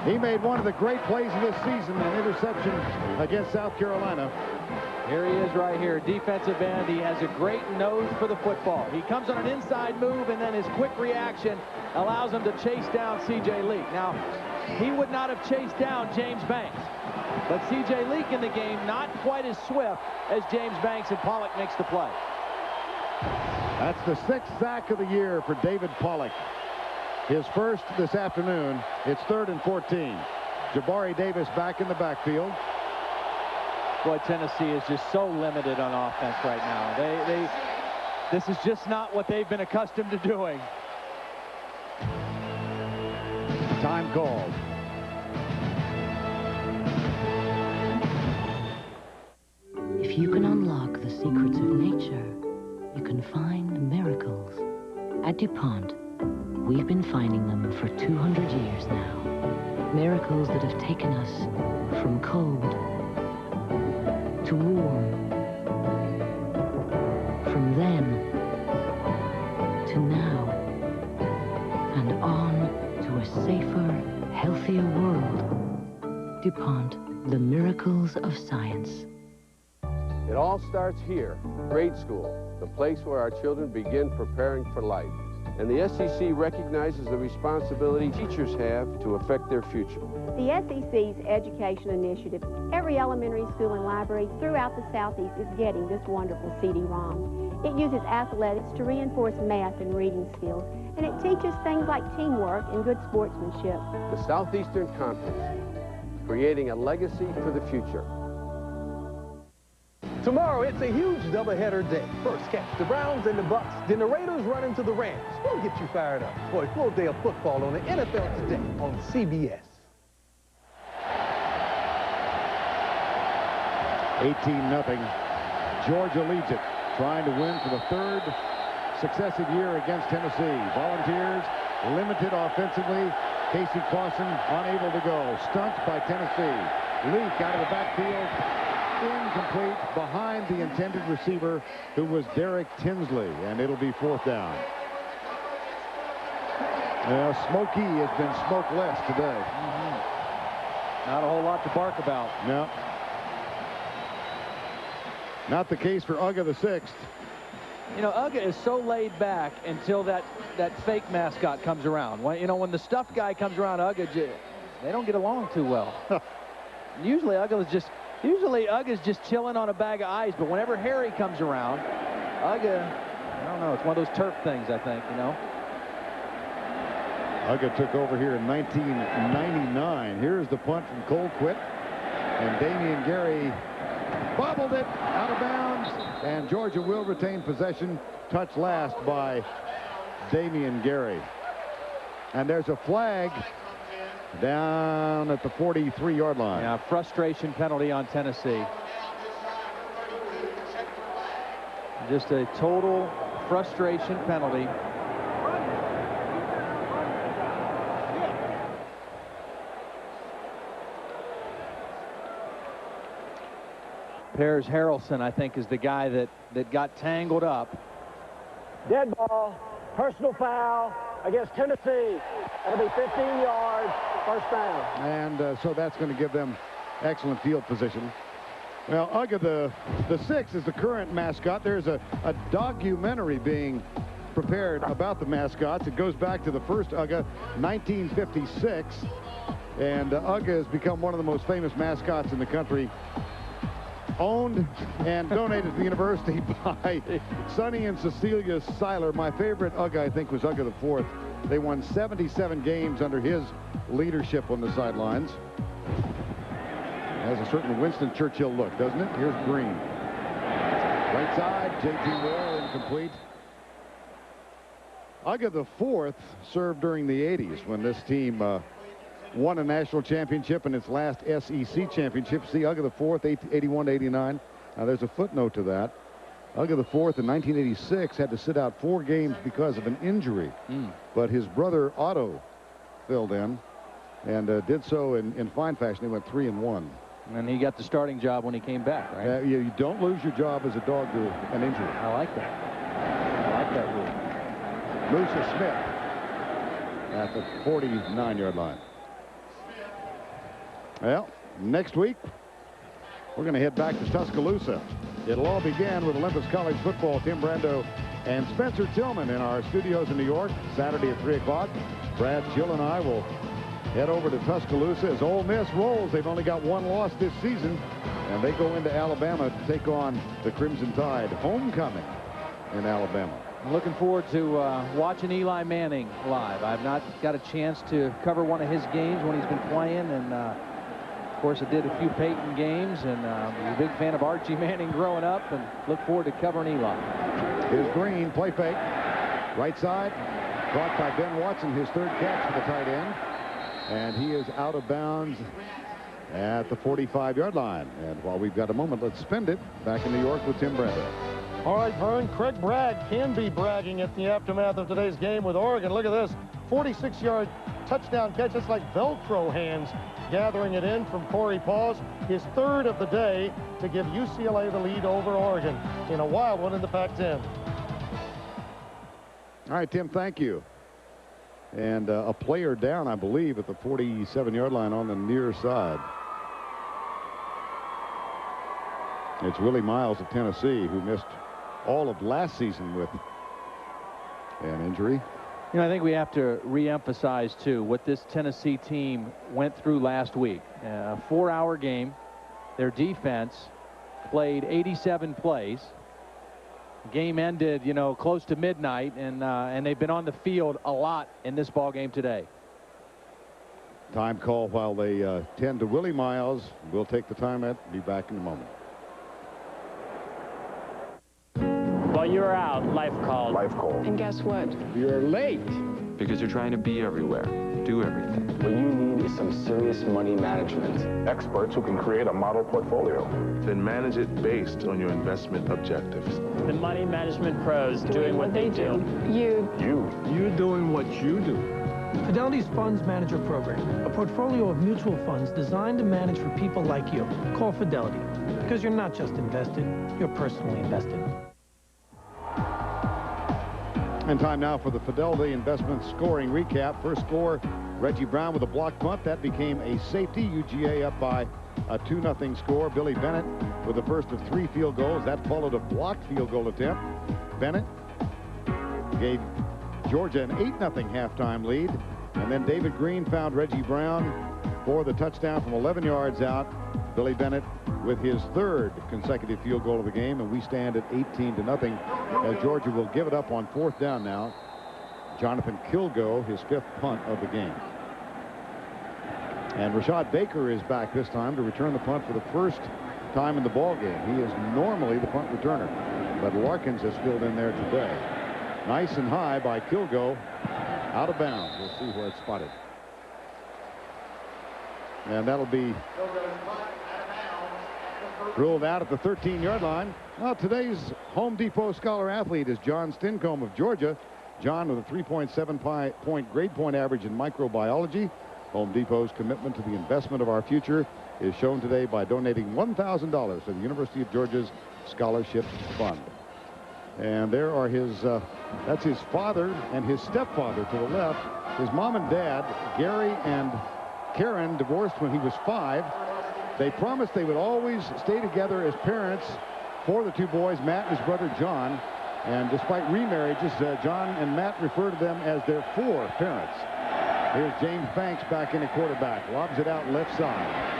He made one of the great plays of this season, an interception against South Carolina. Here he is right here, defensive end. He has a great nose for the football. He comes on an inside move, and then his quick reaction allows him to chase down C.J. Leak. Now, he would not have chased down James Banks. But C.J. Leak in the game, not quite as swift as James Banks, and Pollock makes the play. That's the 6th sack of the year for David Pollock. His first this afternoon. It's 3rd and 14. Jabari Davis back in the backfield. Boy, Tennessee is just so limited on offense right now. This is just not what they've been accustomed to doing. Time called. If you can unlock the secrets of nature, you can find miracles. At DuPont, we've been finding them for 200 years now. Miracles that have taken us from cold to warm, from then to now, and on to a safer, healthier world. DuPont, the miracles of science. It all starts here, grade school, the place where our children begin preparing for life. And the SEC recognizes the responsibility teachers have to affect their future. The SEC's education initiative, every elementary school and library throughout the Southeast is getting this wonderful CD-ROM. It uses athletics to reinforce math and reading skills, and it teaches things like teamwork and good sportsmanship. The Southeastern Conference, creating a legacy for the future. Tomorrow, it's a huge doubleheader day. First, catch the Browns and the Bucks. Then the Raiders run into the Rams. We'll get you fired up for a full day of football on the NFL Today on CBS. 18-0. Georgia leads it, trying to win for the 3rd successive year against Tennessee. Volunteers limited offensively. Casey Clausen unable to go. Stunts by Tennessee. Leak out of the backfield. Incomplete behind the intended receiver, who was Derek Tinsley, and it'll be 4th down. Smokey has been smokeless today. Not a whole lot to bark about. No. Not the case for Uga the 6th. You know, Uga is so laid back until that fake mascot comes around. When, you know, when the stuffed guy comes around, Uga, they don't get along too well. Usually Uga's just chilling on a bag of ice, but whenever Harry comes around, Uga, I don't know, it's one of those turf things, I think, you know. Uga took over here in 1999. Here's the punt from Colquitt, and Damian Gary bobbled it out of bounds, and Georgia will retain possession. Touched last by Damian Gary. And there's a flag down at the 43-yard line. Yeah, frustration penalty on Tennessee. Just a total frustration penalty. Pears Harrelson, I think, is the guy that got tangled up. Dead ball, personal foul against Tennessee. That'll be 15 yards, 1st down. And so that's going to give them excellent field position. Well, Uga the 6th is the current mascot. There's a documentary being prepared about the mascots. It goes back to the first Uga, 1956. And Uga has become one of the most famous mascots in the country. Owned and donated to the university by Sonny and Cecilia Seiler. My favorite Uga, I think, was Uga the 4th. They won 77 games under his leadership on the sidelines. Has a certain Winston Churchill look, doesn't it? Here's Green. Right side, J.T. Moore, incomplete. Uga the 4th served during the 80s when this team won a national championship in its last SEC championship. See, Uga the 4th, 81-89. Now, there's a footnote to that. Uga the 4th in 1986 had to sit out 4 games because of an injury. But his brother Otto filled in and did so in fine fashion. He went 3-1. And he got the starting job when he came back, right? You don't lose your job as a dog to an injury. I like that. I like that rule. Musa Smith at the 49-yard line. Well, next week, we're going to head back to Tuscaloosa. It'll all begin with Olympus College football. Tim Brando and Spencer Tillman in our studios in New York, Saturday at 3 o'clock. Brad, Jill, and I will head over to Tuscaloosa as Ole Miss rolls. They've only got 1 loss this season, and they go into Alabama to take on the Crimson Tide. Homecoming in Alabama. I'm looking forward to watching Eli Manning live. I've not got a chance to cover one of his games when he's been playing, and of course, I did a few Peyton games, and I'm a big fan of Archie Manning growing up, and look forward to covering Eli. Here's Green, play fake. Right side, caught by Ben Watson, his 3rd catch for the tight end. And he is out of bounds at the 45-yard line. And while we've got a moment, let's spend it back in New York with Tim Brando. All right, Vern, Craig Bragg can be bragging at the aftermath of today's game with Oregon. Look at this, 46-yard touchdown catch. It's like Velcro hands gathering it in from Corey Paws, his 3rd of the day to give UCLA the lead over Oregon in a wild one in the Pac-10. All right, Tim, thank you. And a player down, I believe, at the 47-yard line on the near side. It's Willie Miles of Tennessee, who missed all of last season with an injury. You know, I think we have to re-emphasize, too, what this Tennessee team went through last week. A 4-hour game. Their defense played 87 plays. Game ended, you know, close to midnight, and they've been on the field a lot in this ball game today. Time call while they tend to Willie Miles. We'll take the timeout. Be back in a moment. While you're out, life called. Life call. And guess what? You're late. Because you're trying to be everywhere, do everything. What you need is some serious money management. Experts who can create a model portfolio. Then manage it based on your investment objectives. The money management pros doing what they do. You doing what you do. Fidelity's Funds Manager Program, a portfolio of mutual funds designed to manage for people like you. Call Fidelity, because you're not just invested, you're personally invested. And time now for the Fidelity Investment scoring recap. First score, Reggie Brown with a blocked punt. That became a safety. UGA up by a 2-0 score. Billy Bennett with the first of 3 field goals. That followed a blocked field goal attempt. Bennett gave Georgia an 8-0 halftime lead. And then David Green found Reggie Brown for the touchdown from 11 yards out. Billy Bennett with his 3rd consecutive field goal of the game, and we stand at 18-0 as Georgia will give it up on 4th down now. Jonathan Kilgo, his 5th punt of the game. And Rashad Baker is back this time to return the punt for the first time in the ball game. He is normally the punt returner, but Larkins has filled in there today. Nice and high by Kilgo, out of bounds. We'll see where it's spotted. And that'll be ruled out at the 13-yard line. Well, today's Home Depot Scholar athlete is John Stincombe of Georgia. John with a 3.7-point grade point average in microbiology. Home Depot's commitment to the investment of our future is shown today by donating $1,000 to the University of Georgia's Scholarship Fund. And there are his, that's his father and his stepfather to the left. His mom and dad, Gary and Karen, divorced when he was 5. They promised they would always stay together as parents for the 2 boys, Matt and his brother John. And despite remarriages, John and Matt refer to them as their 4 parents. Here's James Banks back in at quarterback. Lobs it out left side.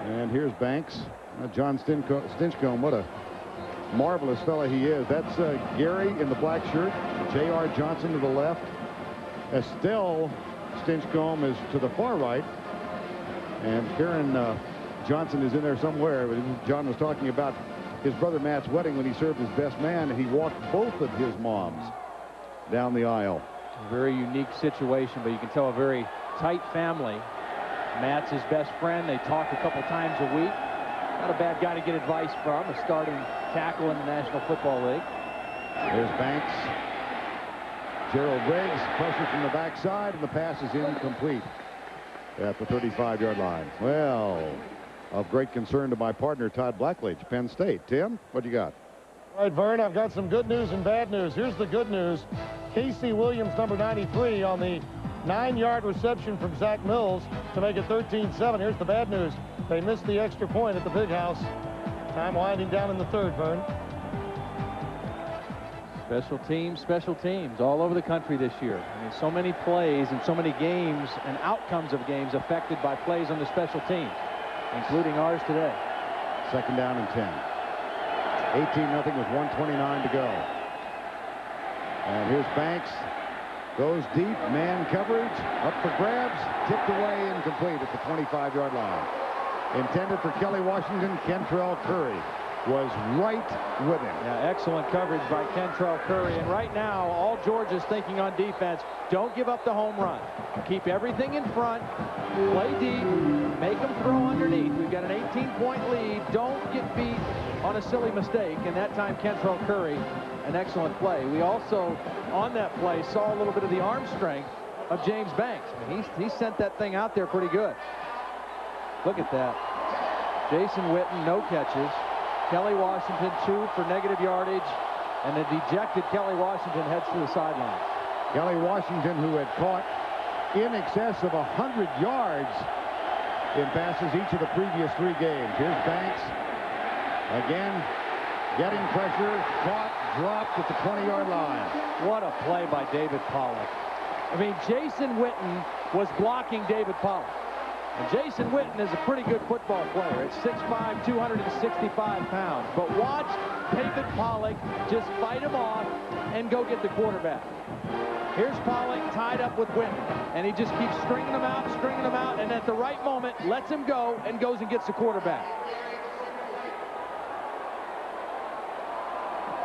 And here's Banks. John Stinchcombe, what a marvelous fella he is. That's Gary in the black shirt. J.R. Johnson to the left. Estelle Stinchcombe is to the far right. And Karen Johnson is in there somewhere. John was talking about his brother Matt's wedding when he served as best man, and he walked both of his moms down the aisle. A very unique situation, but you can tell a very tight family. Matt's his best friend. They talk a couple times a week. Not a bad guy to get advice from, a starting tackle in the National Football League. There's Banks. Gerald Riggs, pressure from the backside, and the pass is incomplete at the 35-yard line. Well, of great concern to my partner, Todd Blackledge, Penn State. Tim, what do you got? All right, Vern, I've got some good news and bad news. Here's the good news. Casey Williams, number 93, on the 9-yard reception from Zach Mills to make it 13-7. Here's the bad news. They missed the extra point at the Big House. Time winding down in the 3rd, Vern. Special teams all over the country this year. I mean, so many plays and so many games and outcomes of games affected by plays on the special teams, including ours today. 2nd down and 10. 18-0 with 1:29 to go. And here's Banks. Goes deep, man coverage, up for grabs, tipped away, incomplete at the 25-yard line. Intended for Kelly Washington. Kentrell Curry was right with him. Yeah, excellent coverage by Kentrell Curry. And right now, all Georgia's thinking on defense, don't give up the home run. Keep everything in front, play deep, make them throw underneath. We've got an 18-point lead. Don't get beat on a silly mistake. And that time, Kentrell Curry, an excellent play. We also, on that play, saw a little bit of the arm strength of James Banks. I mean, he sent that thing out there pretty good. Look at that. Jason Witten, no catches. Kelly Washington, 2 for negative yardage. And the dejected Kelly Washington heads to the sideline. Kelly Washington, who had caught in excess of 100 yards in passes each of the previous 3 games. Here's Banks. Again, getting pressure, caught, dropped at the 20-yard line. What a play by David Pollock. I mean, Jason Witten was blocking David Pollock. And Jason Witten is a pretty good football player at 6'5", 265 pounds. But watch David Pollock just fight him off and go get the quarterback. Here's Pollock tied up with Witten. And he just keeps stringing them out, and at the right moment, lets him go and goes and gets the quarterback.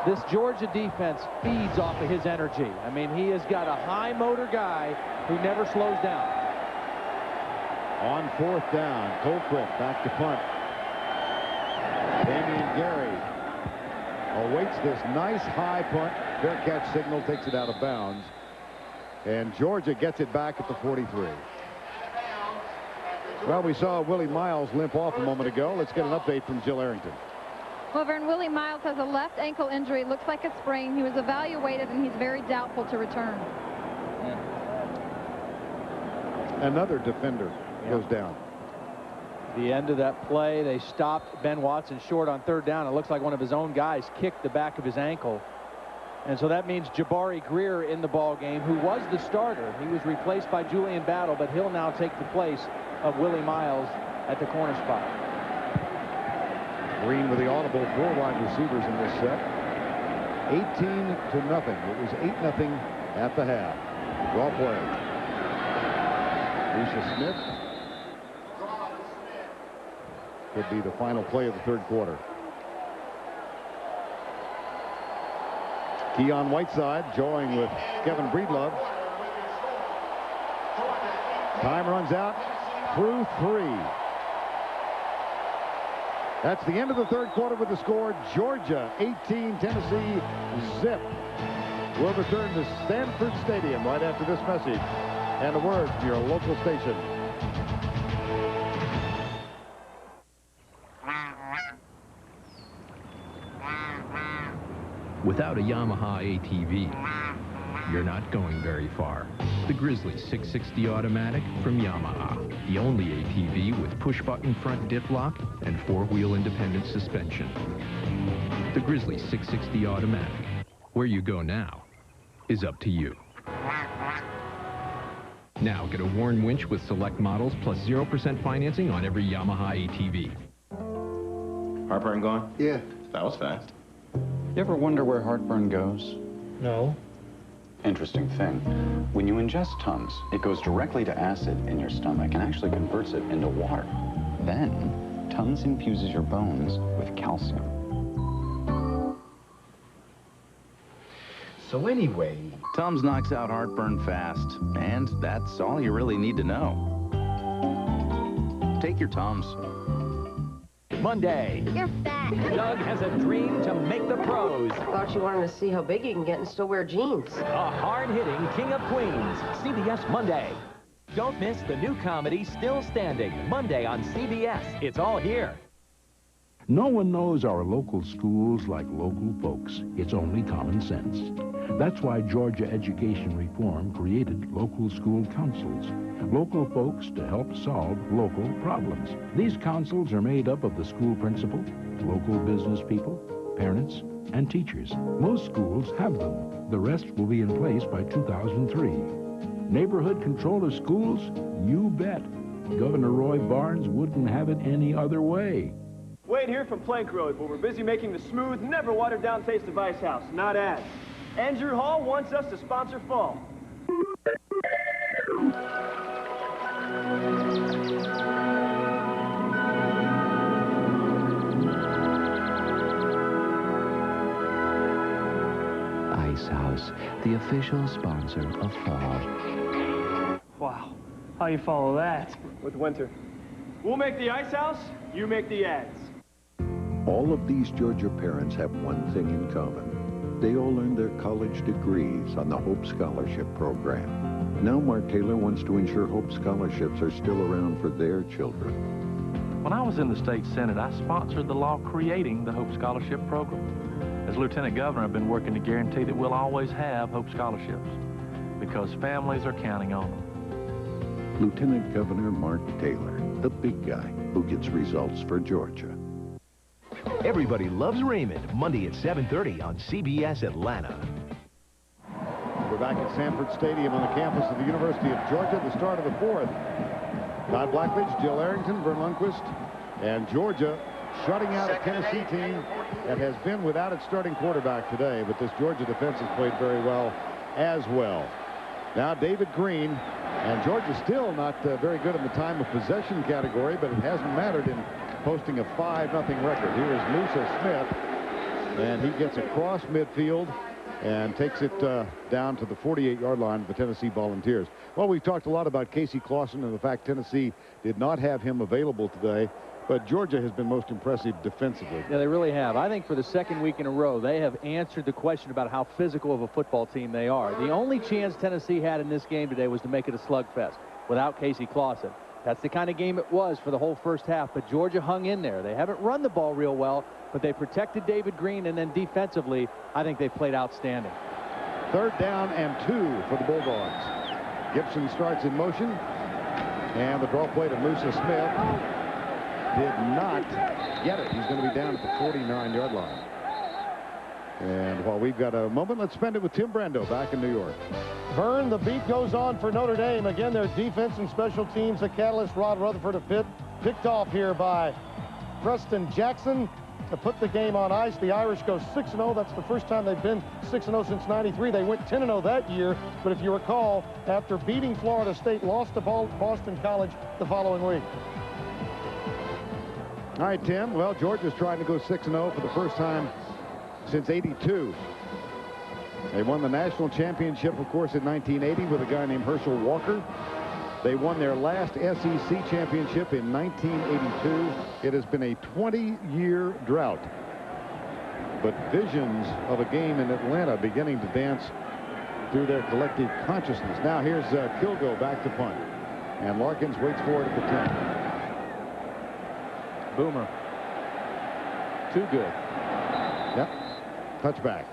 This Georgia defense feeds off of his energy. I mean, he has got a high motor guy who never slows down. On 4th down, Colquitt back to punt. Damian Gary awaits this nice high punt. Fair catch signal, takes it out of bounds. And Georgia gets it back at the 43. Well, we saw Willie Miles limp off a moment ago. Let's get an update from Jill Arrington. Well, Vern, Willie Miles has a left ankle injury. It looks like a sprain. He was evaluated, and he's very doubtful to return. Another defender goes down. The end of that play, they stopped Ben Watson short on 3rd down. It looks like one of his own guys kicked the back of his ankle. And so that means Jabari Greer in the ball game, who was the starter. He was replaced by Julian Battle, but he'll now take the place of Willie Miles at the corner spot. Green with the audible 4 wide receivers in this set. 18-0. It was 8-0 at the half. Draw play. Lucia Smith. Could be the final play of the 3rd quarter. Keon Whiteside joining with Kevin Breedlove. Time runs out through 3. That's the end of the 3rd quarter with the score. Georgia 18, Tennessee 0. We'll return to Sanford Stadium right after this message and a word from your local station. Without a Yamaha ATV, you're not going very far. The Grizzly 660 Automatic from Yamaha, the only ATV with push-button front diff lock and 4-wheel independent suspension. The Grizzly 660 Automatic. Where you go now is up to you. Now get a Warn winch with select models plus 0% financing on every Yamaha ATV. Heartburn gone? Yeah. That was fast. You ever wonder where heartburn goes? No. Interesting thing. When you ingest Tums, it goes directly to acid in your stomach and actually converts it into water. Then, Tums infuses your bones with calcium. So anyway, Tums knocks out heartburn fast, and that's all you really need to know. Take your Tums. Monday. You're fat. Doug has a dream to make the pros. Thought you wanted to see how big you can get and still wear jeans. A hard-hitting King of Queens. CBS Monday. Don't miss the new comedy Still Standing. Monday on CBS. It's all here. No one knows our local schools like local folks. It's only common sense. That's why Georgia Education Reform created local school councils. Local folks to help solve local problems. These councils are made up of the school principal, local business people, parents, and teachers. Most schools have them. The rest will be in place by 2003. Neighborhood control of schools? You bet. Governor Roy Barnes wouldn't have it any other way. Wade here from Plank Road, but we're busy making the smooth, never watered down taste of Ice House, not ads. Andrew Hall wants us to sponsor fall. Ice House, the official sponsor of fall. Wow, how you follow that? With winter. We'll make the Ice House, you make the ads. All of these Georgia parents have one thing in common. They all earned their college degrees on the Hope Scholarship Program. Now Mark Taylor wants to ensure Hope Scholarships are still around for their children. When I was in the state senate, I sponsored the law creating the Hope Scholarship Program. As Lieutenant Governor, I've been working to guarantee that we'll always have Hope Scholarships because families are counting on them. Lieutenant Governor Mark Taylor, the big guy who gets results for Georgia. Everybody loves Raymond, Monday at 7:30 on CBS Atlanta. We're back at Sanford Stadium on the campus of the University of Georgia, the start of the 4th. Todd Blackledge, Jill Arrington, Vern Lundquist, and Georgia shutting out a Tennessee team that has been without its starting quarterback today, but this Georgia defense has played very well as well. Now David Green, and Georgia still not very good in the time of possession category, but it hasn't mattered in posting a 5-0 record. Here is Musa Smith And he gets across midfield and takes it down to the 48-yard line of the Tennessee Volunteers. Well, we've talked a lot about Casey Clausen and the fact Tennessee did not have him available today, but Georgia has been most impressive defensively. Yeah, they really have. I think for the second week in a row, they have answered the question about how physical of a football team they are. The only chance Tennessee had in this game today was to make it a slugfest without Casey Clausen. That's the kind of game it was for the whole first half, but Georgia hung in there. They haven't run the ball real well, but they protected David Green, and then defensively, I think they played outstanding. 3rd down and 2 for the Bulldogs. Gibson starts in motion, and the draw play to Musa Smith did not get it. He's going to be down at the 49-yard line. And while we've got a moment, let's spend it with Tim Brando back in New York. Vern, the beat goes on for Notre Dame. Again, their defense and special teams, the catalyst. Rod Rutherford picked off here by Preston Jackson to put the game on ice. The Irish go 6-0. That's the first time they've been 6-0 since '93. They went 10-0 that year. But if you recall, after beating Florida State, lost to Boston College the following week. All right, Tim. Well, Georgia's trying to go 6-0 for the first time since '82. They won the national championship, of course, in 1980 with a guy named Herschel Walker. They won their last SEC championship in 1982. It has been a 20-year drought. But visions of a game in Atlanta beginning to dance through their collective consciousness. Now here's Kilgo back to punt. And Larkins waits for it at the 10. Boomer. Too good. Yep. Touchback.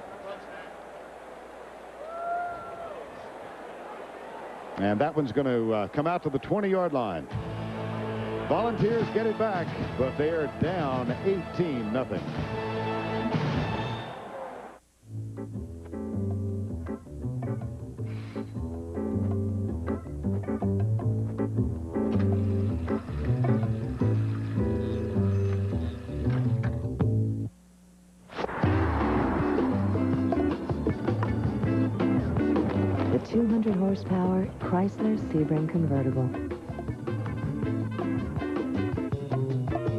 And that one's going to come out to the 20-yard line. Volunteers get it back, but they are down 18-0. The 200 horsepower Chrysler Sebring convertible.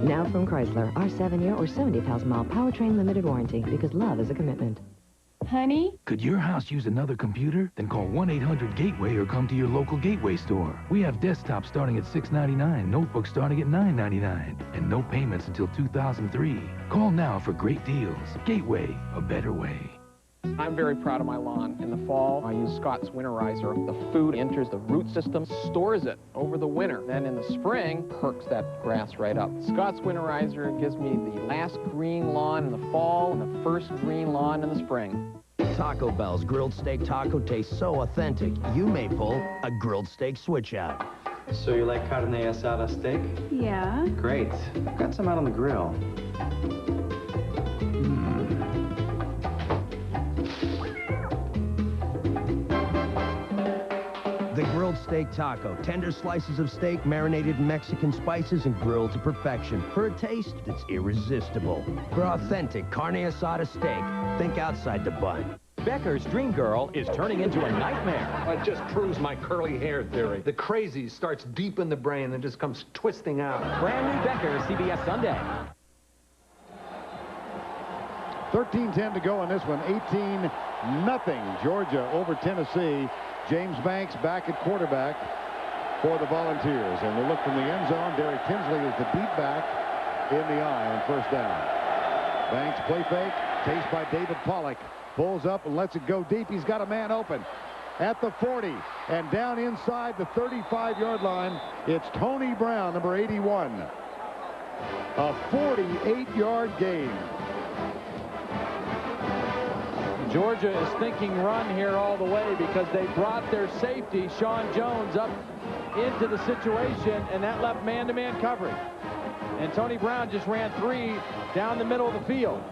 Now from Chrysler, our 7-year or 70,000-mile powertrain limited warranty, because love is a commitment. Honey? Could your house use another computer? Then call 1-800-GATEWAY or come to your local Gateway store. We have desktops starting at $6.99, notebooks starting at $9.99, and no payments until 2003. Call now for great deals. Gateway, a better way. I'm very proud of my lawn. In the fall, I use Scott's Winterizer. The food enters the root system, stores it over the winter. Then in the spring, perks that grass right up. Scott's Winterizer gives me the last green lawn in the fall and the first green lawn in the spring. Taco Bell's grilled steak taco tastes so authentic, you may pull a grilled steak switch out. So you like carne asada steak? Yeah. Great. I've got some out on the grill. The grilled steak taco. Tender slices of steak marinated in Mexican spices and grilled to perfection for a taste that's irresistible. For authentic carne asada steak, think outside the bun. Becker's Dream Girl is turning into a nightmare. It just proves my curly hair theory. The crazy starts deep in the brain and just comes twisting out. Brand new Becker, CBS Sunday. 13-10 to go in this one. 18-0 Georgia over Tennessee. James Banks back at quarterback for the Volunteers. And we'll look from the end zone. Derek Tinsley is the deep back in the eye on first down. Banks play fake. Chased by David Pollock. Pulls up and lets it go deep. He's got a man open at the 40. And down inside the 35-yard line, it's Tony Brown, number 81. A 48-yard gain. Georgia is thinking run here all the way because they brought their safety, Sean Jones, up into the situation, and that left man-to-man coverage. And Tony Brown just ran 3 down the middle of the field.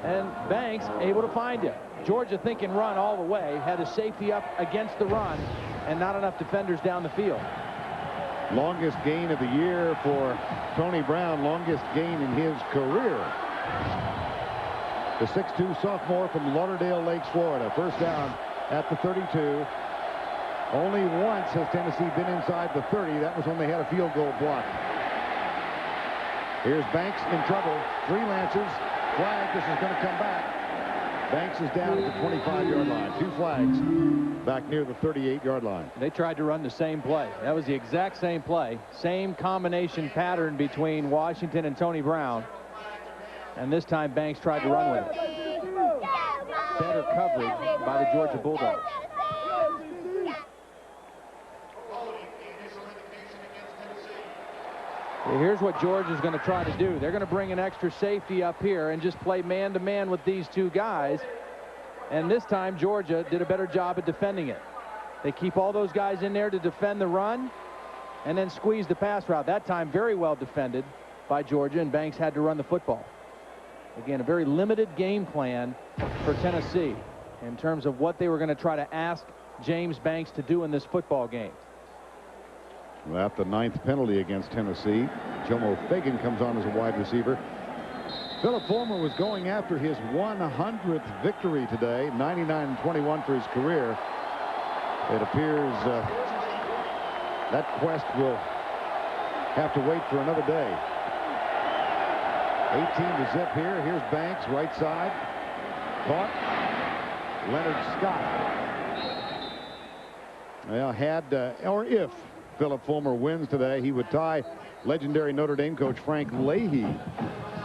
And Banks able to find him. Georgia thinking run all the way, had a safety up against the run, and not enough defenders down the field. Longest gain of the year for Tony Brown, longest gain in his career. The 6'2 sophomore from Lauderdale Lakes, Florida. First down at the 32. Only once has Tennessee been inside the 30. That was when they had a field goal block. Here's Banks in trouble. 3 Lancers, flag. This is going to come back. Banks is down at the 25-yard line. 2 flags back near the 38-yard line. They tried to run the same play. That was the exact same play. Same combination pattern between Washington and Tony Brown. And this time Banks tried to run with it. Better coverage by the Georgia Bulldogs. Here's what Georgia's going to try to do. They're going to bring an extra safety up here and just play man-to-man with these 2 guys. And this time, Georgia did a better job at defending it. They keep all those guys in there to defend the run and then squeeze the pass route. That time, very well defended by Georgia, and Banks had to run the football. Again, a very limited game plan for Tennessee in terms of what they were going to try to ask James Banks to do in this football game. Well, at the 9th penalty against Tennessee, Jomo Fagan comes on as a wide receiver. Philip Fulmer was going after his 100th victory today, 99-21 for his career. It appears that quest will have to wait for another day. 18-0 here. Here's Banks, right side. Caught. Leonard Scott. Well, or if Philip Fulmer wins today, he would tie legendary Notre Dame coach Frank Leahy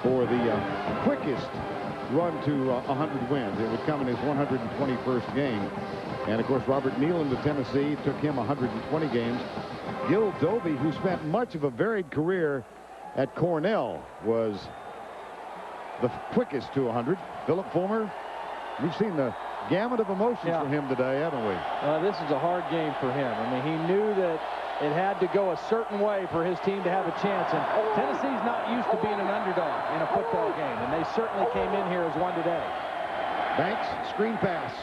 for the quickest run to 100 wins. It would come in his 121st game. And, of course, Robert Nealon to Tennessee took him 120 games. Gil Dobie, who spent much of a varied career at Cornell, was the quickest to 100. Philip Fulmer, we've seen the gamut of emotions from him today, haven't we? This is a hard game for him. I mean, he knew that it had to go a certain way for his team to have a chance. And Tennessee's not used to being an underdog in a football game, and they certainly came in here as one today. Banks, screen pass.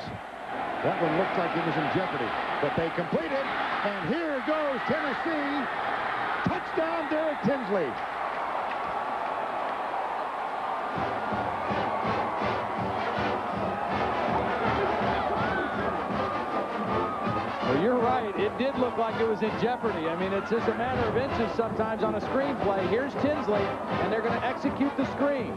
That one looked like it was in jeopardy, but they completed, and here goes Tennessee. Touchdown, Derek Tinsley. Well, you're right. It did look like it was in jeopardy. I mean, it's just a matter of inches sometimes on a screen play. Here's Tinsley, and they're going to execute the screen.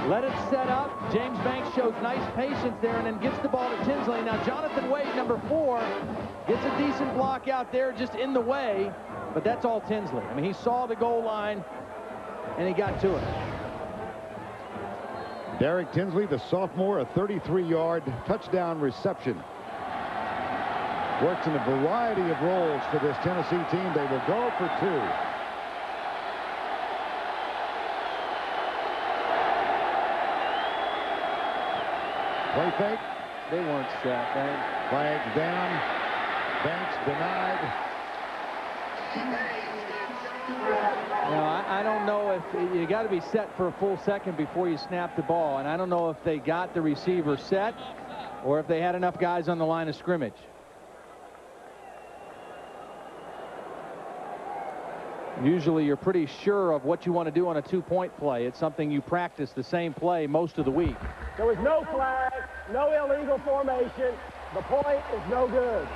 Let it set up. James Banks shows nice patience there and then gets the ball to Tinsley. Now, Jonathan Wade, number 4, gets a decent block out there just in the way, but that's all Tinsley. I mean, he saw the goal line, and he got to it. Derek Tinsley, the sophomore, a 33-yard touchdown reception. Works in a variety of roles for this Tennessee team. They will go for 2. Play fake. They weren't set. Flags down. Banks denied. Now, I don't know if you got to be set for a full second before you snap the ball, and I don't know if they got the receiver set or if they had enough guys on the line of scrimmage. Usually you're pretty sure of what you want to do on a 2-point play. It's something you practice the same play most of the week. There was no flag, no illegal formation. The point is no good.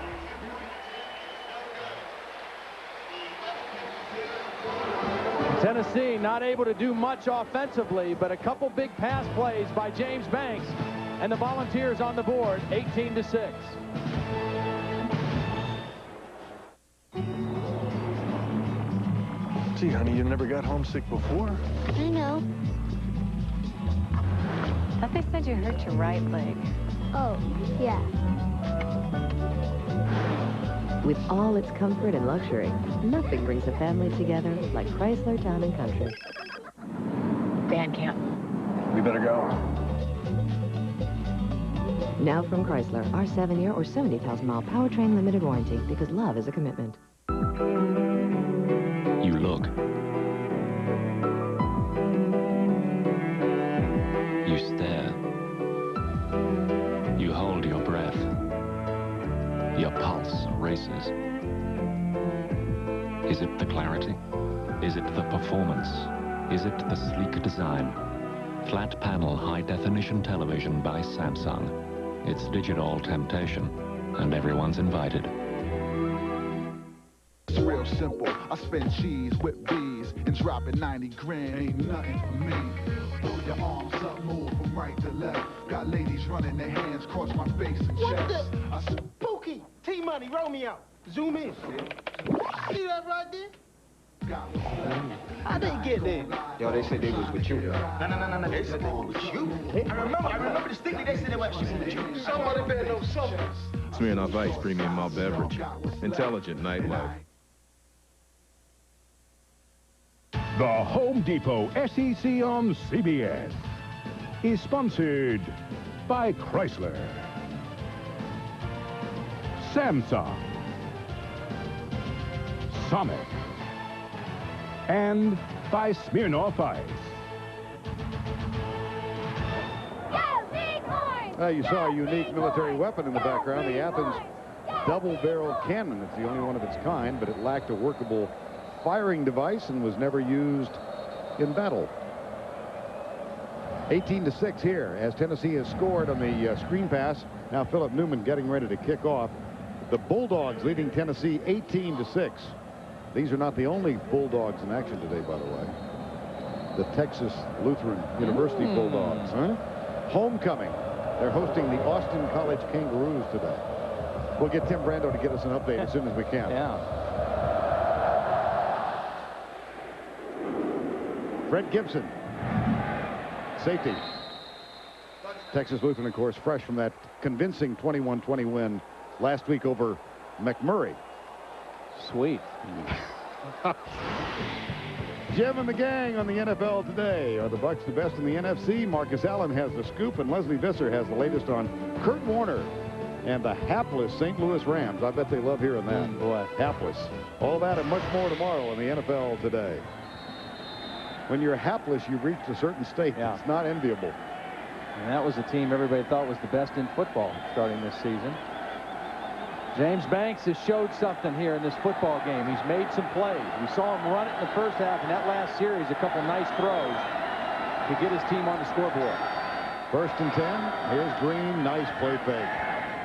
Tennessee not able to do much offensively, but a couple big pass plays by James Banks, and the Volunteers on the board, 18-6. Gee, honey, you never got homesick before? I know. I thought they said you hurt your right leg. Oh, yeah. With all its comfort and luxury, nothing brings a family together like Chrysler Town & Country. Band camp. We better go. Now from Chrysler, our 7-year or 70,000-mile powertrain limited warranty, because love is a commitment. You look. You stare. You hold your breath. Your pulse races. Is it the clarity? Is it the performance? Is it the sleek design? Flat panel high-definition television by Samsung. It's digital temptation, and everyone's invited. It's real simple. I spin cheese with bees. and dropping 90 grand ain't nothing for me. Pull your arms up, move from right to left. Got ladies running their hands across my face and chest. Spooky! T-Money, roll me out. Zoom in. See that right there? How they get there? Yo, they said they was with you. No. They said they was with you. I remember distinctly they said they was with you. Somebody better know something. Smirnoff Ice Premium Malt Beverage. Intelligent nightlife. The Home Depot SEC on CBS is sponsored by Chrysler, Samsung, Sonic, and by Smirnoff Ice. You saw a unique military weapon in the background, the Athens double-barreled cannon. It's the only one of its kind, but it lacked a workable firing device and was never used in battle. 18-6 here as Tennessee has scored on the screen pass. Now Philip Newman getting ready to kick off. The Bulldogs leading Tennessee 18-6. These are not the only Bulldogs in action today, by the way. The Texas Lutheran University Bulldogs, huh? Homecoming. They're hosting the Austin College Kangaroos today. We'll get Tim Brando to get us an update as soon as we can. Yeah. Fred Gibson, safety. Texas Lutheran, of course, fresh from that convincing 21-20 win last week over McMurray. Sweet. Jim and the gang on the NFL Today. Are the Bucs the best in the NFC? Marcus Allen has the scoop, and Leslie Visser has the latest on Kurt Warner and the hapless St. Louis Rams. I bet they love hearing that. Boy. Hapless. All that and much more tomorrow on the NFL Today. When you're hapless, you've reached a certain state. Yeah. It's not enviable. And that was a team everybody thought was the best in football starting this season. James Banks has showed something here in this football game. He's made some plays. We saw him run it in the first half in that last series, a couple nice throws to get his team on the scoreboard. 1st and 10. Here's Green. Nice play fake.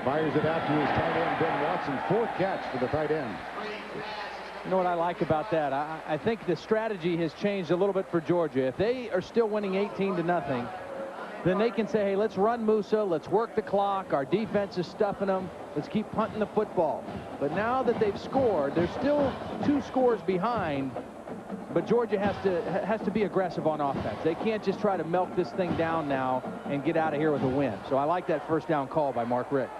Fires it out to his tight end, Ben Watson. 4th catch for the tight end. You know what I like about that? I think the strategy has changed a little bit for Georgia. If they are still winning 18-0, then they can say, hey, let's run Musa, let's work the clock, our defense is stuffing them, let's keep punting the football. But now that they've scored, they're still 2 scores behind, but Georgia has to be aggressive on offense. They can't just try to milk this thing down now and get out of here with a win. So I like that 1st down call by Mark Richt.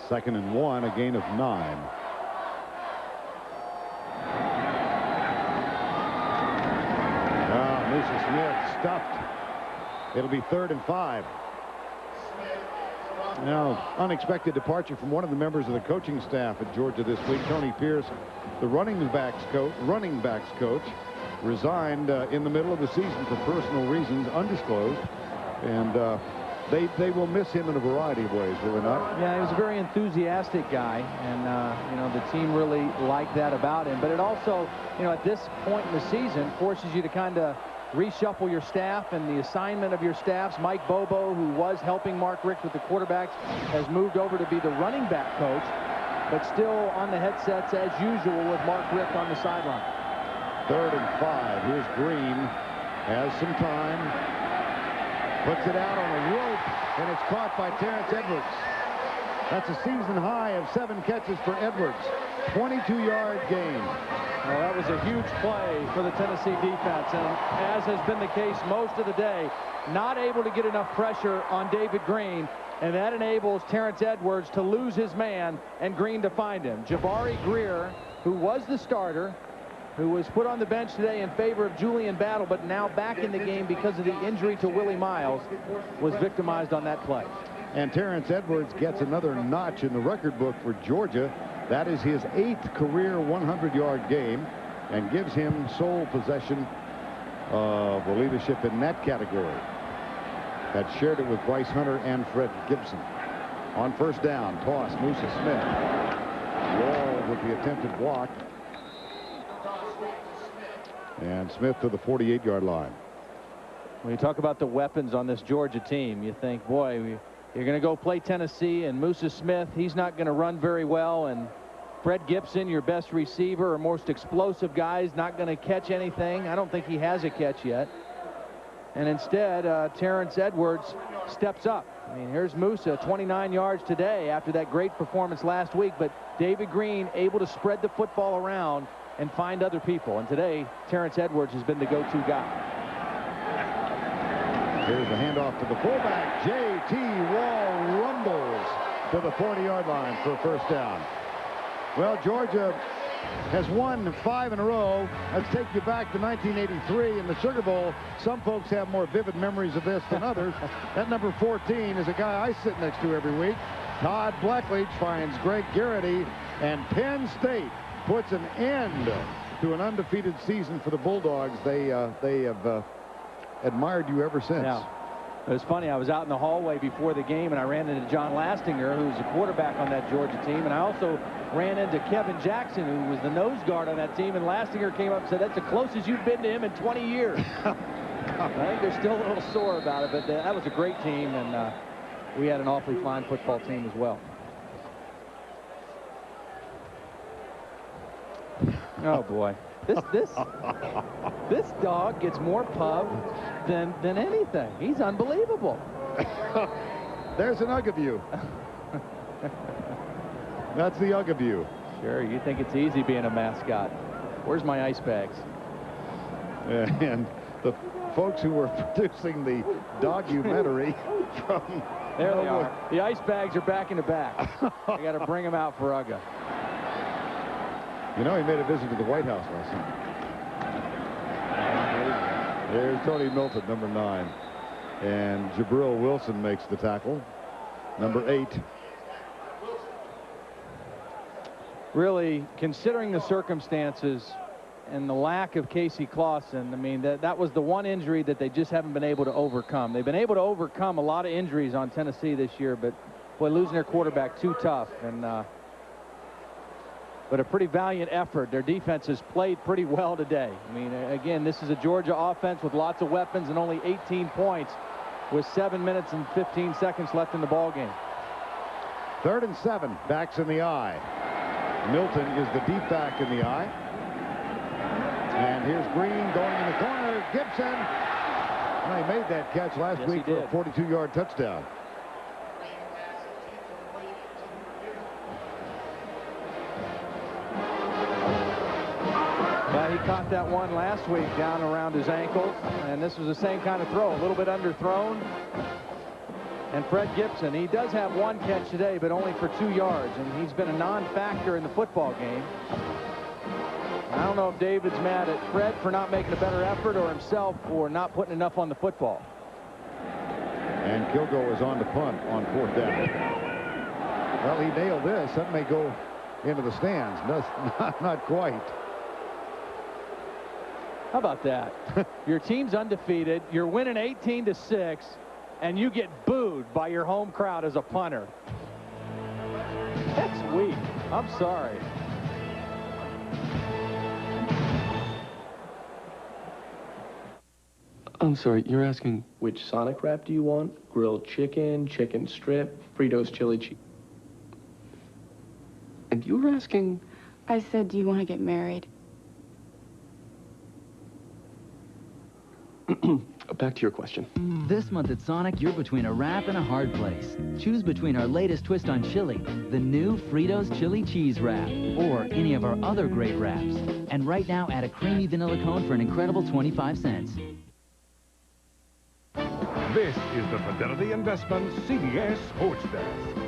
2nd and 1, a gain of 9. Musa Smith stuffed. It'll be 3rd and 5. Now, unexpected departure from one of the members of the coaching staff at Georgia this week. Tony Pierce, the running backs coach, resigned in the middle of the season for personal reasons, undisclosed. And they will miss him in a variety of ways, will they not? Yeah, he was a very enthusiastic guy, and you know, the team really liked that about him. But it also, you know, at this point in the season, forces you to kind of reshuffle your staff and the assignment of your staffs. Mike Bobo, who was helping Mark Richt with the quarterbacks, has moved over to be the running back coach, but still on the headsets as usual with Mark Richt on the sideline. 3rd and 5. Here's Green. Has some time. Puts it out on a rope, and it's caught by Terrence Edwards. That's a season high of 7 catches for Edwards. 22-yard gain. Well, that was a huge play for the Tennessee defense, and as has been the case most of the day, not able to get enough pressure on David Green, and that enables Terrence Edwards to lose his man and Green to find him. Jabari Greer, who was the starter, who was put on the bench today in favor of Julian Battle, but now back in the game because of the injury to Willie Miles, was victimized on that play. And Terrence Edwards gets another notch in the record book for Georgia. That is his 8th career 100-yard game and gives him sole possession of the leadership in that category. Had shared it with Bryce Hunter and Fred Gibson. On 1st down, toss, Musa Smith. Wall with the attempted block. And Smith to the 48-yard line. When you talk about the weapons on this Georgia team, you think, boy, you're going to go play Tennessee, and Musa Smith, he's not going to run very well, and Fred Gibson, your best receiver or most explosive guy, is not going to catch anything. I don't think he has a catch yet. And instead, Terrence Edwards steps up. I mean, here's Musa, 29 yards today after that great performance last week. But David Green able to spread the football around and find other people. And today, Terrence Edwards has been the go-to guy. Here's the handoff to the fullback. J.T. Wall rumbles to the 40-yard line for a first down. Well, Georgia has won 5 in a row. Let's take you back to 1983 in the Sugar Bowl. Some folks have more vivid memories of this than others. That number 14 is a guy I sit next to every week. Todd Blackledge finds Greg Garrity, and Penn State puts an end to an undefeated season for the Bulldogs. They have admired you ever since. Yeah. It was funny. I was out in the hallway before the game, and I ran into John Lastinger, who was the quarterback on that Georgia team, and I also ran into Kevin Jackson, who was the nose guard on that team, and Lastinger came up and said, "That's the closest you've been to him in 20 years." I think they're still a little sore about it, but that was a great team, and we had an awfully fine football team as well. Oh boy. This dog gets more pub than anything. He's unbelievable. There's an Uggaview. That's the Uggaview. Sure, you think it's easy being a mascot. Where's my ice bags? And the folks who were producing the documentary from... There they are. The ice bags are back in the back. I got to bring them out for Ugga. You know, he made a visit to the White House last night. There's Tony Milton, number 9. And Jabril Wilson makes the tackle, number 8. Really, considering the circumstances and the lack of Casey Clausen, I mean, that was the one injury that they just haven't been able to overcome. They've been able to overcome a lot of injuries on Tennessee this year, but, boy, losing their quarterback, too tough. And but a pretty valiant effort. Their defense has played pretty well today. I mean, again, this is a Georgia offense with lots of weapons and only 18 points with 7 minutes and 15 seconds left in the ball game. 3rd and 7, backs in the eye. Milton is the deep back in the eye. And here's Green going in the corner. Gibson. Well, he made that catch last week for a 42-yard touchdown. Well, he caught that one last week down around his ankles, and this was the same kind of throw, a little bit underthrown. And Fred Gibson, he does have one catch today, but only for 2 yards, and he's been a non-factor in the football game. I don't know if David's mad at Fred for not making a better effort or himself for not putting enough on the football. And Kilgo is on the punt on 4th down. Well, he nailed this. That may go into the stands. No, not quite. How about that? Your team's undefeated. You're winning 18-6, and you get booed by your home crowd as a punter. That's weak. I'm sorry. I'm sorry, you're asking which Sonic wrap do you want? Grilled chicken, chicken strip, Fritos chili cheese. And you were asking? I said, do you want to get married? Back to your question. This month at Sonic, you're between a wrap and a hard place. Choose between our latest twist on chili, the new Fritos Chili Cheese Wrap, or any of our other great wraps. And right now, add a creamy vanilla cone for an incredible 25 cents. This is the Fidelity Investments CBS Sports Desk.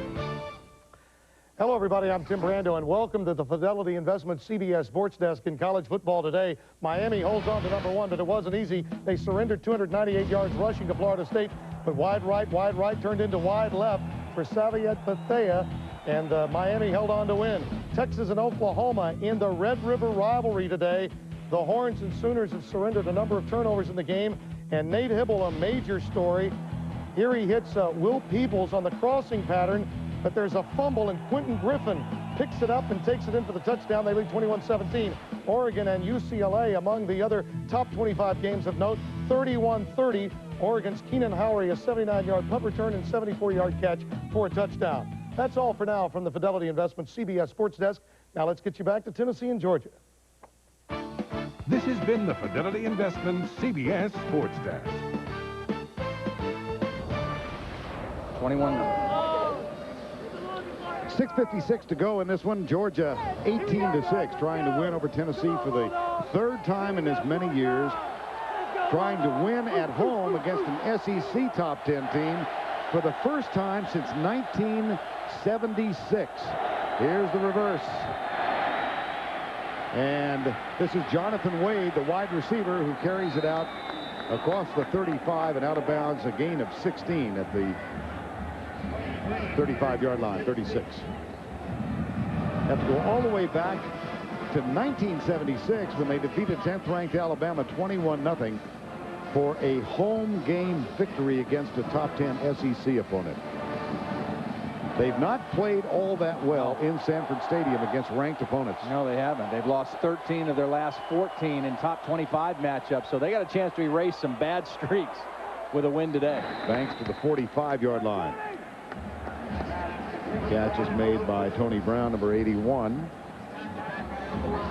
Hello, everybody. I'm Tim Brando, and welcome to the Fidelity Investments CBS Sports Desk. In college football today, Miami holds on to number 1, but it wasn't easy. They surrendered 298 yards rushing to Florida State, but wide right turned into wide left for Saviet Bethea, and Miami held on to win. Texas and Oklahoma in the Red River rivalry today. The Horns and Sooners have surrendered a number of turnovers in the game, and Nate Hibble, a major story. Here he hits Will Peebles on the crossing pattern, but there's a fumble, and Quentin Griffin picks it up and takes it in for the touchdown. They lead 21-17. Oregon and UCLA among the other top 25 games of note. 31-30. Oregon's Keenan Howery, a 79-yard punt return and 74-yard catch for a touchdown. That's all for now from the Fidelity Investments CBS Sports Desk. Now let's get you back to Tennessee and Georgia. This has been the Fidelity Investments CBS Sports Desk. 21. 6:56 to go in this one. Georgia 18-6, trying to win over Tennessee for the third time in as many years. Trying to win at home against an SEC top 10 team for the first time since 1976. Here's the reverse. And this is Jonathan Wade, the wide receiver, who carries it out across the 35 and out of bounds, a gain of 16 at the 35-yard line, 36. Have to go all the way back to 1976 when they defeated 10th-ranked Alabama 21-0 for a home game victory against a top 10 SEC opponent. They've not played all that well in Sanford Stadium against ranked opponents. No, they haven't. They've lost 13 of their last 14 in top 25 matchups, so they got a chance to erase some bad streaks with a win today. Thanks to the 45-yard line. Catch is made by Tony Brown, number 81.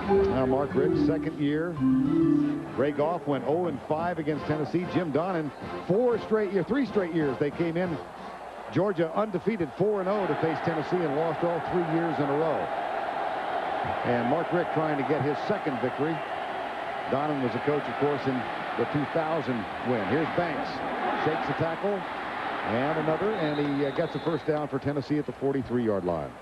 Now Mark Richt, second year. Ray Goff went 0-5 against Tennessee. Jim Donnan, 3 straight years they came in. Georgia undefeated 4-0 to face Tennessee and lost all 3 years in a row. And Mark Richt trying to get his second victory. Donnan was a coach, of course, in the 2000 win. Here's Banks. Shakes the tackle. And another. And he gets a first down for Tennessee at the 43-yard line.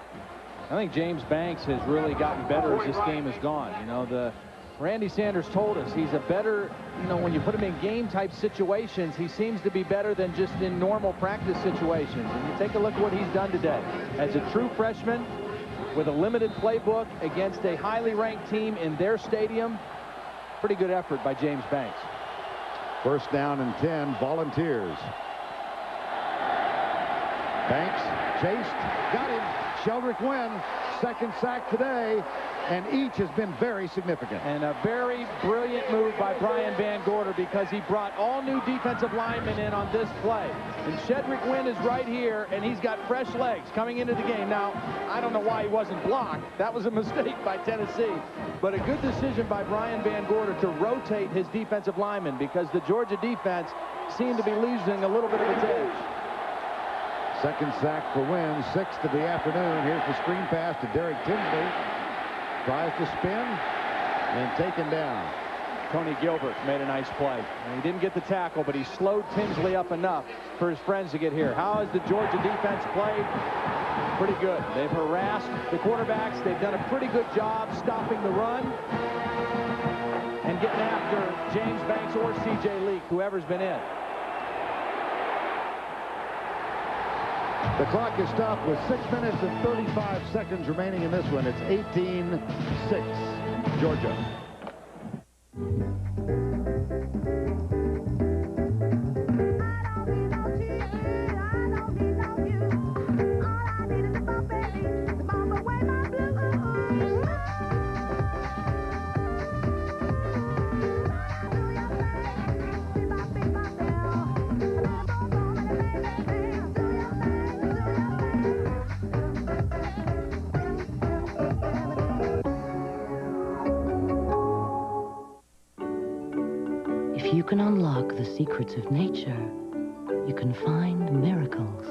I think James Banks has really gotten better as this game has gone. You know, Randy Sanders told us he's a better, you know, when you put him in game-type situations, he seems to be better than just in normal practice situations. And you take a look at what he's done today. As a true freshman with a limited playbook against a highly ranked team in their stadium, pretty good effort by James Banks. First down and 10, Volunteers. Banks chased, got him. Sheldrick Wynn, second sack today, and each has been very significant. And a very brilliant move by Brian Van Gorder, because he brought all new defensive linemen in on this play. And Sheldrick Wynn is right here, and he's got fresh legs coming into the game. Now, I don't know why he wasn't blocked. That was a mistake by Tennessee. But a good decision by Brian Van Gorder to rotate his defensive linemen, because the Georgia defense seemed to be losing a little bit of its edge. Second sack for Wynn, 6th of the afternoon. Here's the screen pass to Derek Tinsley. Tries to spin and taken down. Tony Gilbert made a nice play. And he didn't get the tackle, but he slowed Tinsley up enough for his friends to get here. How has the Georgia defense played? Pretty good. They've harassed the quarterbacks. They've done a pretty good job stopping the run and getting after James Banks or C.J. Leak, whoever's been in. The clock is stopped with 6 minutes and 35 seconds remaining in this one. It's 18-6, Georgia. If you can unlock the secrets of nature, you can find miracles.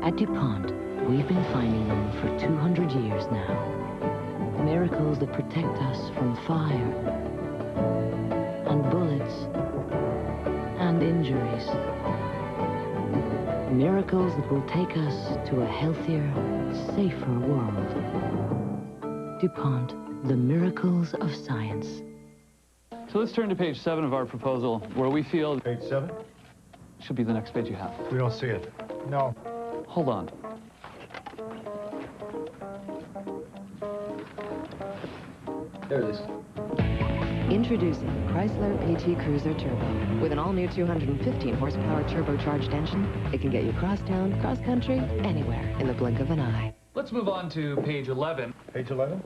At DuPont, we've been finding them for 200 years now. Miracles that protect us from fire, and bullets, and injuries. Miracles that will take us to a healthier, safer world. DuPont, the miracles of science. So let's turn to page 7 of our proposal, where we feel... Page 7? Should be the next page you have. We don't see it. No. Hold on. There it is. Introducing Chrysler PT Cruiser Turbo. With an all-new 215 horsepower turbocharged engine, it can get you cross-town, cross-country, anywhere in the blink of an eye. Let's move on to page 11. Page 11?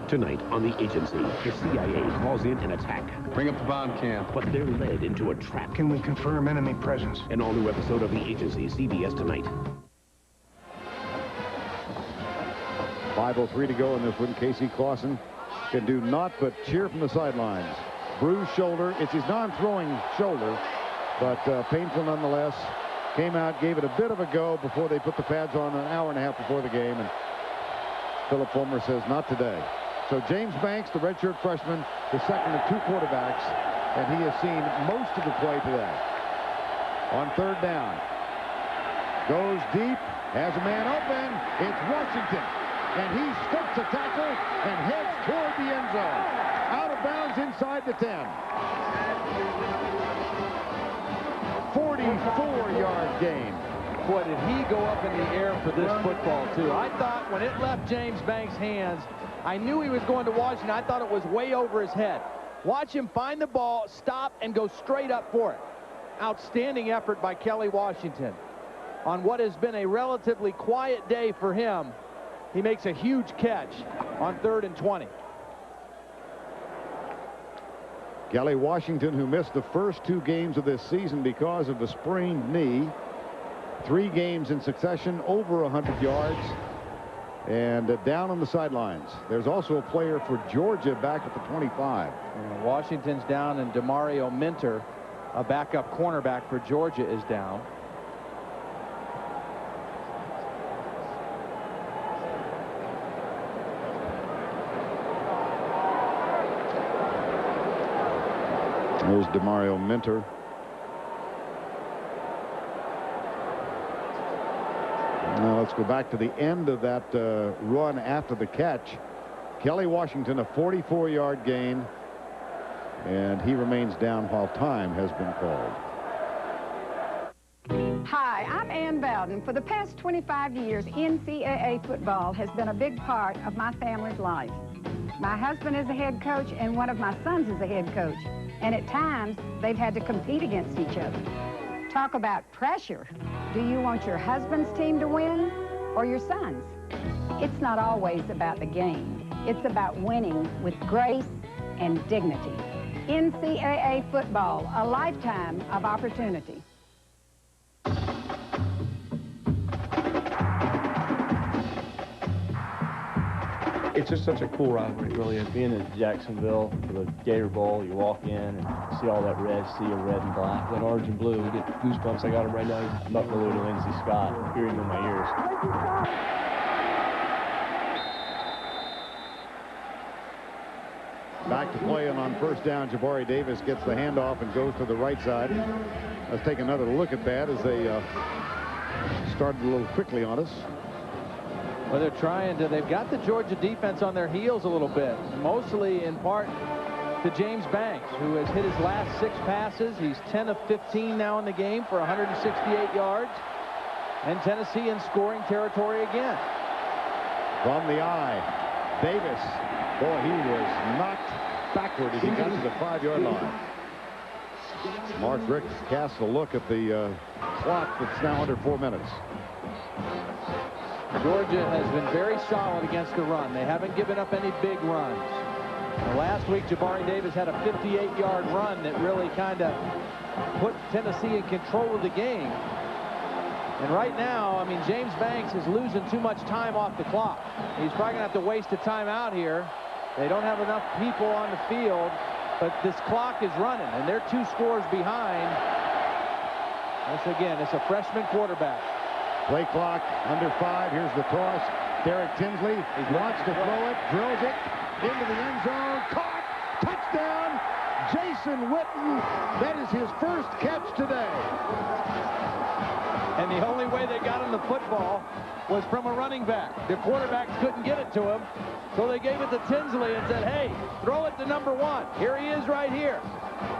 Tonight on The Agency, the CIA calls in an attack. Bring up the bomb camp. But they're led into a trap. Can we confirm enemy presence? An all-new episode of The Agency, CBS tonight. 5:03 to go in this one. Casey Clausen can do naught but cheer from the sidelines. Bruised shoulder. It's his non-throwing shoulder, but painful nonetheless. Came out, gave it a bit of a go before they put the pads on an hour and a half before the game, and Philip Fulmer says not today. So James Banks, the redshirt freshman, the second of 2 quarterbacks, and he has seen most of the play today. On 3rd down. Goes deep, has a man open. It's Washington, and he skips a tackle and heads toward the end zone. Out of bounds inside the 10. 44-yard gain. Boy, did he go up in the air for this football, too. I thought when it left James Banks' hands, I knew he was going to Washington. I thought it was way over his head. Watch him find the ball, stop, and go straight up for it. Outstanding effort by Kelly Washington. On what has been a relatively quiet day for him, he makes a huge catch on 3rd and 20. Kelly Washington, who missed the first 2 games of this season because of a sprained knee. 3 games in succession, over 100 yards, and down on the sidelines. There's also a player for Georgia back at the 25. Washington's down, and Demario Minter, a backup cornerback for Georgia, is down. There's Demario Minter. Now let's go back to the end of that run after the catch. Kelly Washington, a 44-yard gain, and he remains down while time has been called. Hi, I'm Ann Bowden. For the past 25 years, NCAA football has been a big part of my family's life. My husband is a head coach, and one of my sons is a head coach. And at times, they've had to compete against each other. Talk about pressure. Do you want your husband's team to win or your son's? It's not always about the game. It's about winning with grace and dignity. NCAA football, a lifetime of opportunity. It's just such a cool rivalry, it really is. Being in Jacksonville for the Gator Bowl, you walk in and see all that red, sea of red and black, that orange and blue. We get goosebumps. I got them right now. Buckaloo to Lindsey Scott. I hear him in my ears. Back to play, and on 1st down, Jabari Davis gets the handoff and goes to the right side. Let's take another look at that as they started a little quickly on us. Well, they're trying to, they've got the Georgia defense on their heels a little bit, mostly in part to James Banks, who has hit his last 6 passes. He's 10 of 15 now in the game for 168 yards. And Tennessee in scoring territory again. From the eye, Davis. Boy, he was knocked backward as he got to the 5-yard line. Mark Richt casts a look at the clock that's now under 4 minutes. Georgia has been very solid against the run. They haven't given up any big runs. Last week, Jabari Davis had a 58-yard run that really kind of put Tennessee in control of the game. And right now, I mean, James Banks is losing too much time off the clock. He's probably going to have to waste a timeout here. They don't have enough people on the field, but this clock is running, and they're 2 scores behind. Once again, it's a freshman quarterback. Play clock under 5. Here's the toss. Derek Tinsley wants to throw it, drills it into the end zone. Caught! Touchdown! Jason Witten. That is his first catch today. And the only way they got him the football was from a running back. The quarterbacks couldn't get it to him, so they gave it to Tinsley and said, hey, throw it to number 1. Here he is right here.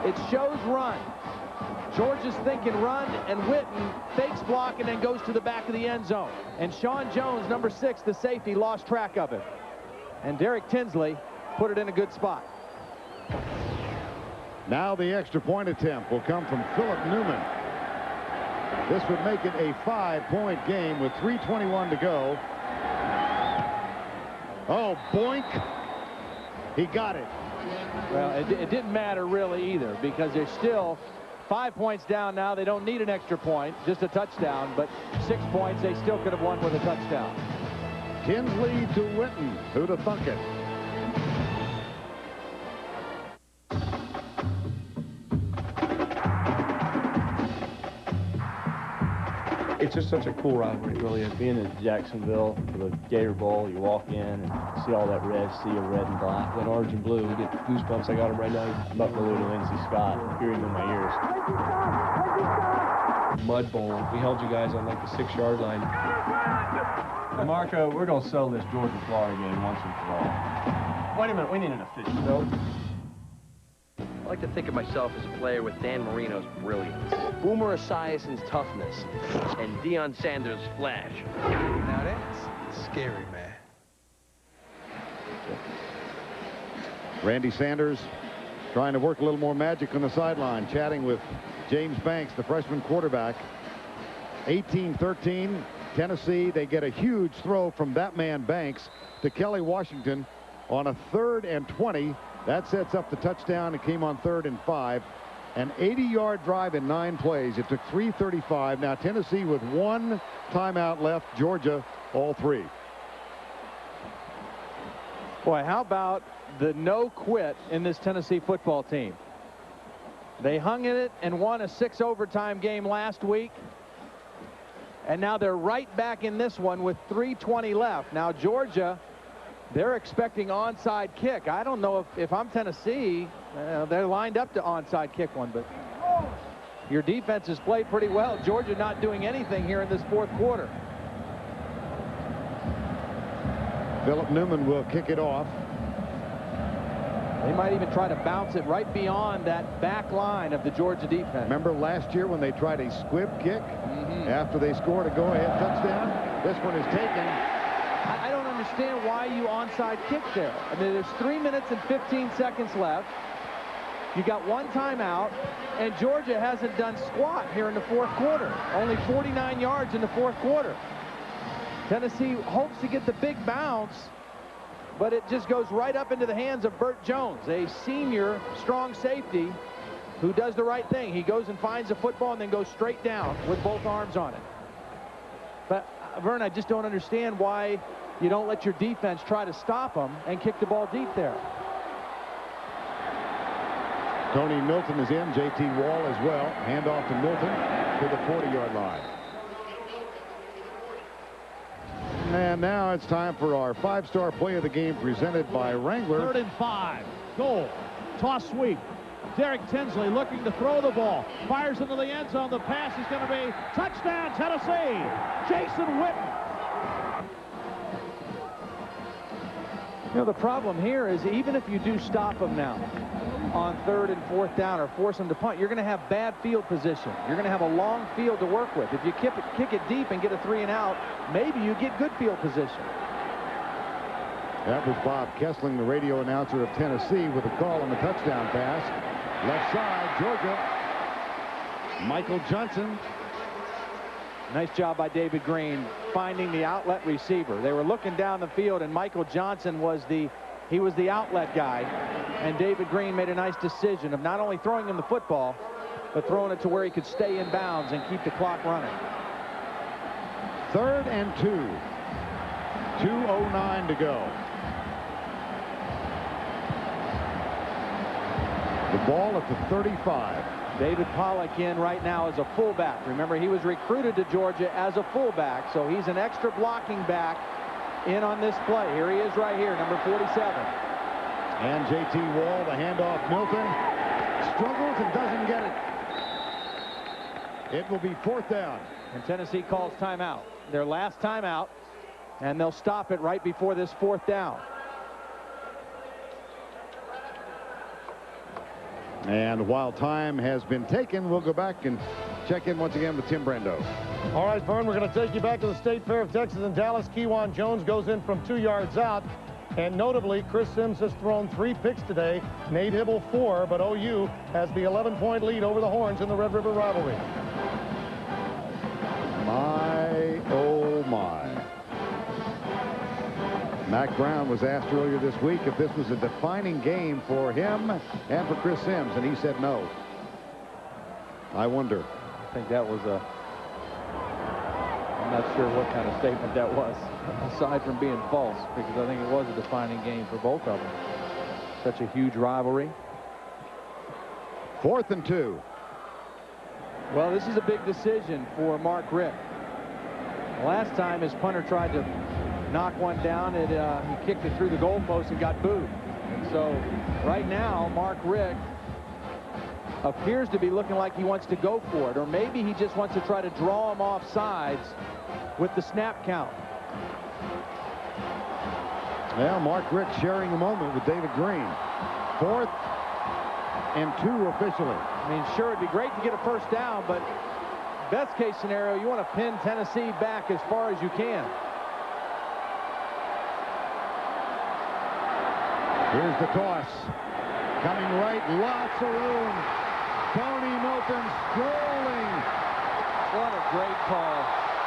It shows run. Georgia's thinking run, and Witten fakes block and then goes to the back of the end zone. And Sean Jones, number 6, the safety, lost track of him. And Derek Tinsley put it in a good spot. Now the extra point attempt will come from Philip Newman. This would make it a 5-point game with 3:21 to go. Oh, boink. He got it. Well, it didn't matter really either, because they're still 5 points down now. They don't need an extra point, just a touchdown, but 6 points, they still could have won with a touchdown. Tinsley to Witten. Who'd have thunk it? It's just such a cool rivalry, really. Being in Jacksonville for the Gator Bowl, you walk in and see all that red, sea of red and black, then orange and blue. We get goosebumps. I got them right now. Buck Belue to Lindsey Scott, hearing them in my ears. Mud Bowl. We held you guys on like the 6-yard line. Marco, we're going to settle this Georgia-Florida game once and for all. Wait a minute. We need an official. Nope. I like to think of myself as a player with Dan Marino's brilliance, Boomer Esiason's toughness, and Deion Sanders' flash. Now that's scary, man. Randy Sanders trying to work a little more magic on the sideline, chatting with James Banks, the freshman quarterback. 18-13, Tennessee. They get a huge throw from that man Banks to Kelly Washington on a 3rd and 20. That sets up the touchdown. It came on 3rd and 5. An 80-yard drive in 9 plays. It took 3:35. Now Tennessee with 1 timeout left. Georgia all 3. Boy, how about the no quit in this Tennessee football team? They hung in it and won a 6 overtime game last week. And now they're right back in this one with 3:20 left. Now Georgia, they're expecting onside kick. I don't know if I'm Tennessee, they're lined up to onside kick one, but your defense has played pretty well. Georgia not doing anything here in this 4th quarter. Philip Newman will kick it off. They might even try to bounce it right beyond that back line of the Georgia defense. Remember last year when they tried a squib kick after they scored a go-ahead touchdown? This one is taken. I don't understand why you onside kick there. I mean, there's 3 minutes and 15 seconds left. You got 1 timeout, and Georgia hasn't done squat here in the 4th quarter. Only 49 yards in the 4th quarter. Tennessee hopes to get the big bounce, but it just goes right up into the hands of Burt Jones, a senior strong safety who does the right thing. He goes and finds the football and then goes straight down with both arms on it. But Vern, I just don't understand why you don't let your defense try to stop them and kick the ball deep there. Tony Milton is in. J.T. Wall as well. Hand off to Milton to the 40-yard line. And now it's time for our 5-star play of the game presented by Wrangler. 3rd and 5. Goal. Toss sweep. Derek Tinsley looking to throw the ball. Fires into the end zone. The pass is going to be touchdown, Tennessee. Jason Witten. You know, the problem here is even if you do stop them now on 3rd and 4th down or force them to punt, you're going to have bad field position. You're going to have a long field to work with. If you kick it deep and get a 3 and out, maybe you get good field position. That was Bob Kessling, the radio announcer of Tennessee, with a call on the touchdown pass. Left side, Georgia. Michael Johnson. Nice job by David Green finding the outlet receiver. They were looking down the field, and Michael Johnson was the outlet guy. And David Green made a nice decision of not only throwing him the football, but throwing it to where he could stay in bounds and keep the clock running. 3rd and 2. 2:09 to go. The ball at the 35. David Pollock in right now as a fullback. Remember, he was recruited to Georgia as a fullback, so he's an extra blocking back in on this play. Here he is right here, number 47. And J.T. Wall, the handoff. Milton struggles and doesn't get it. It will be 4th down. And Tennessee calls timeout. Their last timeout, and they'll stop it right before this 4th down. And while time has been taken, we'll go back and check in once again with Tim Brando. All right, Vern, we're going to take you back to the State Fair of Texas in Dallas. Kewan Jones goes in from 2 yards out. And notably, Chris Sims has thrown 3 picks today. Nate Hibble 4, but OU has the 11-point lead over the Horns in the Red River rivalry. My, oh my. Mack Brown was asked earlier this week if this was a defining game for him and for Chris Sims, and he said no. I wonder. I think that was I'm not sure what kind of statement that was, aside from being false, because I think it was a defining game for both of them. Such a huge rivalry. 4th and 2. Well, this is a big decision for Mark Richt. Last time his punter tried to knock one down, and he kicked it through the goalpost and got booed. And so right now, Mark Richt appears to be looking like he wants to go for it, or maybe he just wants to try to draw him off sides with the snap count. Well, Mark Richt sharing the moment with David Green. 4th and 2 officially. I mean, sure, it'd be great to get a first down, but best case scenario, you want to pin Tennessee back as far as you can. Here's the toss. Coming right, lots of room. Tony Milton strolling. What a great call.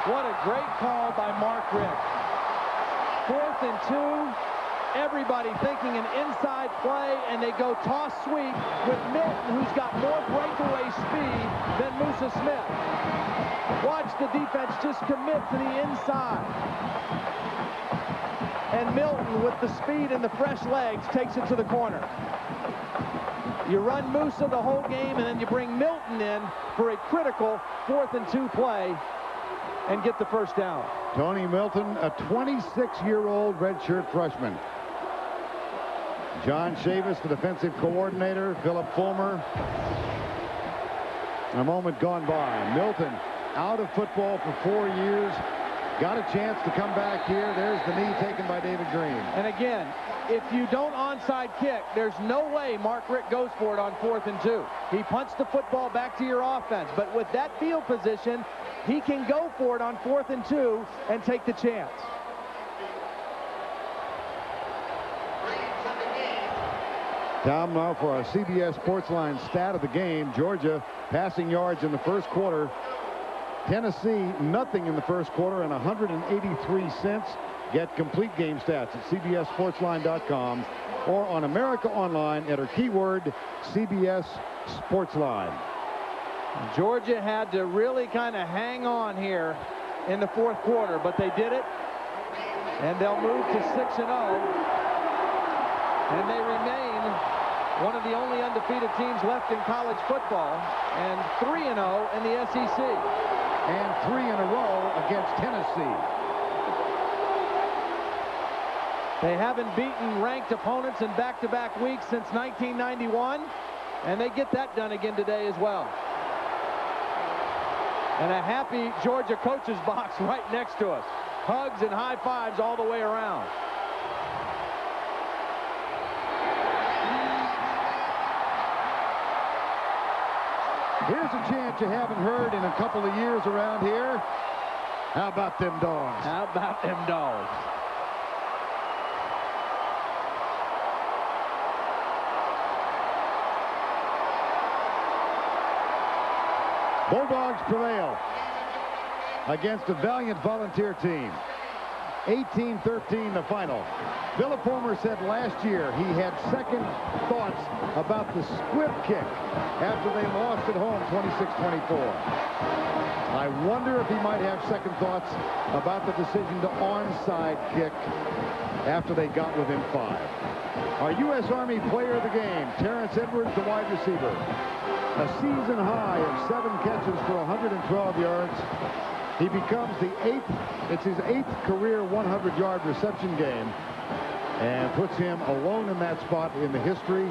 What a great call by Mark Richt. 4th and 2. Everybody thinking an inside play, and they go toss sweep with Milton, who's got more breakaway speed than Musa Smith. Watch the defense just commit to the inside. And Milton, with the speed and the fresh legs, takes it to the corner. You run Musa the whole game, and then you bring Milton in for a critical 4th and 2 play and get the first down. Tony Milton, a 26-year-old redshirt freshman. John Chavis, the defensive coordinator. Philip Fulmer. A moment gone by. Milton out of football for 4 years. Got a chance to come back here. There's the knee taken by David Green. And again, if you don't onside kick, there's no way Mark Richt goes for it on 4th and 2. He punts the football back to your offense. But with that field position, he can go for it on 4th and 2 and take the chance. Time now for our CBS Sportsline stat of the game. Georgia passing yards in the first quarter. Tennessee nothing in the first quarter and 183 cents. Get complete game stats at CBSSportsline.com or on America Online, enter keyword CBS Sportsline. Georgia had to really kind of hang on here in the 4th quarter, but they did it, and they'll move to 6-0, and they remain one of the only undefeated teams left in college football, and 3-0 in the SEC. And 3 in a row against Tennessee. They haven't beaten ranked opponents in back-to-back weeks since 1991, and they get that done again today as well. And a happy Georgia coach's box right next to us. Hugs and high fives all the way around. Here's a chant you haven't heard in a couple of years around here. How about them dogs? How about them dogs? Bulldogs prevail against a valiant Volunteer team. 18-13 the final. Philip Fulmer said last year he had second thoughts about the squib kick after they lost at home 26-24. I wonder if he might have second thoughts about the decision to onside kick after they got within 5. Our U.S. Army player of the game, Terrence Edwards, the wide receiver. A season high of 7 catches for 112 yards. He becomes it's his 8th career 100-yard reception game and puts him alone in that spot in the history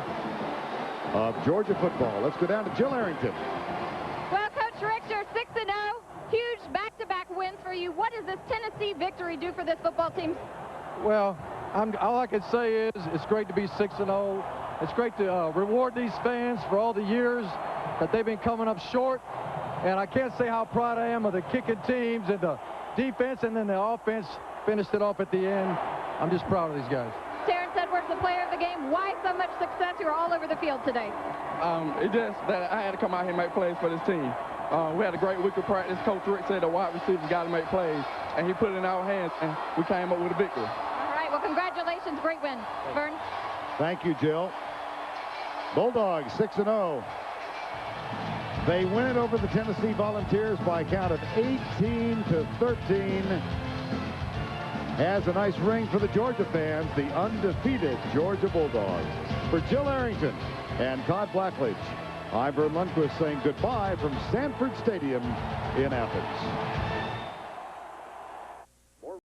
of Georgia football. Let's go down to Jill Arrington. Well, Coach Richter, 6-0, huge back-to-back wins for you. What does this Tennessee victory do for this football team? Well, all I can say is it's great to be 6-0. It's great to reward these fans for all the years that they've been coming up short. And I can't say how proud I am of the kicking teams and the defense, and then the offense finished it off at the end. I'm just proud of these guys. Terrence Edwards, the player of the game. Why so much success? You were all over the field today. It's just that I had to come out here and make plays for this team. We had a great week of practice. Coach Richt said the wide receivers got to make plays, and he put it in our hands, and we came up with a victory. All right, well, congratulations. Great win. Vern. Thank you, Jill. Bulldogs 6-0. They win it over the Tennessee Volunteers by a count of 18-13. Has a nice ring for the Georgia fans, the undefeated Georgia Bulldogs. For Jill Arrington and Todd Blackledge, I'm Vern Lundquist saying goodbye from Sanford Stadium in Athens.